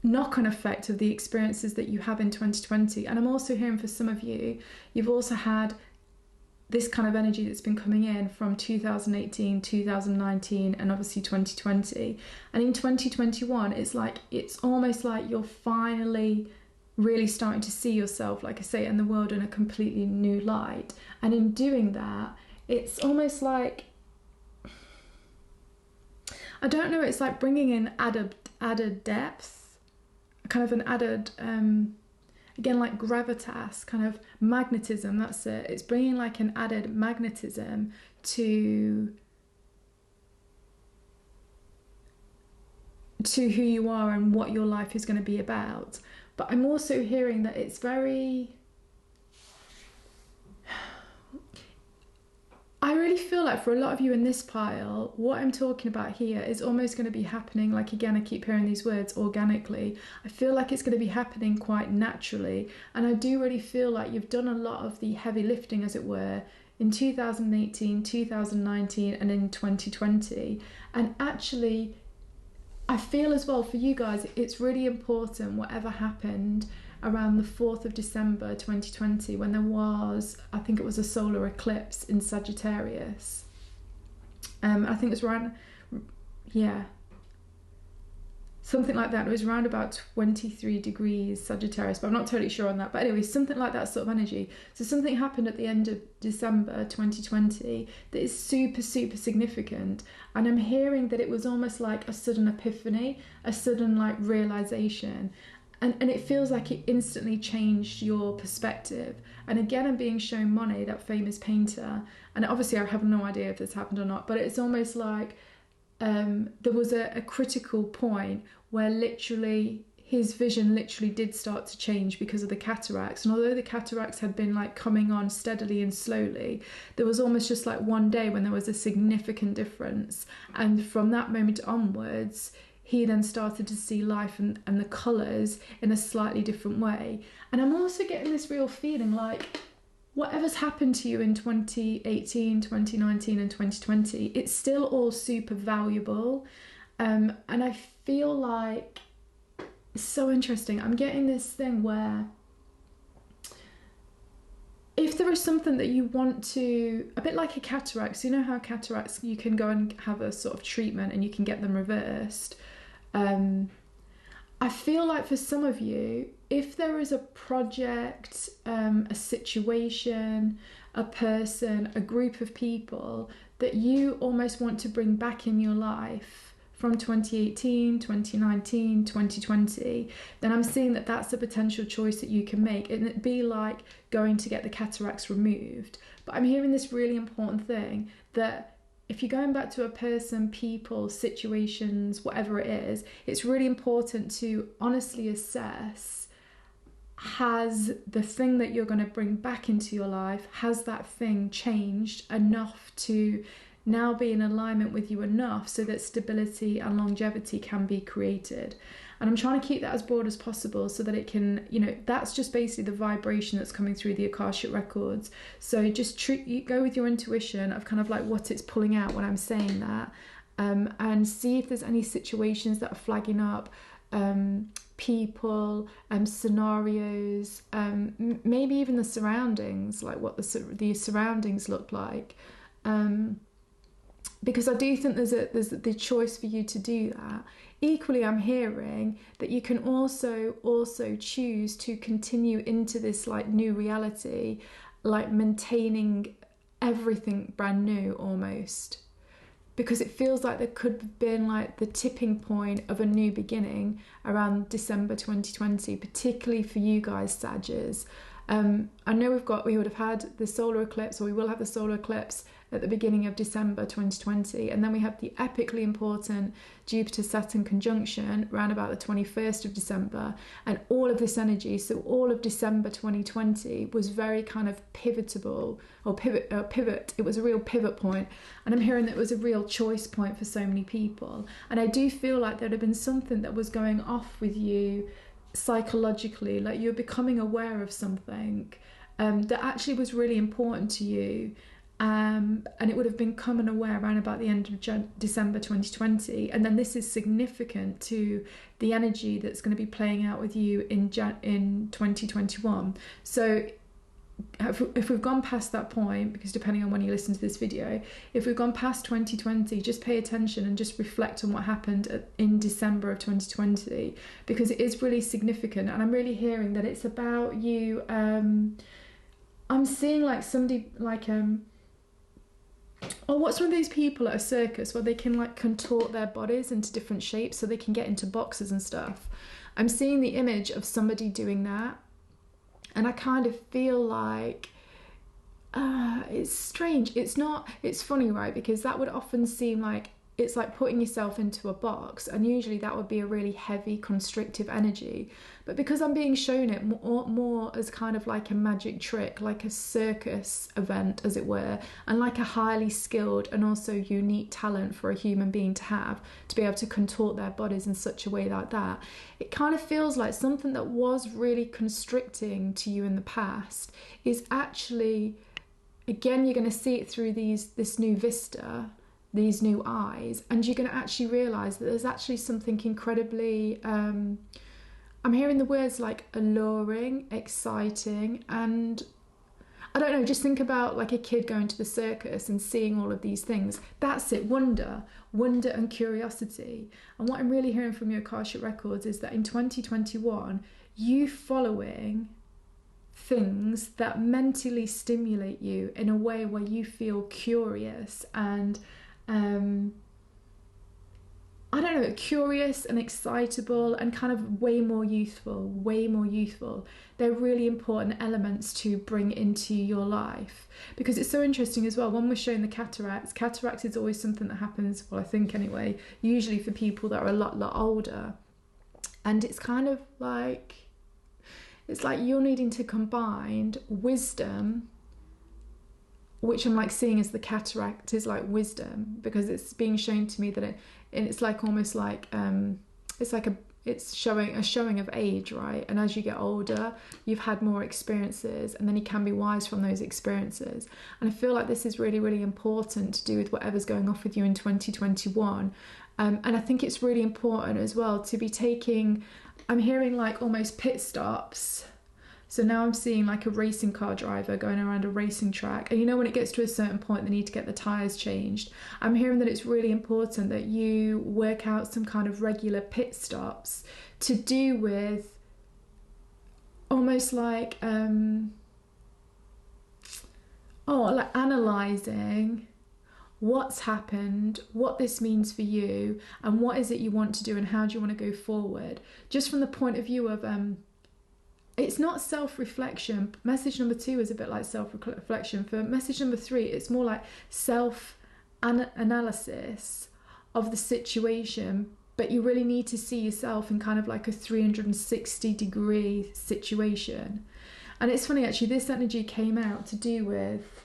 knock-on effect of the experiences that you have in 2020. And I'm also hearing for some of you, you've also had this kind of energy that's been coming in from 2018, 2019, and obviously 2020. And in 2021, it's almost like you're finally really starting to see yourself, like I say, in the world in a completely new light. And in doing that, it's almost like, I don't know, it's like bringing in added depth, kind of an added, again, like gravitas, kind of magnetism, that's it. It's bringing like an added magnetism to who you are and what your life is going to be about. But I'm also hearing that it's very, I really feel like for a lot of you in this pile, what I'm talking about here is almost going to be happening, like again, I keep hearing these words, organically. I feel like it's going to be happening quite naturally. And I do really feel like you've done a lot of the heavy lifting, as it were, in 2018, 2019, and in 2020. And actually, I feel as well for you guys, it's really important, whatever happened, around the 4th of December 2020, when there was, I think it was a solar eclipse in Sagittarius. I think it was around, yeah, something like that. It was around about 23 degrees Sagittarius, but I'm not totally sure on that. But anyway, something like that sort of energy. So something happened at the end of December 2020 that is super, super significant. And I'm hearing that it was almost like a sudden epiphany, a sudden like realization. And it feels like it instantly changed your perspective. And again, I'm being shown Monet, that famous painter. And obviously I have no idea if this happened or not, but it's almost like there was a critical point where literally his vision literally did start to change because of the cataracts. And although the cataracts had been like coming on steadily and slowly, there was almost just like one day when there was a significant difference. And from that moment onwards, he then started to see life and the colours in a slightly different way. And I'm also getting this real feeling like whatever's happened to you in 2018, 2019 and 2020, it's still all super valuable. And I feel like it's so interesting. I'm getting this thing where if there is something that you want to, a bit like a cataract, so you know how cataracts, you can go and have a sort of treatment and you can get them reversed. I feel like for some of you, if there is a project, a situation, a person, a group of people that you almost want to bring back in your life from 2018, 2019, 2020, then I'm seeing that that's a potential choice that you can make. And it'd be like going to get the cataracts removed. But I'm hearing this really important thing that if you're going back to a person, people, situations, whatever it is, it's really important to honestly assess, has the thing that you're going to bring back into your life, has that thing changed enough to now be in alignment with you enough so that stability and longevity can be created. And I'm trying to keep that as broad as possible so that it can, you know, that's just basically the vibration that's coming through the Akashic Records. So just go with your intuition of kind of like what it's pulling out when I'm saying that, and see if there's any situations that are flagging up, people, scenarios, maybe even the surroundings, like what the surroundings look like. Because I do think there's the choice for you to do that. Equally, I'm hearing that you can also choose to continue into this like new reality, like maintaining everything brand new almost. Because it feels like there could have been like the tipping point of a new beginning around December 2020, particularly for you guys, Sagittarius. I know we would have had the solar eclipse, or we will have the solar eclipse at the beginning of December 2020, and then we have the epically important Jupiter-Saturn conjunction around about the 21st of December, and all of this energy, so all of December 2020 was very kind of pivot. It was a real pivot point, and I'm hearing that it was a real choice point for so many people. And I do feel like there'd have been something that was going off with you psychologically, like you're becoming aware of something that actually was really important to you, and it would have been coming aware around about the end of December 2020, and then this is significant to the energy that's going to be playing out with you in 2021. So if we've gone past that point, because depending on when you listen to this video, if we've gone past 2020, just pay attention and just reflect on what happened in December of 2020, because it is really significant. And I'm really hearing that it's about you. I'm seeing like somebody like what's one of these people at a circus where they can like contort their bodies into different shapes so they can get into boxes and stuff. I'm seeing the image of somebody doing that. And I kind of feel like it's strange. It's funny, right? Because that would often seem like it's like putting yourself into a box, and usually that would be a really heavy, constrictive energy. But because I'm being shown it more as kind of like a magic trick, like a circus event, as it were, and like a highly skilled and also unique talent for a human being to have, to be able to contort their bodies in such a way like that, it kind of feels like something that was really constricting to you in the past is actually, again, you're going to see it through this new vista, these new eyes, and you're going to actually realize that there's actually something incredibly I'm hearing the words like alluring, exciting, and I don't know, just think about like a kid going to the circus and seeing all of these things. That's it, wonder and curiosity. And what I'm really hearing from your Akashic Records is that in 2021, you following things that mentally stimulate you in a way where you feel curious and I don't know, curious and excitable and kind of way more youthful. They're really important elements to bring into your life, because it's so interesting as well. When we're showing the cataracts is always something that happens, well, I think anyway, usually for people that are a lot older. And it's kind of like, it's like you're needing to combine wisdom, which I'm like seeing as the cataract is like wisdom, because it's being shown to me that it's like almost like it's showing of age, right? And as you get older, you've had more experiences, and then you can be wise from those experiences. And I feel like this is really, really important to do with whatever's going off with you in 2021. And I think it's really important as well to be taking, I'm hearing like almost pit stops. So now I'm seeing like a racing car driver going around a racing track. And you know, when it gets to a certain point, they need to get the tyres changed. I'm hearing that it's really important that you work out some kind of regular pit stops to do with almost like, like analysing what's happened, what this means for you, and what is it you want to do, and how do you want to go forward. Just from the point of view of, it's not self-reflection. Message number 2 is a bit like self-reflection. For message number 3, it's more like self-analysis of the situation, but you really need to see yourself in kind of like a 360-degree situation. And it's funny, actually, this energy came out to do with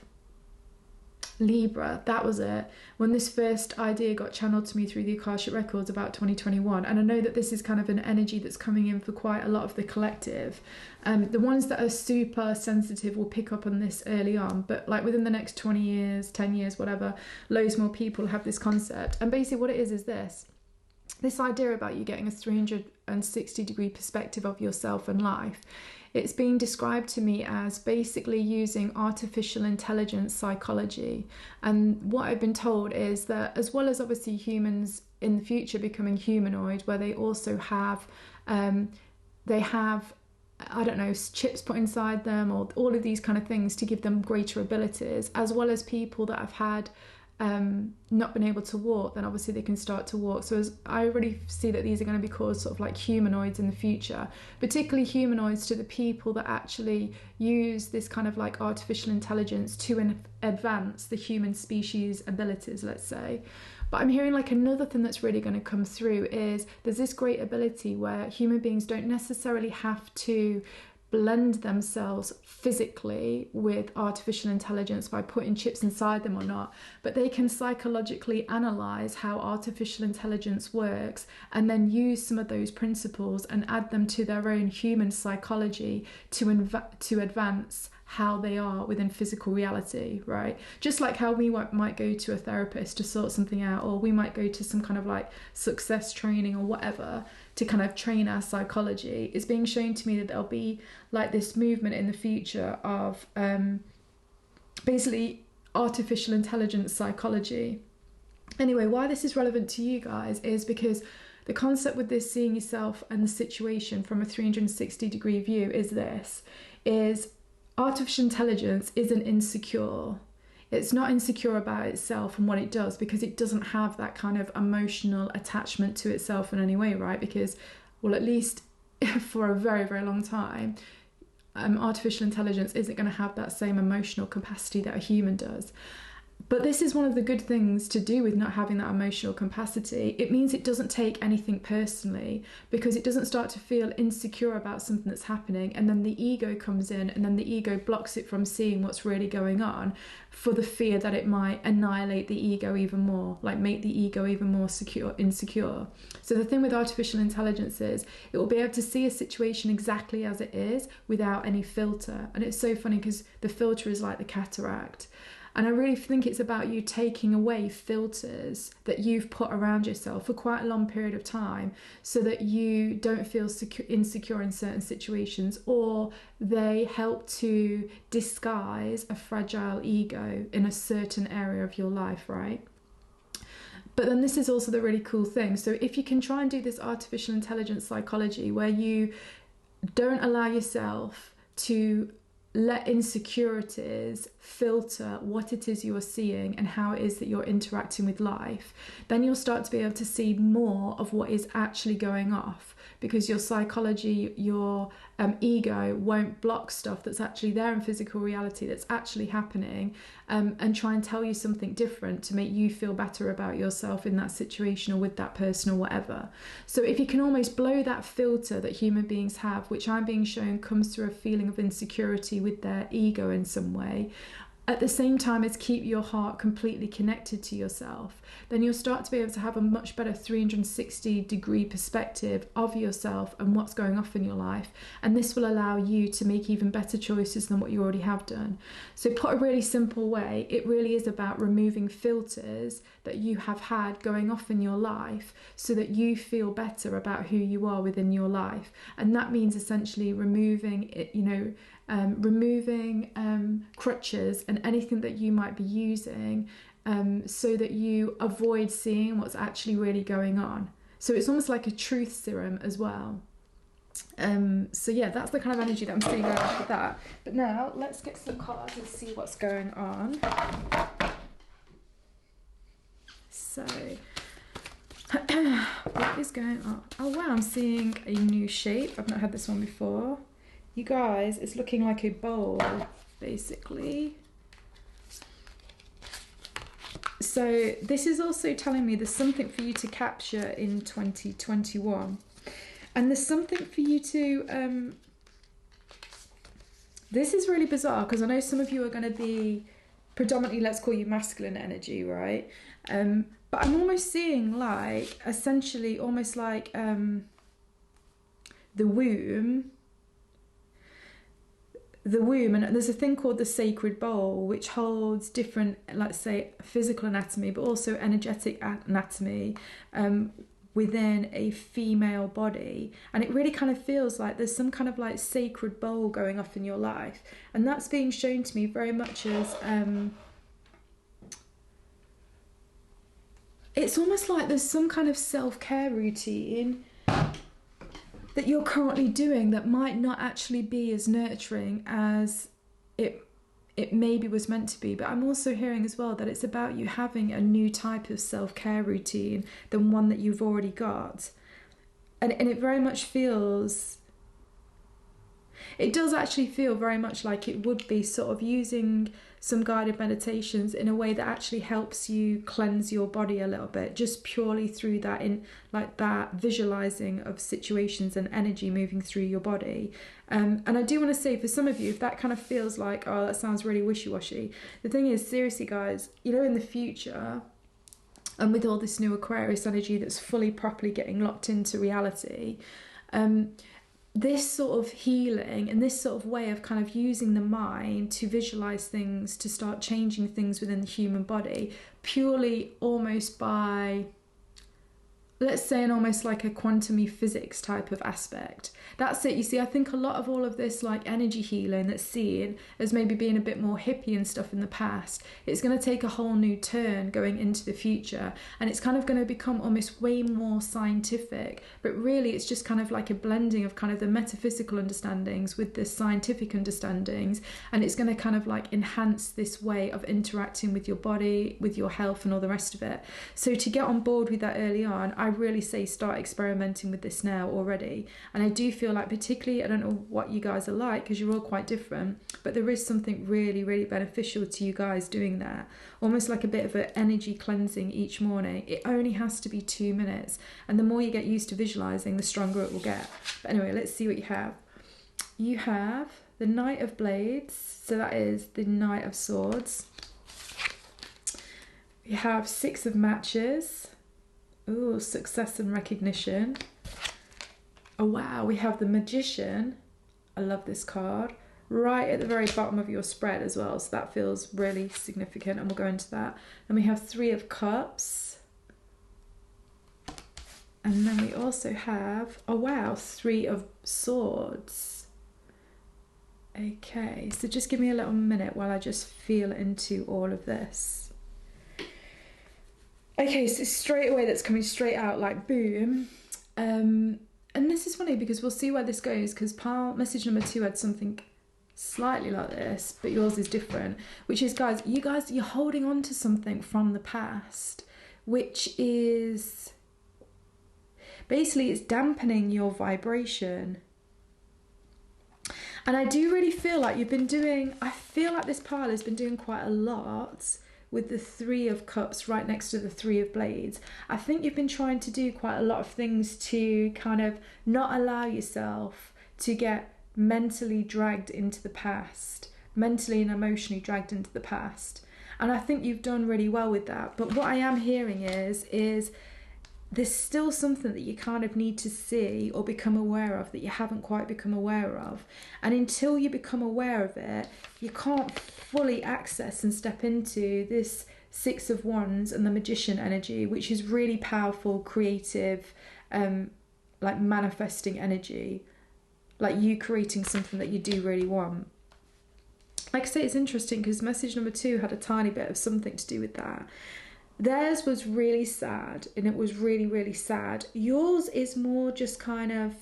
Libra. That was it. When this first idea got channeled to me through the Akashic Records about 2021, and I know that this is kind of an energy that's coming in for quite a lot of the collective. The ones that are super sensitive will pick up on this early on, but like within the next 20 years, 10 years, whatever, loads more people have this concept. And basically what it is this idea about you getting a 360-degree perspective of yourself and life. It's being described to me as basically using artificial intelligence psychology. And what I've been told is that as well as obviously humans in the future becoming humanoid, where they also have, I don't know, chips put inside them, or all of these kind of things to give them greater abilities, as well as people that have had not been able to walk, then obviously they can start to walk. So as I already see that these are going to be called sort of like humanoids in the future, particularly humanoids to the people that actually use this kind of like artificial intelligence to advance the human species abilities, let's say. But I'm hearing like another thing that's really going to come through is there's this great ability where human beings don't necessarily have to blend themselves physically with artificial intelligence by putting chips inside them or not, but they can psychologically analyze how artificial intelligence works and then use some of those principles and add them to their own human psychology to advance how they are within physical reality, right? Just like how we might go to a therapist to sort something out, or we might go to some kind of like success training or whatever to kind of train our psychology. It's being shown to me that there'll be like this movement in the future of basically artificial intelligence psychology. Anyway, why this is relevant to you guys is because the concept with this seeing yourself and the situation from a 360-degree view is artificial intelligence isn't insecure. It's not insecure about itself and what it does, because it doesn't have that kind of emotional attachment to itself in any way, right? Because, well, at least for a very, very long time, artificial intelligence isn't going to have that same emotional capacity that a human does. But this is one of the good things to do with not having that emotional capacity. It means it doesn't take anything personally, because it doesn't start to feel insecure about something that's happening, and then the ego comes in, and then the ego blocks it from seeing what's really going on for the fear that it might annihilate the ego even more, like make the ego even more insecure. So the thing with artificial intelligence is it will be able to see a situation exactly as it is without any filter. And it's so funny because the filter is like the cataract. And I really think it's about you taking away filters that you've put around yourself for quite a long period of time, so that you don't feel insecure in certain situations, or they help to disguise a fragile ego in a certain area of your life, right? But then this is also the really cool thing. So if you can try and do this artificial intelligence psychology where you don't allow yourself to let insecurities filter what it is you're seeing and how it is that you're interacting with life, then you'll start to be able to see more of what is actually going off, because your psychology, your ego won't block stuff that's actually there in physical reality, that's actually happening, and try and tell you something different to make you feel better about yourself in that situation or with that person or whatever. So if you can almost blow that filter that human beings have, which I'm being shown comes through a feeling of insecurity with their ego in some way, at the same time as keep your heart completely connected to yourself, then you'll start to be able to have a much better 360-degree perspective of yourself and what's going off in your life. And this will allow you to make even better choices than what you already have done. So put a really simple way, it really is about removing filters that you have had going off in your life so that you feel better about who you are within your life. And that means essentially removing it, removing crutches and anything that you might be using, so that you avoid seeing what's actually really going on. So it's almost like a truth serum as well. So yeah, that's the kind of energy that I'm seeing right after that. But now let's get some cards and see what's going on. So what is going on? Oh wow, I'm seeing a new shape. I've not had this one before. You guys, it's looking like a bowl, basically. So this is also telling me there's something for you to capture in 2021. And there's something for you to... this is really bizarre, because I know some of you are going to be predominantly, let's call you masculine energy, right? But I'm almost seeing like, essentially, almost like the womb, and there's a thing called the sacred bowl, which holds different, let's say, physical anatomy, but also energetic anatomy within a female body. And it really kind of feels like there's some kind of like sacred bowl going off in your life. And that's being shown to me very much as it's almost like there's some kind of self-care routine that you're currently doing that might not actually be as nurturing as it maybe was meant to be. But I'm also hearing as well that it's about you having a new type of self-care routine than one that you've already got. And it very much feels... It does actually feel very much like it would be sort of using some guided meditations in a way that actually helps you cleanse your body a little bit, just purely through that, in like that visualizing of situations and energy moving through your body. And I do want to say, for some of you, if that kind of feels like, oh, that sounds really wishy-washy, the thing is, seriously guys, in the future, and with all this new Aquarius energy that's fully properly getting locked into reality, this sort of healing and this sort of way of kind of using the mind to visualize things, to start changing things within the human body, purely almost by, let's say, an almost like a quantum physics type of aspect. That's it. You see, I think a lot of all of this like energy healing that's seen as maybe being a bit more hippie and stuff in the past, it's going to take a whole new turn going into the future, and it's kind of going to become almost way more scientific. But really it's just kind of like a blending of kind of the metaphysical understandings with the scientific understandings, and it's going to kind of like enhance this way of interacting with your body, with your health and all the rest of it. So to get on board with that early on, I really say start experimenting with this now already. And I do feel like, particularly, I don't know what you guys are like because you're all quite different, but there is something really, really beneficial to you guys doing that. Almost like a bit of an energy cleansing each morning. It only has to be 2 minutes. And the more you get used to visualizing, the stronger it will get. But anyway, let's see what you have. You have the Knight of Blades. So that is the Knight of Swords. You have Six of Matches. Ooh, success and recognition. Oh wow, we have the Magician. I love this card. right at the very bottom of your spread as well. So that feels really significant, and we'll go into that. And we have 3 of Cups. And then we also have, oh wow, 3 of Swords. Okay, so just give me a little minute while I just feel into all of this. Okay, so straight away that's coming straight out like boom. And this is funny because we'll see where this goes, because pile message number 2 had something slightly like this, but yours is different, which is, guys, you're holding on to something from the past, which is basically, it's dampening your vibration. And I do really feel like you've been doing, I feel like this pile has been doing quite a lot with the 3 of Cups right next to the 3 of Blades. I think you've been trying to do quite a lot of things to kind of not allow yourself to get mentally dragged into the past, mentally and emotionally dragged into the past. And I think you've done really well with that. But what I am hearing is there's still something that you kind of need to see or become aware of that you haven't quite become aware of. And until you become aware of it, you can't fully access and step into this 6 of Wands and the Magician energy, which is really powerful, creative, like manifesting energy, like you creating something that you do really want. Like I say, it's interesting because message number 2 had a tiny bit of something to do with that. Theirs was really sad, and it was really, really sad. Yours is more just kind of,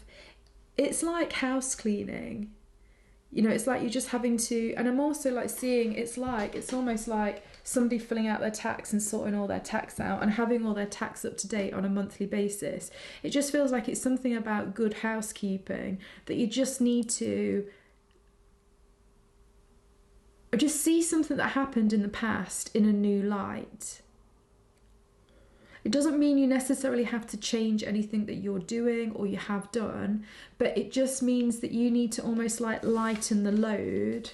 it's like house cleaning. You know, it's like you're just having to, and I'm also like seeing, it's almost like somebody filling out their tax and sorting all their tax out and having all their tax up to date on a monthly basis. It just feels like it's something about good housekeeping that you just need to just see something that happened in the past in a new light. It doesn't mean you necessarily have to change anything that you're doing or you have done, but it just means that you need to almost like lighten the load,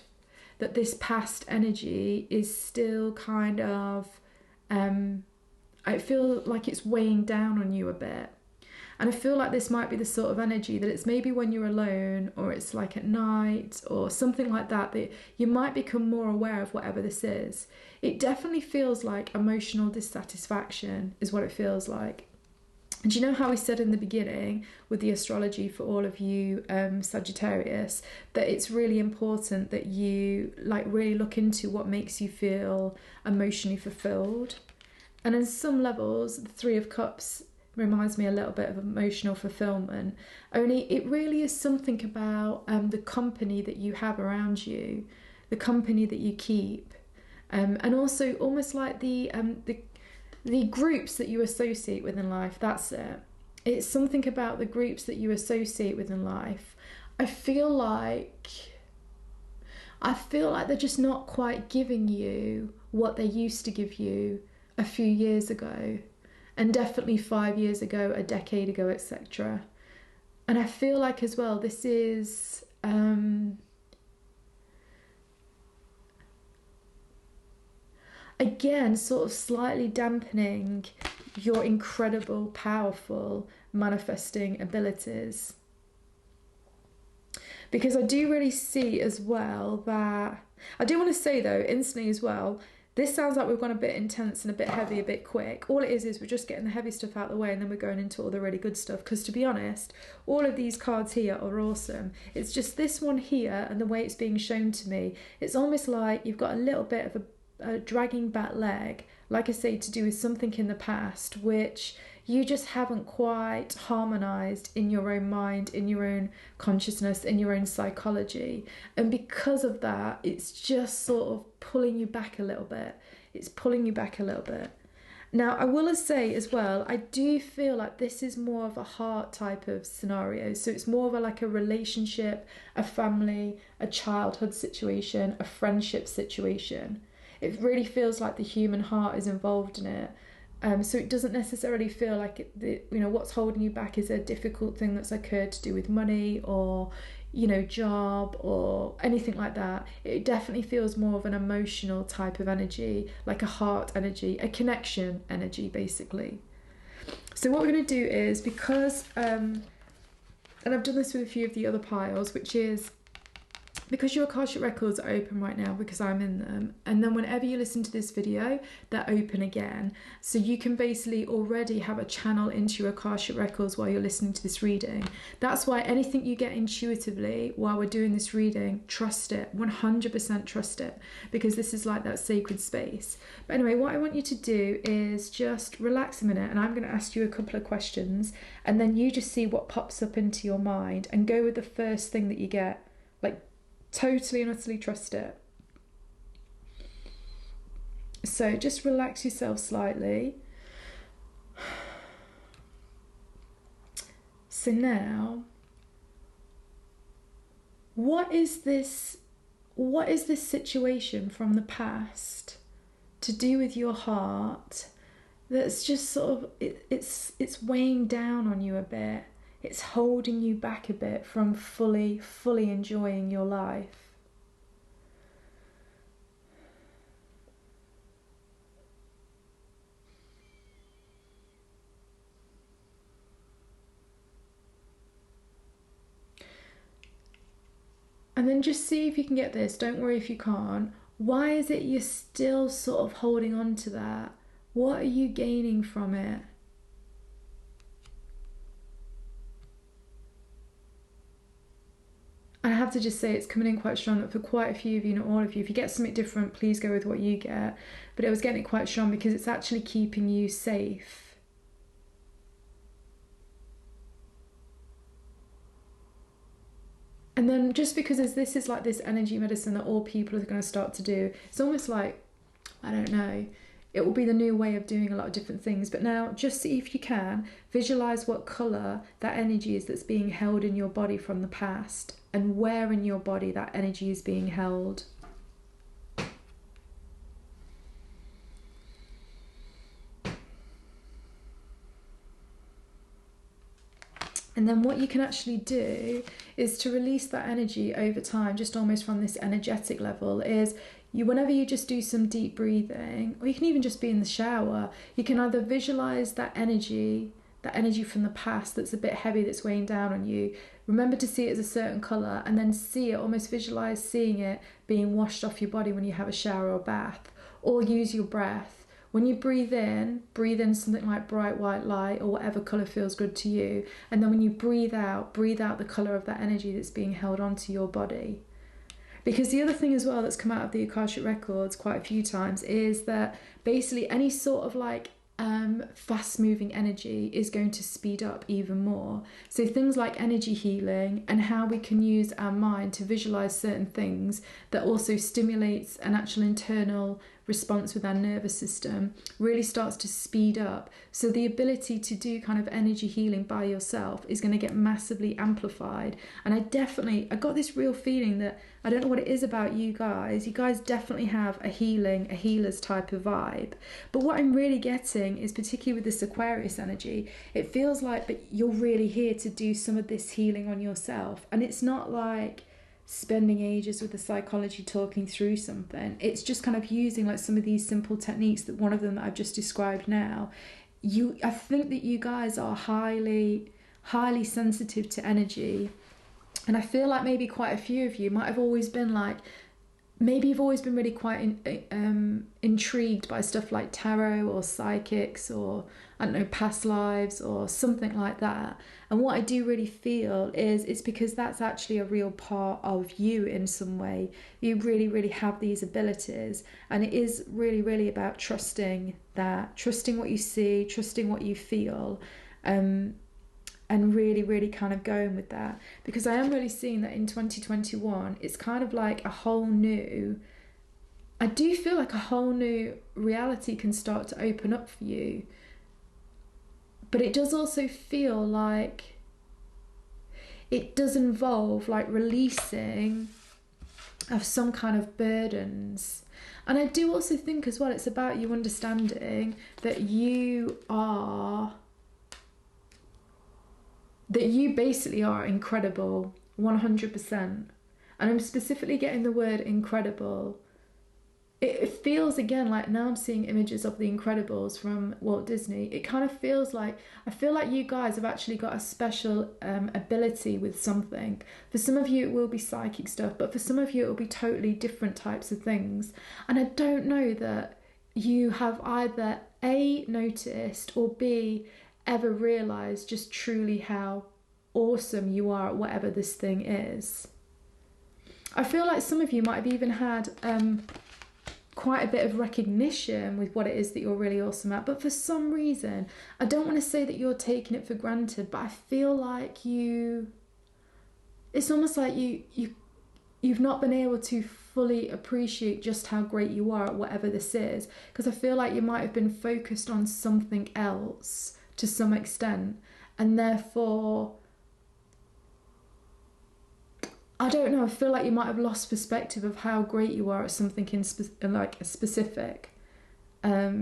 that this past energy is still kind of, I feel like it's weighing down on you a bit. And I feel like this might be the sort of energy that it's maybe when you're alone, or it's like at night or something like that, that you might become more aware of whatever this is. It definitely feels like emotional dissatisfaction is what it feels like. And do you know how we said in the beginning with the astrology for all of you Sagittarius, that it's really important that you like really look into what makes you feel emotionally fulfilled. And in some levels, the 3 of Cups reminds me a little bit of emotional fulfillment, only it really is something about the company that you have around you, the company that you keep, and also almost like the groups that you associate with in life. That's it. It's something about the groups that you associate with in life. I feel like they're just not quite giving you what they used to give you a few years ago. And definitely 5 years ago, a decade ago, etc. And I feel like as well, this is again sort of slightly dampening your incredible, powerful manifesting abilities. Because I do really see as well that, I do want to say though, instantly as well, this sounds like we've gone a bit intense and a bit heavy, a bit quick. All it is we're just getting the heavy stuff out of the way, and then we're going into all the really good stuff. Because to be honest, all of these cards here are awesome. It's just this one here and the way it's being shown to me, it's almost like you've got a little bit of a dragging back leg, like I say, to do with something in the past, which you just haven't quite harmonized in your own mind, in your own consciousness, in your own psychology. And because of that, it's just sort of pulling you back a little bit. It's pulling you back a little bit. Now, I will say as well, I do feel like this is more of a heart type of scenario. So it's more of like a relationship, a family, a childhood situation, a friendship situation. It really feels like the human heart is involved in it. So it doesn't necessarily feel like what's holding you back is a difficult thing that's occurred to do with money or, job or anything like that. It definitely feels more of an emotional type of energy, like a heart energy, a connection energy, basically. So what we're going to do is, because, and I've done this with a few of the other piles, which is because your Akashic Records are open right now because I'm in them, and then whenever you listen to this video, they're open again. So you can basically already have a channel into your Akashic Records while you're listening to this reading. That's why anything you get intuitively while we're doing this reading, trust it, 100% trust it, because this is like that sacred space. But anyway, what I want you to do is just relax a minute, and I'm going to ask you a couple of questions, and then you just see what pops up into your mind and go with the first thing that you get. Like, totally and utterly trust it. So just relax yourself slightly. So now, what is this situation from the past to do with your heart that's just sort of, it's weighing down on you a bit? It's holding you back a bit from fully enjoying your life. And then just see if you can get this. Don't worry if you can't. Why is it you're still sort of holding on to that? What are you gaining from it? I have to just say it's coming in quite strong for quite a few of you, not all of you. If you get something different, please go with what you get. But I was getting it quite strong because it's actually keeping you safe. And then just because this is like this energy medicine that all people are going to start to do, it's almost like, I don't know, it will be the new way of doing a lot of different things. But now just see if you can visualize what color that energy is that's being held in your body from the past, and where in your body that energy is being held. And then what you can actually do is to release that energy over time, just almost from this energetic level, is whenever you just do some deep breathing, or you can even just be in the shower, you can either visualize that energy from the past that's a bit heavy, that's weighing down on you. Remember to see it as a certain color, and then see it, almost visualize seeing it being washed off your body when you have a shower or bath. Or use your breath. When you breathe in something like bright white light or whatever color feels good to you. And then when you breathe out the color of that energy that's being held onto your body. Because the other thing as well that's come out of the Akashic Records quite a few times is that basically any sort of like fast moving energy is going to speed up even more. So things like energy healing and how we can use our mind to visualize certain things that also stimulates an actual internal response with our nervous system really starts to speed up. So the ability to do kind of energy healing by yourself is going to get massively amplified. And I got this real feeling that, I don't know what it is about you guys definitely have a healer's type of vibe. But what I'm really getting is, particularly with this Aquarius energy, it feels like that you're really here to do some of this healing on yourself. And it's not like spending ages with the psychology talking through something. It's just kind of using like some of these simple techniques, that one of them that I've just described now. I think that you guys are highly sensitive to energy. And I feel like maybe quite a few of you might have always been like, maybe you've always been really quite intrigued by stuff like tarot or psychics or, I don't know, past lives or something like that. And what I do really feel is it's because that's actually a real part of you in some way. You really, really have these abilities. And it is really, really about trusting what you see, trusting what you feel. And really, really kind of going with that. Because I am really seeing that in 2021, it's kind of like I do feel like a whole new reality can start to open up for you. But it does also feel like it does involve like releasing of some kind of burdens. And I do also think as well, it's about you understanding that you basically are incredible, 100%. And I'm specifically getting the word incredible it feels again like, now I'm seeing images of The Incredibles from Walt Disney. It kind of feels like, I feel like you guys have actually got a special ability with something. For some of you it will be psychic stuff, but for some of you it will be totally different types of things. And I don't know that you have either A, noticed, or B, ever realised just truly how awesome you are at whatever this thing is. I feel like some of you might have even had quite a bit of recognition with what it is that you're really awesome at, but for some reason, I don't want to say that you're taking it for granted, but I feel like it's almost like you've not been able to fully appreciate just how great you are at whatever this is, because I feel like you might have been focused on something else to some extent, and therefore, I don't know, I feel like you might have lost perspective of how great you are at something like specific. But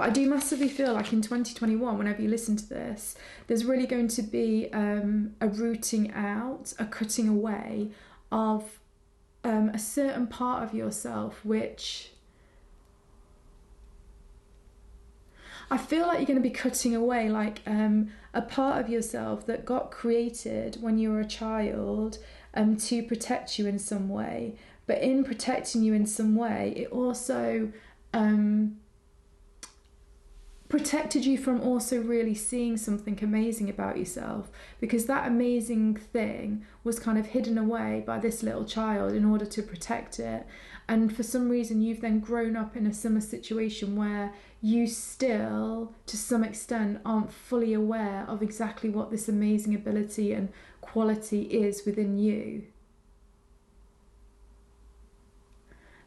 I do massively feel like in 2021, whenever you listen to this, there's really going to be a rooting out, a cutting away of a certain part of yourself, which I feel like you're going to be cutting away, like a part of yourself that got created when you were a child to protect you in some way. But in protecting you in some way, it also protected you from also really seeing something amazing about yourself, because that amazing thing was kind of hidden away by this little child in order to protect it. And for some reason you've then grown up in a similar situation where you still, to some extent, aren't fully aware of exactly what this amazing ability and quality is within you.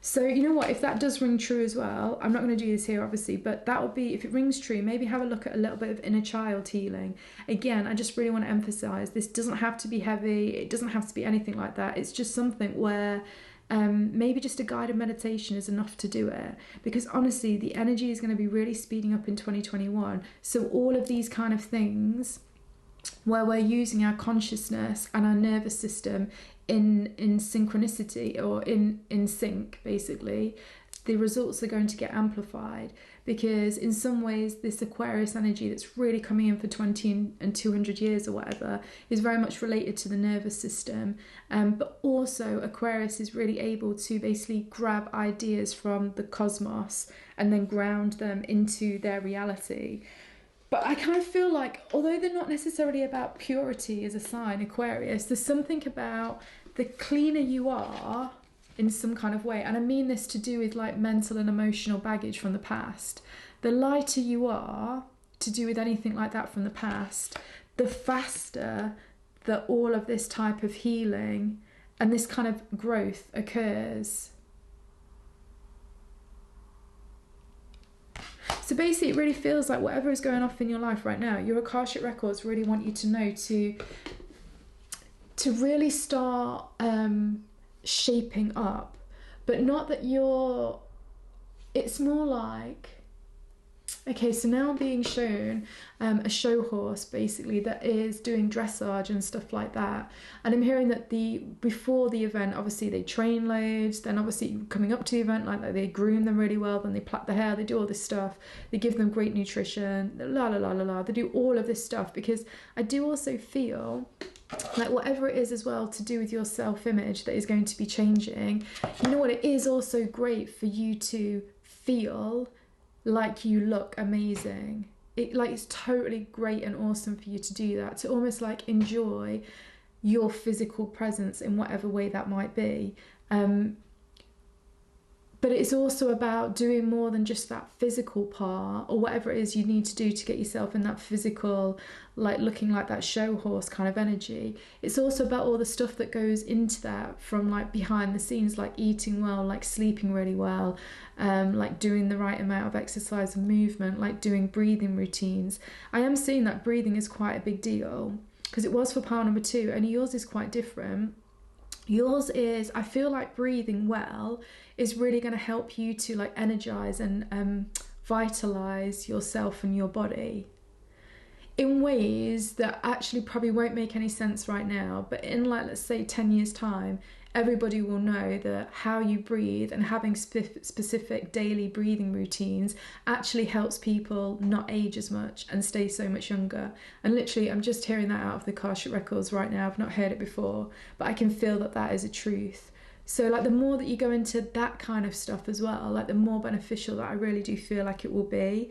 So you know what, if that does ring true as well, I'm not going to do this here obviously, but that would be, if it rings true, maybe have a look at a little bit of inner child healing. Again, I just really want to emphasize, this doesn't have to be heavy, it doesn't have to be anything like that. It's just something where maybe just a guided meditation is enough to do it, because honestly the energy is going to be really speeding up in 2021. So all of these kind of things where we're using our consciousness and our nervous system in synchronicity, or in sync, basically, the results are going to get amplified, because in some ways this Aquarius energy that's really coming in for 20 and 200 years or whatever is very much related to the nervous system, but also Aquarius is really able to basically grab ideas from the cosmos and then ground them into their reality. But I kind of feel like, although they're not necessarily about purity as a sign, Aquarius, there's something about the cleaner you are in some kind of way, and I mean this to do with like mental and emotional baggage from the past, the lighter you are to do with anything like that from the past, the faster that all of this type of healing and this kind of growth occurs. So basically it really feels like whatever is going off in your life right now, your Akashic Records really want you to know to really start shaping up, but not that it's more like, okay, so now I'm being shown a show horse basically that is doing dressage and stuff like that, and I'm hearing that before the event obviously they train loads, then obviously coming up to the event, like they groom them really well, then they plait the hair, they do all this stuff, they give them great nutrition, they do all of this stuff, because I do also feel like whatever it is as well to do with your self-image that is going to be changing, you know what, it is also great for you to feel like you look amazing. It's totally great and awesome for you to do that, to almost like enjoy your physical presence in whatever way that might be. But it's also about doing more than just that physical part, or whatever it is you need to do to get yourself in that physical, like looking like that show horse kind of energy. It's also about all the stuff that goes into that from like behind the scenes, like eating well, like sleeping really well, like doing the right amount of exercise and movement, like doing breathing routines. I am seeing that breathing is quite a big deal, because it was for pile number 2, and yours is quite different. Yours is, I feel like breathing well is really going to help you to like energize and vitalize yourself and your body in ways that actually probably won't make any sense right now, but in like, let's say 10 years time, everybody will know that how you breathe and having specific daily breathing routines actually helps people not age as much and stay so much younger. And literally, I'm just hearing that out of the Akashic Records right now. I've not heard it before, but I can feel that that is a truth. So like the more that you go into that kind of stuff as well, like the more beneficial that I really do feel like it will be.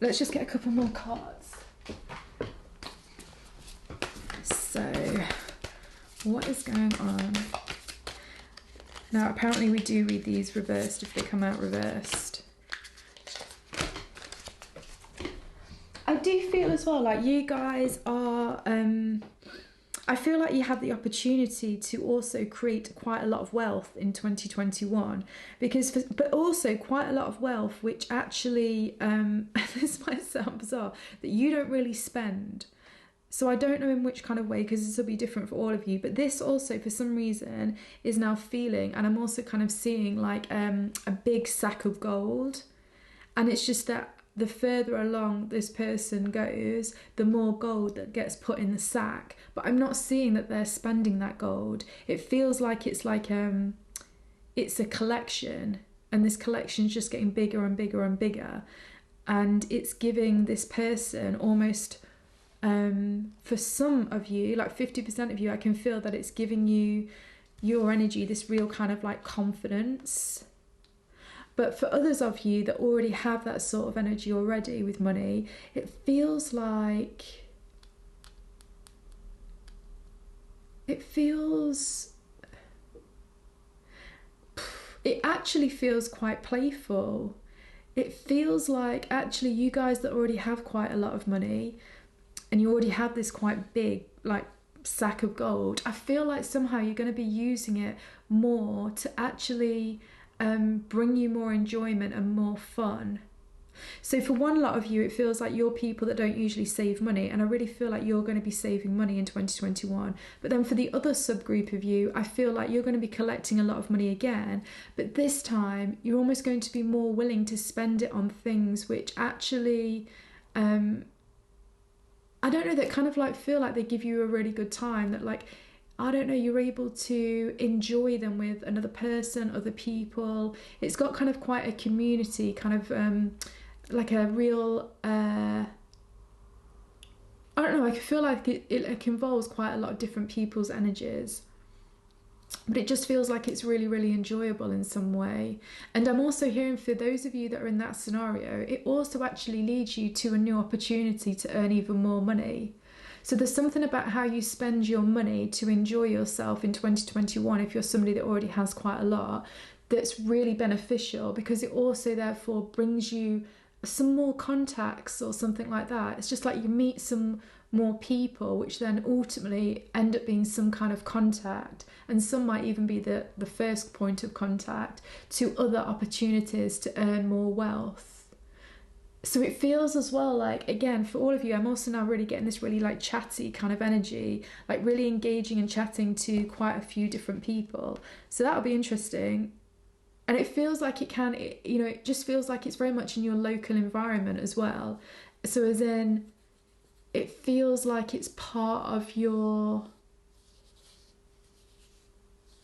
Let's just get a couple more cards. So, what is going on? Now, apparently we do read these reversed if they come out reversed. I do feel as well like you guys are... I feel like you have the opportunity to also create quite a lot of wealth in 2021 but also quite a lot of wealth which actually, this might sound bizarre, that you don't really spend. So I don't know in which kind of way, because this will be different for all of you, but this also for some reason is now feeling, and I'm also kind of seeing like a big sack of gold, and it's just that the further along this person goes, the more gold that gets put in the sack. But I'm not seeing that they're spending that gold. It feels like it's a collection, and this collection's just getting bigger and bigger and bigger. And it's giving this person almost, for some of you, like 50% of you, I can feel that it's giving you your energy, this real kind of like confidence. But for others of you that already have that sort of energy already with money, it feels like... It actually feels quite playful. It feels like actually you guys that already have quite a lot of money and you already have this quite big like sack of gold, I feel like somehow you're going to be using it more to actually... bring you more enjoyment and more fun. So for one lot of you, it feels like you're people that don't usually save money, and I really feel like you're going to be saving money in 2021. But then for the other subgroup of you, I feel like you're going to be collecting a lot of money again, but this time you're almost going to be more willing to spend it on things which actually I don't know, that kind of like feel like they give you a really good time, that like, I don't know, you're able to enjoy them with another person, other people. It's got kind of quite a community, kind of like a real, I don't know, I feel like it involves quite a lot of different people's energies. But it just feels like it's really, really enjoyable in some way. And I'm also hearing for those of you that are in that scenario, it also actually leads you to a new opportunity to earn even more money. So there's something about how you spend your money to enjoy yourself in 2021, if you're somebody that already has quite a lot, that's really beneficial, because it also therefore brings you some more contacts or something like that. It's just like you meet some more people, which then ultimately end up being some kind of contact, and some might even be the first point of contact to other opportunities to earn more wealth. So it feels as well like, again, for all of you, I'm also now really getting this really like chatty kind of energy, like really engaging and chatting to quite a few different people. So that'll be interesting. And it feels like it just feels like it's very much in your local environment as well. So as in, it feels like it's part of your...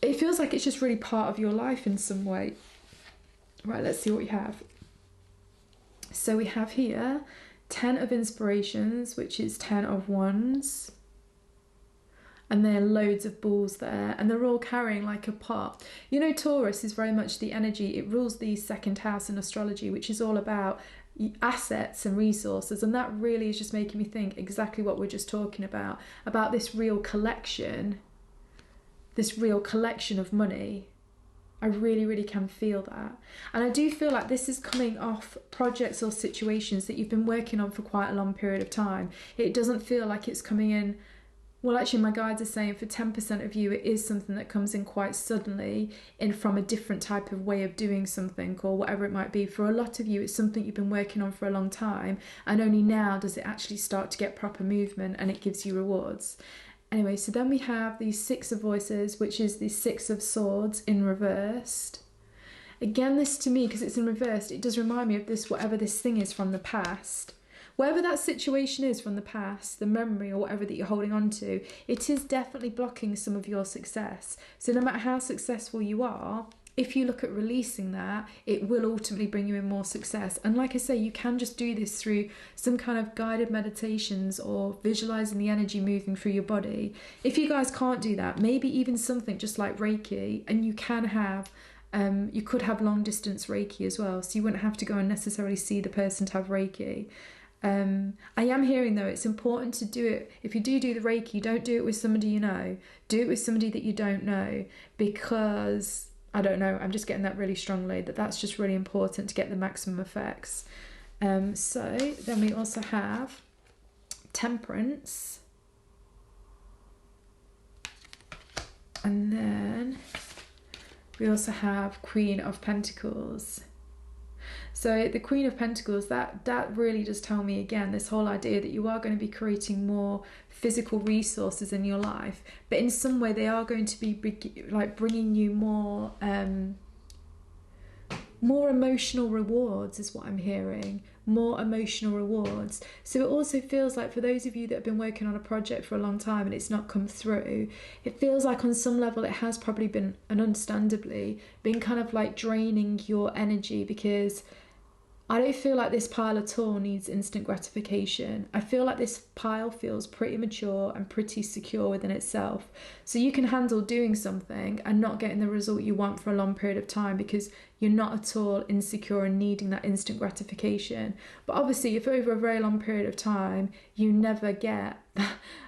It feels like it's just really part of your life in some way. Right, let's see what we have. So we have here 10 of Inspirations, which is 10 of Wands. And there are loads of balls there, and they're all carrying like a pot. You know, Taurus is very much the energy, it rules the second house in astrology, which is all about assets and resources, and that really is just making me think exactly what we're just talking about this real collection of money. I really, really can feel that. And I do feel like this is coming off projects or situations that you've been working on for quite a long period of time. It doesn't feel like it's coming in... Well, actually, my guides are saying for 10% of you, it is something that comes in quite suddenly from a different type of way of doing something or whatever it might be. For a lot of you, it's something you've been working on for a long time, and only now does it actually start to get proper movement and it gives you rewards. Anyway, so then we have the Six of Voices, which is the Six of Swords in reversed. Again, this to me, because it's in reversed, it does remind me of this, whatever this thing is from the past. whatever that situation is from the past, the memory or whatever that you're holding on to, it is definitely blocking some of your success. So no matter how successful you are, if you look at releasing that, it will ultimately bring you in more success. And like I say, you can just do this through some kind of guided meditations or visualizing the energy moving through your body. If you guys can't do that, maybe even something just like Reiki, and you can have you could have long distance Reiki as well, so you wouldn't have to go and necessarily see the person to have Reiki. I am hearing though, it's important to do it. If you do the Reiki, don't do it with somebody you know. Do it with somebody that you don't know, because I don't know, I'm just getting that really strongly, that's just really important to get the maximum effects. So then we also have Temperance, and then we also have Queen of Pentacles. So the Queen of Pentacles, that really does tell me again this whole idea that you are going to be creating more physical resources in your life, but in some way they are going to be like bringing you more emotional rewards, is what I'm hearing. More emotional rewards. So it also feels like, for those of you that have been working on a project for a long time and it's not come through, it feels like on some level it has probably been, and understandably, been kind of like draining your energy, because I don't feel like this pile at all needs instant gratification. I feel like this pile feels pretty mature and pretty secure within itself. So you can handle doing something and not getting the result you want for a long period of time, because you're not at all insecure and needing that instant gratification. But obviously, if over a very long period of time you never get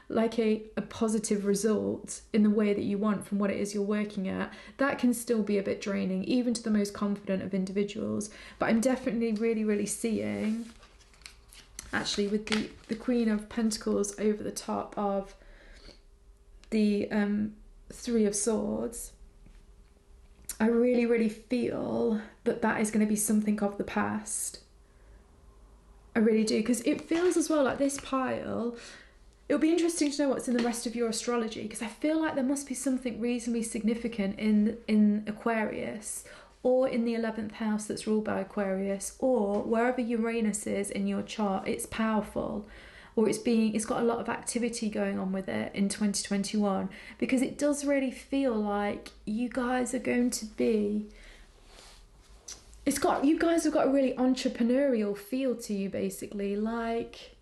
like a positive result in the way that you want from what it is you're working at, that can still be a bit draining, even to the most confident of individuals. But I'm definitely really seeing, actually, with the Queen of Pentacles over the top of the Three of Swords, I really feel that is going to be something of the past. I really do, because it feels as well like this pile. It'll be interesting to know what's in the rest of your astrology, because I feel like there must be something reasonably significant in Aquarius, or in the 11th house that's ruled by Aquarius, or wherever Uranus is in your chart. It's powerful, or it's got a lot of activity going on with it in 2021, because it does really feel like you guys are going to be, you guys have got a really entrepreneurial feel to you, basically, like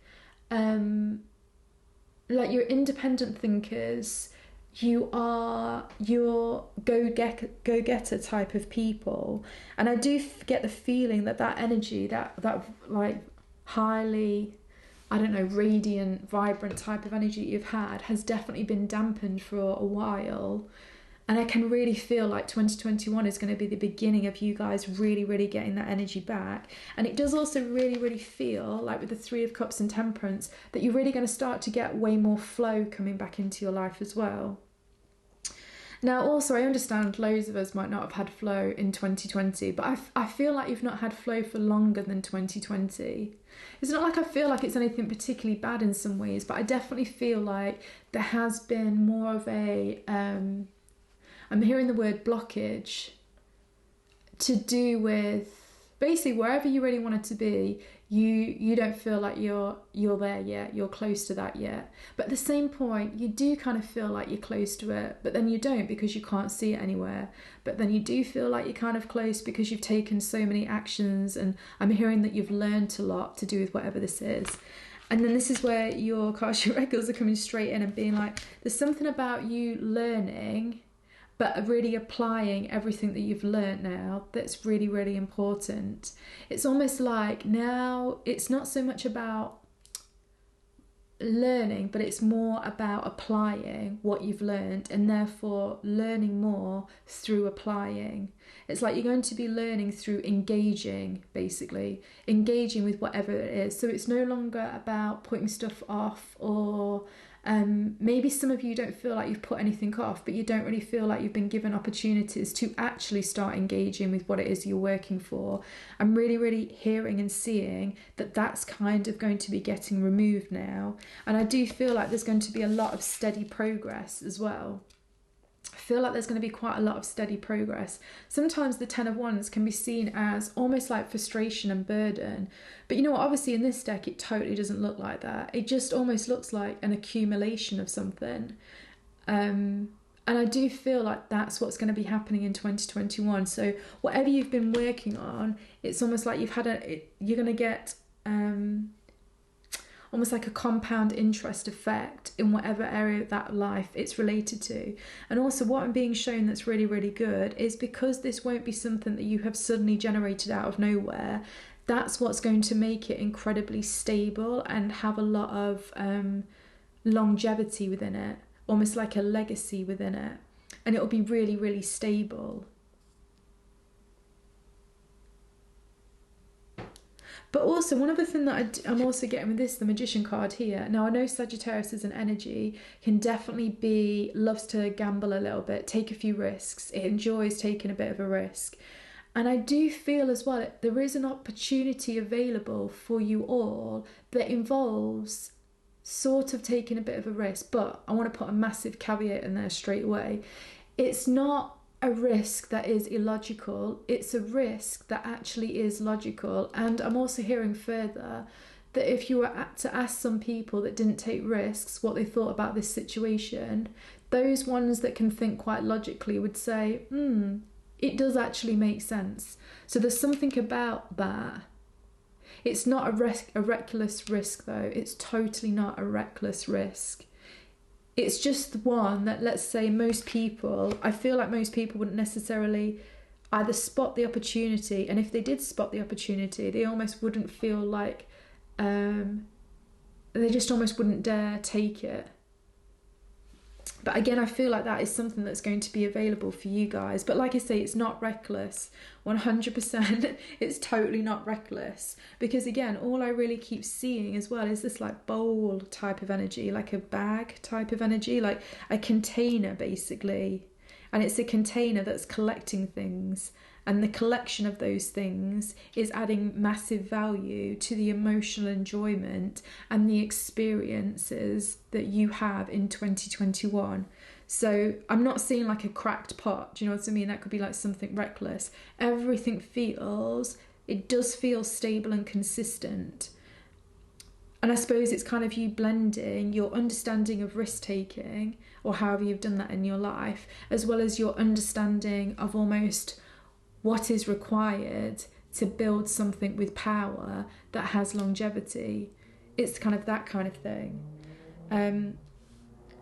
you're independent thinkers, you're go-getter type of people. And I do get the feeling that energy, that like highly, I don't know, radiant, vibrant type of energy you've had has definitely been dampened for a while. And I can really feel like 2021 is going to be the beginning of you guys really getting that energy back. And it does also really feel like, with the Three of Cups and Temperance, that you're really going to start to get way more flow coming back into your life as well. Now, also, I understand loads of us might not have had flow in 2020, but I feel like you've not had flow for longer than 2020. It's not like I feel like it's anything particularly bad in some ways, but I definitely feel like there has been more of a... I'm hearing the word blockage, to do with basically wherever you really want it to be, you don't feel like you're there yet, you're close to that yet. But at the same point, you do kind of feel like you're close to it, but then you don't, because you can't see it anywhere. But then you do feel like you're kind of close because you've taken so many actions, and I'm hearing that you've learned a lot to do with whatever this is. And then this is where your Akashic Records are coming straight in and being like, there's something about you learning, but really applying everything that you've learned now, that's really important. It's almost like now it's not so much about learning, but it's more about applying what you've learned, and therefore learning more through applying. It's like you're going to be learning through engaging, basically engaging with whatever it is. So it's no longer about putting stuff off, or maybe some of you don't feel like you've put anything off, but you don't really feel like you've been given opportunities to actually start engaging with what it is you're working for. I'm really hearing and seeing that that's kind of going to be getting removed now. And I do feel like there's going to be a lot of steady progress as well. I feel like there's going to be quite a lot of steady progress. Sometimes the Ten of Wands can be seen as almost like frustration and burden. But you know what, obviously in this deck, it totally doesn't look like that. It just almost looks like an accumulation of something. And I do feel like that's what's going to be happening in 2021. So whatever you've been working on, it's almost like you're going to get almost like a compound interest effect in whatever area of that life it's related to. And also what I'm being shown that's really, really good is because this won't be something that you have suddenly generated out of nowhere, that's what's going to make it incredibly stable and have a lot of longevity within it, almost like a legacy within it. And it'll be really, really stable. But also, one other thing that I'm also getting with this, the Magician card here. Now, I know Sagittarius as an energy can definitely loves to gamble a little bit, take a few risks. It enjoys taking a bit of a risk. And I do feel as well, there is an opportunity available for you all that involves sort of taking a bit of a risk. But I want to put a massive caveat in there straight away. It's not a risk that is illogical, it's a risk that actually is logical. And I'm also hearing further that if you were to ask some people that didn't take risks what they thought about this situation, those ones that can think quite logically would say, it does actually make sense. So there's something about that. It's not a reckless risk though, it's totally not a reckless risk. It's just one that, let's say, most people, I feel like most people wouldn't necessarily either spot the opportunity, and if they did spot the opportunity, they almost wouldn't feel like, they just almost wouldn't dare take it. But again, I feel like that is something that's going to be available for you guys. But like I say, it's not reckless. 100%, it's totally not reckless. Because again, all I really keep seeing as well is this like bowl type of energy, like a bag type of energy, like a container basically. And it's a container that's collecting things. And the collection of those things is adding massive value to the emotional enjoyment and the experiences that you have in 2021. So I'm not seeing like a cracked pot, do you know what I mean? That could be like something reckless. Everything it does feel stable and consistent. And I suppose it's kind of you blending your understanding of risk-taking, or however you've done that in your life, as well as your understanding of almost what is required to build something with power that has longevity. It's kind of that kind of thing.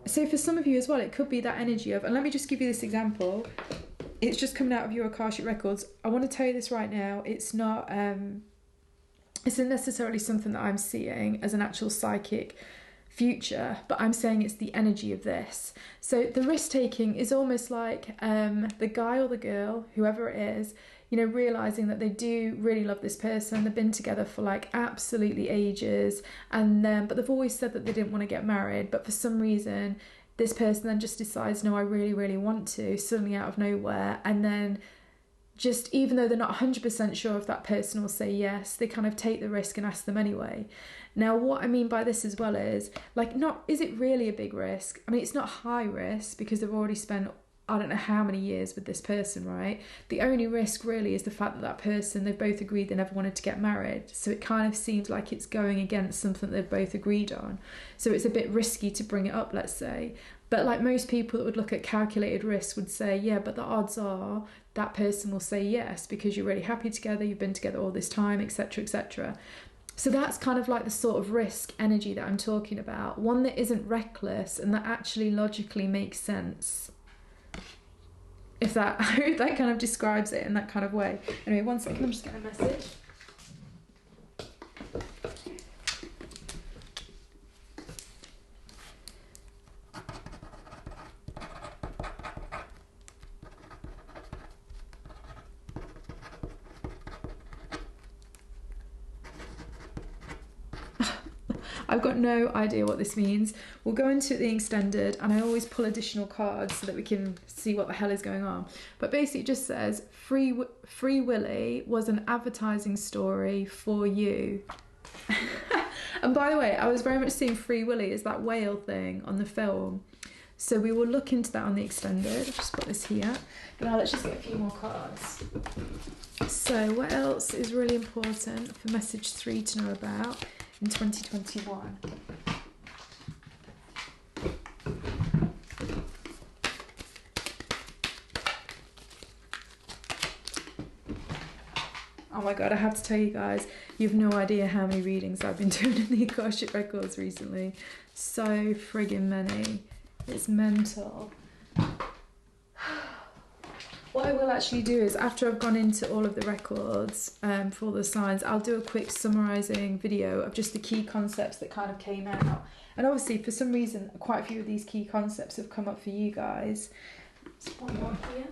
So for some of you as well, it could be that energy of, and let me just give you this example. It's just coming out of your Akashic Records. I want to tell you this right now. It's not necessarily something that I'm seeing as an actual psychic future, but I'm saying it's the energy of this. So the risk taking is almost like the guy or the girl, whoever it is, you know, realizing that they do really love this person. They've been together for like absolutely ages, and but they've always said that they didn't want to get married, but for some reason this person then just decides, no, I really, really want to, suddenly out of nowhere. And then just, even though they're not 100% sure if that person will say yes, they kind of take the risk and ask them anyway. Now, what I mean by this as well is, like, is it really a big risk? I mean, it's not high risk because they've already spent, I don't know how many years with this person, right? The only risk really is the fact that that person, they've both agreed they never wanted to get married. So it kind of seems like it's going against something they've both agreed on. So it's a bit risky to bring it up, let's say. But like most people that would look at calculated risk would say, yeah, but the odds are that person will say yes because you're really happy together, you've been together all this time, etc., etc. So that's kind of like the sort of risk energy that I'm talking about. One that isn't reckless and that actually logically makes sense. If that, I hope that kind of describes it in that kind of way. Anyway, one second, I'm just getting a message. I've got no idea what this means. We'll go into the extended, and I always pull additional cards so that we can see what the hell is going on. But basically it just says, Free Willy was an advertising story for you. And by the way, I was very much seeing Free Willy as that whale thing on the film. So we will look into that on the extended. I'll just put this here. But now let's just get a few more cards. So what else is really important for message 3 to know about in 2021? Oh my god, I have to tell you guys, you have no idea how many readings I've been doing in the Akashic Records recently. So friggin' many. It's mental. What I will actually do is, after I've gone into all of the records for all the signs, I'll do a quick summarising video of just the key concepts that kind of came out. And obviously, for some reason, quite a few of these key concepts have come up for you guys. There's one more here.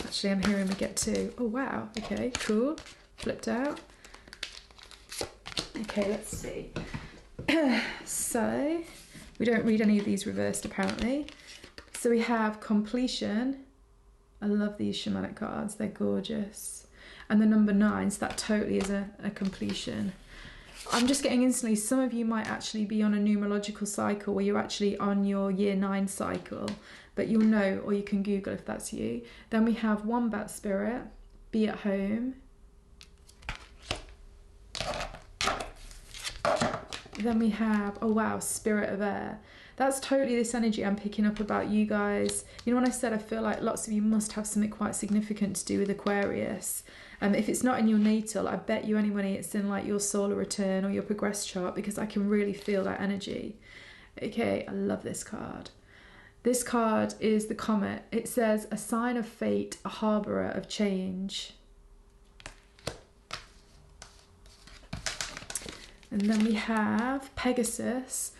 Actually, I'm hearing we get 2. Oh, wow. Okay, cool. Flipped out. Okay, let's see. So, we don't read any of these reversed, apparently. So we have completion. I love these shamanic cards. They're gorgeous. And the number 9, so that totally is a completion. I'm just getting instantly, some of you might actually be on a numerological cycle where you're actually on your year 9 cycle, but you'll know, or you can Google if that's you. Then we have Wombat Spirit, be at home. Then we have, oh wow, Spirit of Air. That's totally this energy I'm picking up about you guys. You know, when I said I feel like lots of you must have something quite significant to do with Aquarius. If it's not in your natal, I bet you any money it's in like your solar return or your progress chart, because I can really feel that energy. Okay, I love this card. This card is the Comet. It says, a sign of fate, a harbourer of change. And then we have Pegasus,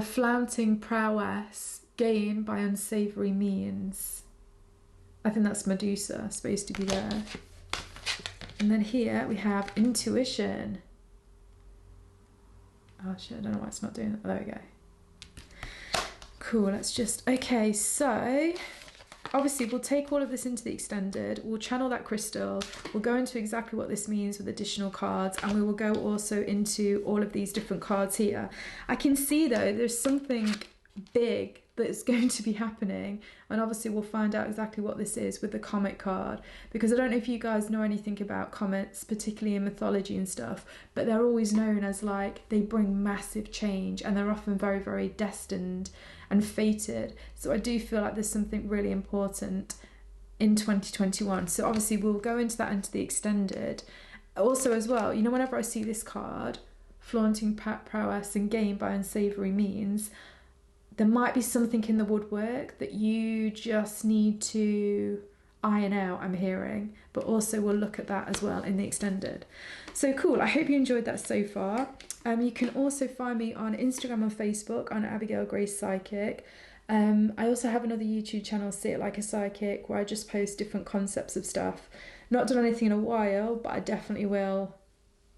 flaunting prowess, gain by unsavoury means. I think that's Medusa, supposed to be there. And then here we have intuition. Oh shit, I don't know why it's not doing that. There we go. Cool, let's just, okay, so obviously we'll take all of this into the extended, we'll channel that crystal, we'll go into exactly what this means with additional cards, and we will go also into all of these different cards here. I can see though there's something big that's going to be happening, and obviously we'll find out exactly what this is with the comet card, because I don't know if you guys know anything about comets, particularly in mythology and stuff, but they're always known as like they bring massive change, and they're often very, very destined and fated. So I do feel like there's something really important in 2021. So obviously we'll go into that into the extended. Also as well, you know, whenever I see this card, flaunting prowess and gain by unsavoury means, there might be something in the woodwork that you just need to iron out, I'm hearing, but also we'll look at that as well in the extended. So cool, I hope you enjoyed that so far. You can also find me on Instagram and Facebook on Abigail Grace Psychic. I also have another YouTube channel, See It Like a Psychic, where I just post different concepts of stuff. Not done anything in a while, but I definitely will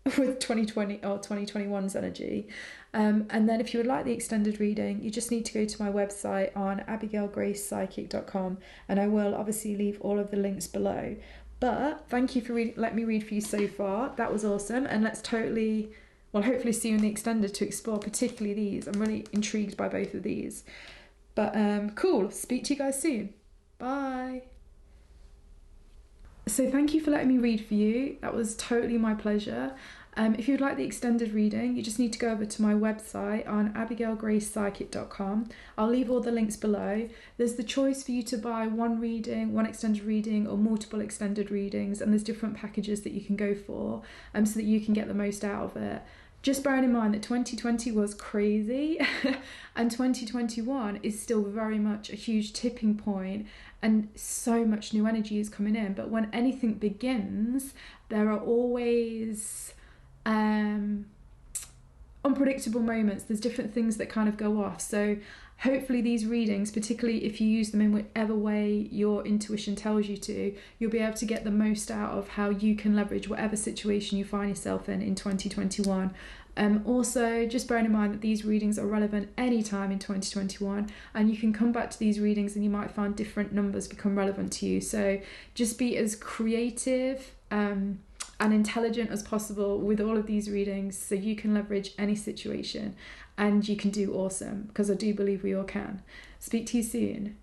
with 2020 or 2021's energy. And then if you would like the extended reading, you just need to go to my website on abigailgracepsychic.com, and I will obviously leave all of the links below. But thank you for letting me read for you so far. That was awesome, and let's hopefully see you in the extended to explore particularly these. I'm really intrigued by both of these. But cool, speak to you guys soon. Bye. So thank you for letting me read for you. That was totally my pleasure. If you'd like the extended reading, you just need to go over to my website on abigailgracepsychic.com. I'll leave all the links below. There's the choice for you to buy one reading, one extended reading, or multiple extended readings, and there's different packages that you can go for so that you can get the most out of it. Just bearing in mind that 2020 was crazy and 2021 is still very much a huge tipping point, and so much new energy is coming in. But when anything begins, there are always unpredictable moments. There's different things that kind of go off. So hopefully these readings, particularly if you use them in whatever way your intuition tells you to, you'll be able to get the most out of how you can leverage whatever situation you find yourself in 2021. Also, just bearing in mind that these readings are relevant anytime in 2021, and you can come back to these readings and you might find different numbers become relevant to you. So just be as creative and intelligent as possible with all of these readings so you can leverage any situation and you can do awesome, because I do believe we all can. Speak to you soon.